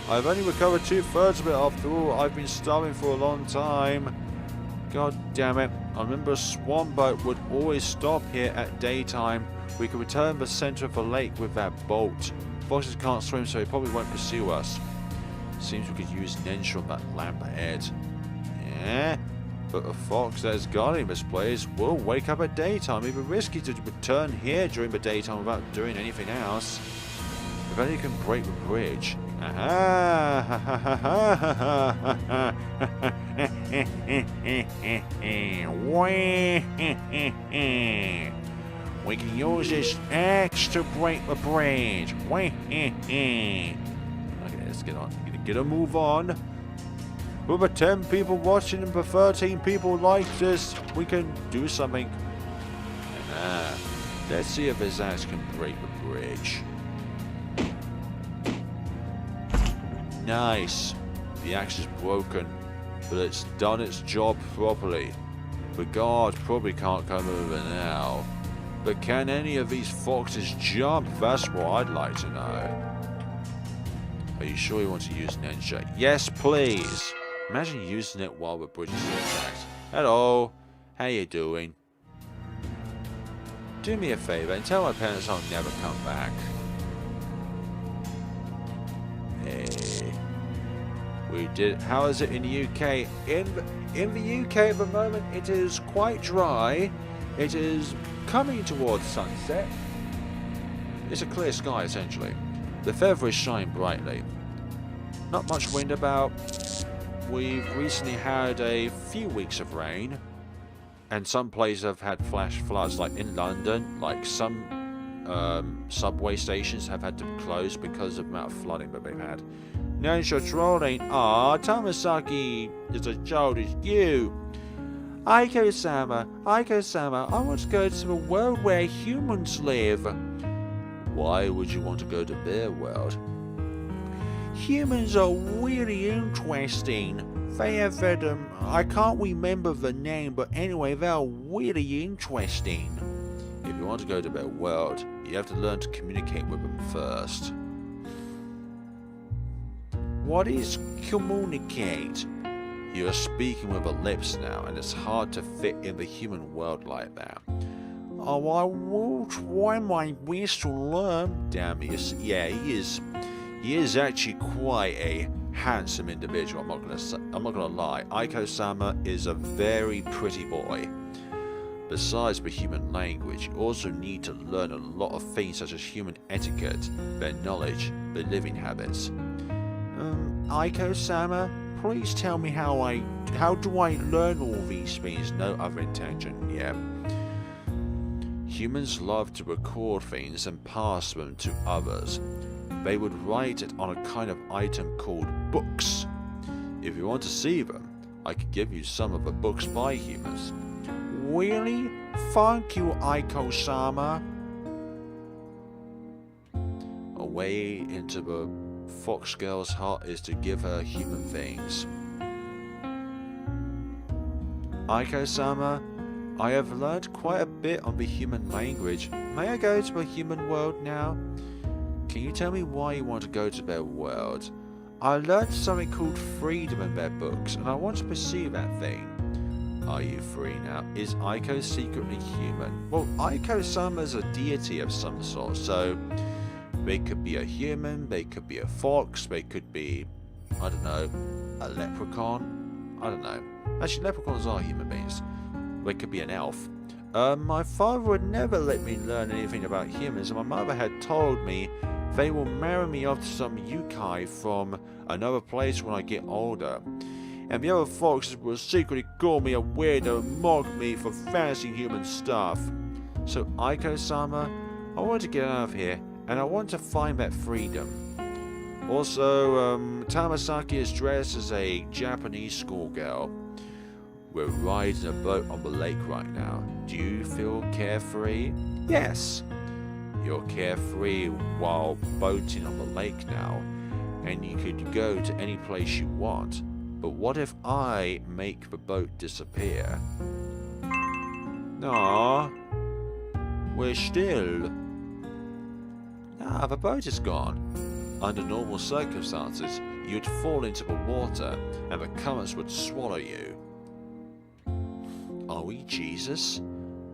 I've only recovered 2/3 of it after all. I've been starving for a long time. God damn it. I remember a swan boat would always stop here at daytime. We could return the center of the lake with that boat. Foxes can't swim, so he probably won't pursue us. Seems we could use Nensha on that lamp ahead. Yeah, but a fox that is guarding this place will wake up at daytime. It'd be risky to return here during the daytime without doing anything else. If only you can break the bridge. We can use this axe to break the bridge. Okay, let's get on. Get a move on. With the 10 people watching and the 13 people like this, we can do something. Let's see if this axe can break the bridge. Nice. The axe is broken, but it's done its job properly. The guard probably can't come over now. But can any of these foxes jump? That's what I'd like to know. Are you sure you want to use Nensha? Yes, please. Imagine using it while the bridge is intact. Hello. How you doing? Do me a favor and tell my parents I'll never come back. We did. How is it in the UK? In the UK at the moment, it is quite dry. It is coming towards sunset. It's a clear sky essentially. The feathers shine brightly. Not much wind about. We've recently had a few weeks of rain, and some places have had flash floods, like in London. Like some subway stations have had to close because of the amount of flooding that they've had. No, you're trolling. Ah, Tamasaki is a childish you. Aiko-sama, Aiko-sama, I want to go to a world where humans live. Why would you want to go to their world? Humans are really interesting. They have that, I can't remember the name, but anyway, they are really interesting. If you want to go to their world, you have to learn to communicate with them first. What is communicate? You are speaking with the lips now, and it's hard to fit in the human world like that. Oh, I will try my best to learn. Damn, he is actually quite a handsome individual. I'm not gonna lie. Aiko-sama is a very pretty boy. Besides the human language, you also need to learn a lot of things such as human etiquette, their knowledge, their living habits. Aiko-sama, please tell me how do I learn all these things? No other intention. Yeah. Humans love to record things and pass them to others. They would write it on a kind of item called books. If you want to see them, I could give you some of the books by humans. Really? Thank you, Aiko-sama. A way into the fox girl's heart is to give her human things. Aiko-sama, I have learned quite a bit on the human language. May I go to the human world now? Can you tell me why you want to go to their world? I learned something called freedom in their books, and I want to pursue that thing. Are you free now? Is Aiko secretly human? Well, Aiko-sama is a deity of some sort, so they could be a human, they could be a fox, they could be, I don't know, a leprechaun? I don't know. Actually, leprechauns are human beings. They could be an elf. My father would never let me learn anything about humans, and my mother had told me they will marry me off to some yukai from another place when I get older. And the other foxes will secretly call me a weirdo and mock me for fancying human stuff. So Aiko-sama, I want to get out of here, and I want to find that freedom. Also, Tamasaki is dressed as a Japanese schoolgirl. We're riding a boat on the lake right now. Do you feel carefree? Yes. You're carefree while boating on the lake now, and you could go to any place you want. But what if I make the boat disappear? Aww. We're still. Ah, the boat is gone. Under normal circumstances, you'd fall into the water and the currents would swallow you. Are we Jesus?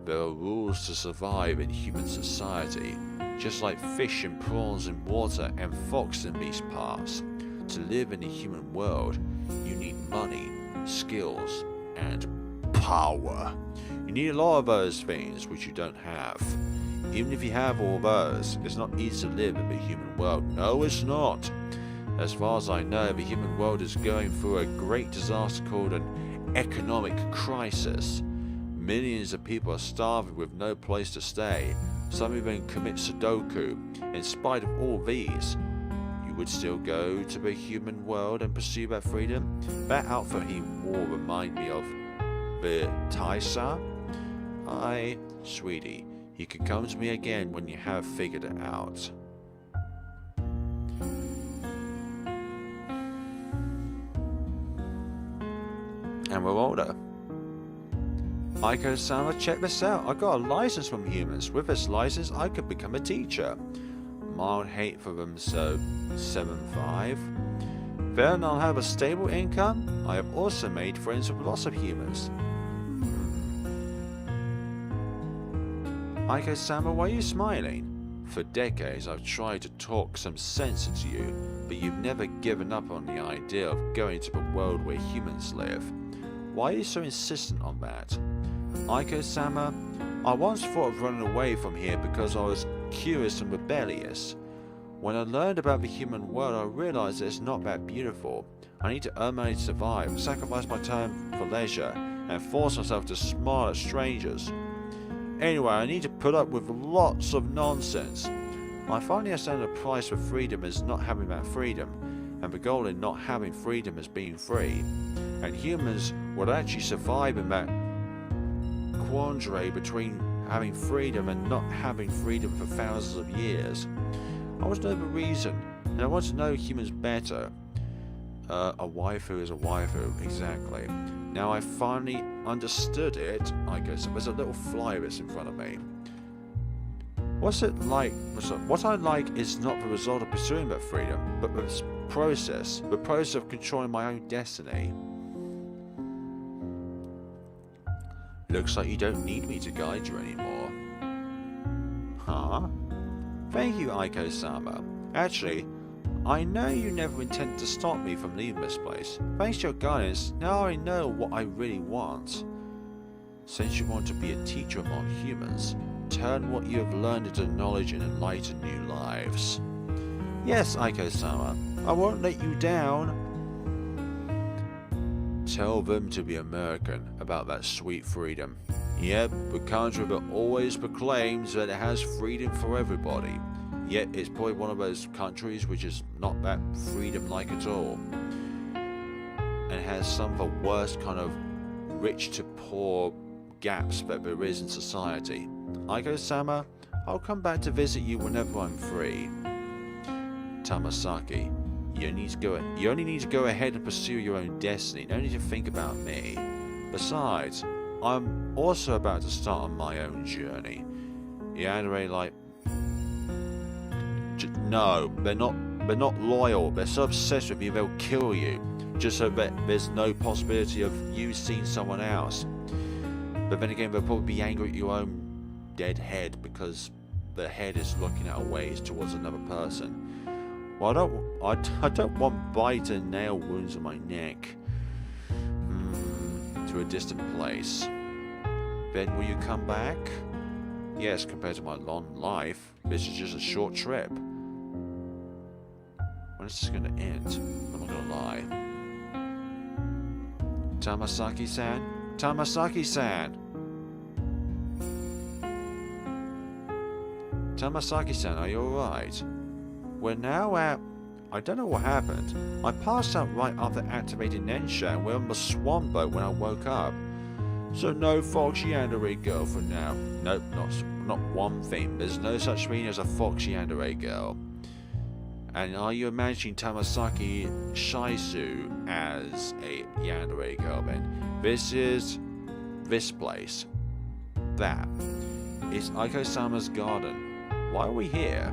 There are rules to survive in human society, just like fish and prawns in water and fox in these parts. To live in the human world, you need money, skills, and power. You need a lot of those things which you don't have. Even if you have all those, it's not easy to live in the human world. No, it's not. As far as I know, the human world is going through a great disaster called an economic crisis. Millions of people are starving with no place to stay. Some even commit Sudoku. In spite of all these, you would still go to the human world and pursue that freedom? That outfit he wore reminded me of the Taisa. Sweetie, you can come to me again when you have figured it out. And we're older. Aiko-sama, check this out. I got a license from humans. With this license, I could become a teacher. Mild hate for them, so 7.5. Then I'll have a stable income. I have also made friends with lots of humans. Aiko-sama, why are you smiling? For decades I've tried to talk some sense into you, but you've never given up on the idea of going to a world where humans live. Why are you so insistent on that? Aiko-sama, I once thought of running away from here because I was curious and rebellious. When I learned about the human world, I realized that it's not that beautiful. I need to earn money to survive, sacrifice my time for leisure, and force myself to smile at strangers. Anyway, I need to put up with lots of nonsense. I finally understand the price for freedom is not having that freedom, and the goal in not having freedom is being free. And humans would actually survive in that quandary between having freedom and not having freedom for thousands of years. I want to know the reason, and I want to know humans better. A waifu is a waifu, exactly. Now I finally understood it. I guess there's a little fly that's in front of me. What's it like? What I like is not the result of pursuing that freedom, but the process of controlling my own destiny. Looks like you don't need me to guide you anymore. Huh? Thank you, Aiko-sama. Actually, I know you never intended to stop me from leaving this place. Thanks to your guidance, now I know what I really want. Since you want to be a teacher among humans, turn what you have learned into knowledge and enlighten new lives. Yes, Aiko-sama, I won't let you down. Tell them to be American about that sweet freedom. Yep, the country that always proclaims that it has freedom for everybody. Yet it's probably one of those countries which is not that freedom-like at all. And has some of the worst kind of rich to poor gaps that there is in society. Aiko-sama, I'll come back to visit you whenever I'm free. Tamasaki, you only need to go ahead and pursue your own destiny. No need to think about me. Besides, I'm also about to start on my own journey. Yandere, like, no, they're not loyal. They're so obsessed with you they'll kill you, just so that there's no possibility of you seeing someone else. But then again, they'll probably be angry at your own dead head because the head is looking at a ways towards another person. Well, I don't want bite and nail wounds on my neck. To a distant place. Then will you come back? Yes, compared to my long life, this is just a short trip. When is this going to end? I'm not going to lie. Tamasaki-san? Tamasaki-san! Tamasaki-san, are you alright? We're now at... I don't know what happened. I passed out right after activating Nensha and we're on the swan boat when I woke up. So no foxy yandere girl for now. Nope, not one thing. There's no such thing as a foxy yandere girl. And are you imagining Tamasaki Shisu as a yandere girl then? This is this place. That is Aiko-sama's garden. Why are we here?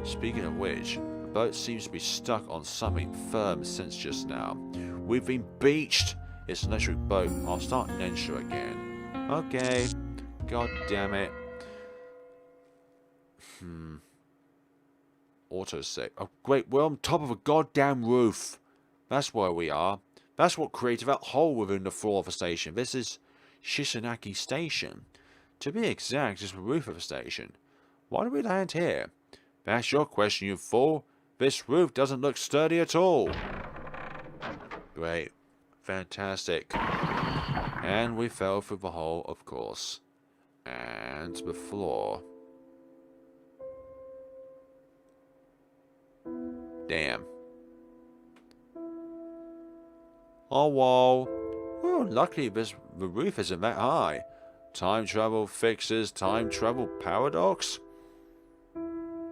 Speaking of which, the boat seems to be stuck on something firm since just now. We've been beached. It's an electric boat. I'll start Nensha again. Okay. God damn it. Autosave. Oh great, we're on top of a goddamn roof. That's where we are. That's what created that hole within the floor of the station. This is Shisanaki Station. To be exact, it's the roof of the station. Why did we land here? That's your question, you fool. This roof doesn't look sturdy at all. Great. Fantastic. And we fell through the hole, of course. And the floor. Damn. Oh, well. Well, luckily the roof isn't that high. Time travel fixes time travel paradox?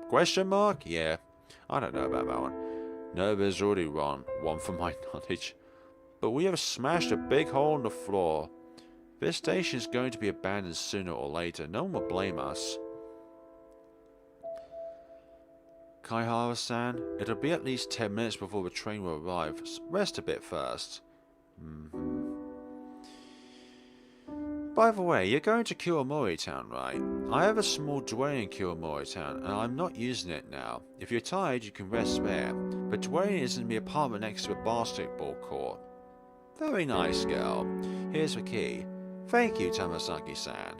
Question mark? Yeah. I don't know about that one. No, there's already one from my knowledge. But we have smashed a big hole in the floor. This station is going to be abandoned sooner or later. No one will blame us. Kaihara-san, it'll be at least 10 minutes before the train will arrive. Rest a bit first. By the way, you're going to Kiwamori Town, right? I have a small dwelling in Kiwamori Town, and I'm not using it now. If you're tired, you can rest there. But dwelling is in the apartment next to a basketball court. Very nice, girl. Here's the key. Thank you, Tamasaki-san.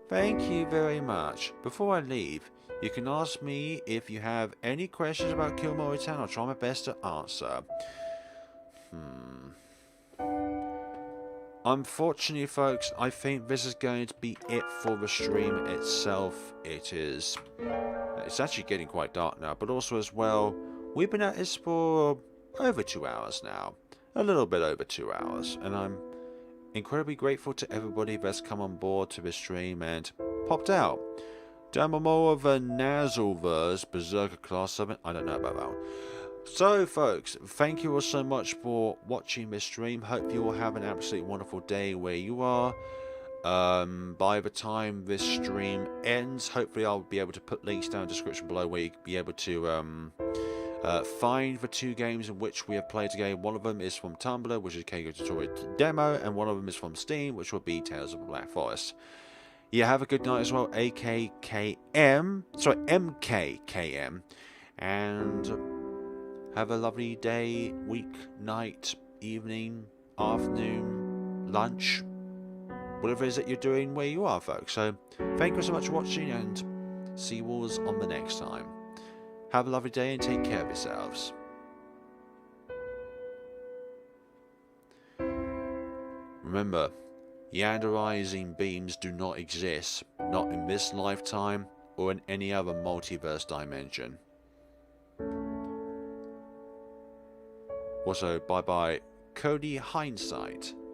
Thank you very much. Before I leave, you can ask me if you have any questions about Kiwamori Town. I'll try my best to answer. Unfortunately, folks, I think this is going to be it for the stream itself. It's actually getting quite dark now, but also as well, we've been at this for over 2 hours now. A little bit over 2 hours, and I'm incredibly grateful to everybody that's come on board to the stream and popped out. Damn, more of a Nazzleverse Berserker class 7. I don't know about that one. So, folks, thank you all so much for watching this stream. Hope you all have an absolutely wonderful day where you are. By the time this stream ends, hopefully I'll be able to put links down in the description below where you'll be able to find the 2 games in which we have played today. One of them is from Tumblr, which is Keiko Tutorial Demo, and one of them is from Steam, which will be Tales of the Black Forest. Yeah, have a good night as well, MKKM, and have a lovely day, week, night, evening, afternoon, lunch, whatever it is that you're doing where you are, folks. So, thank you so much for watching, and see you all on the next time. Have a lovely day and take care of yourselves. Remember, Yanderizing beams do not exist, not in this lifetime or in any other multiverse dimension. Also, bye-bye, Cody Hindsight.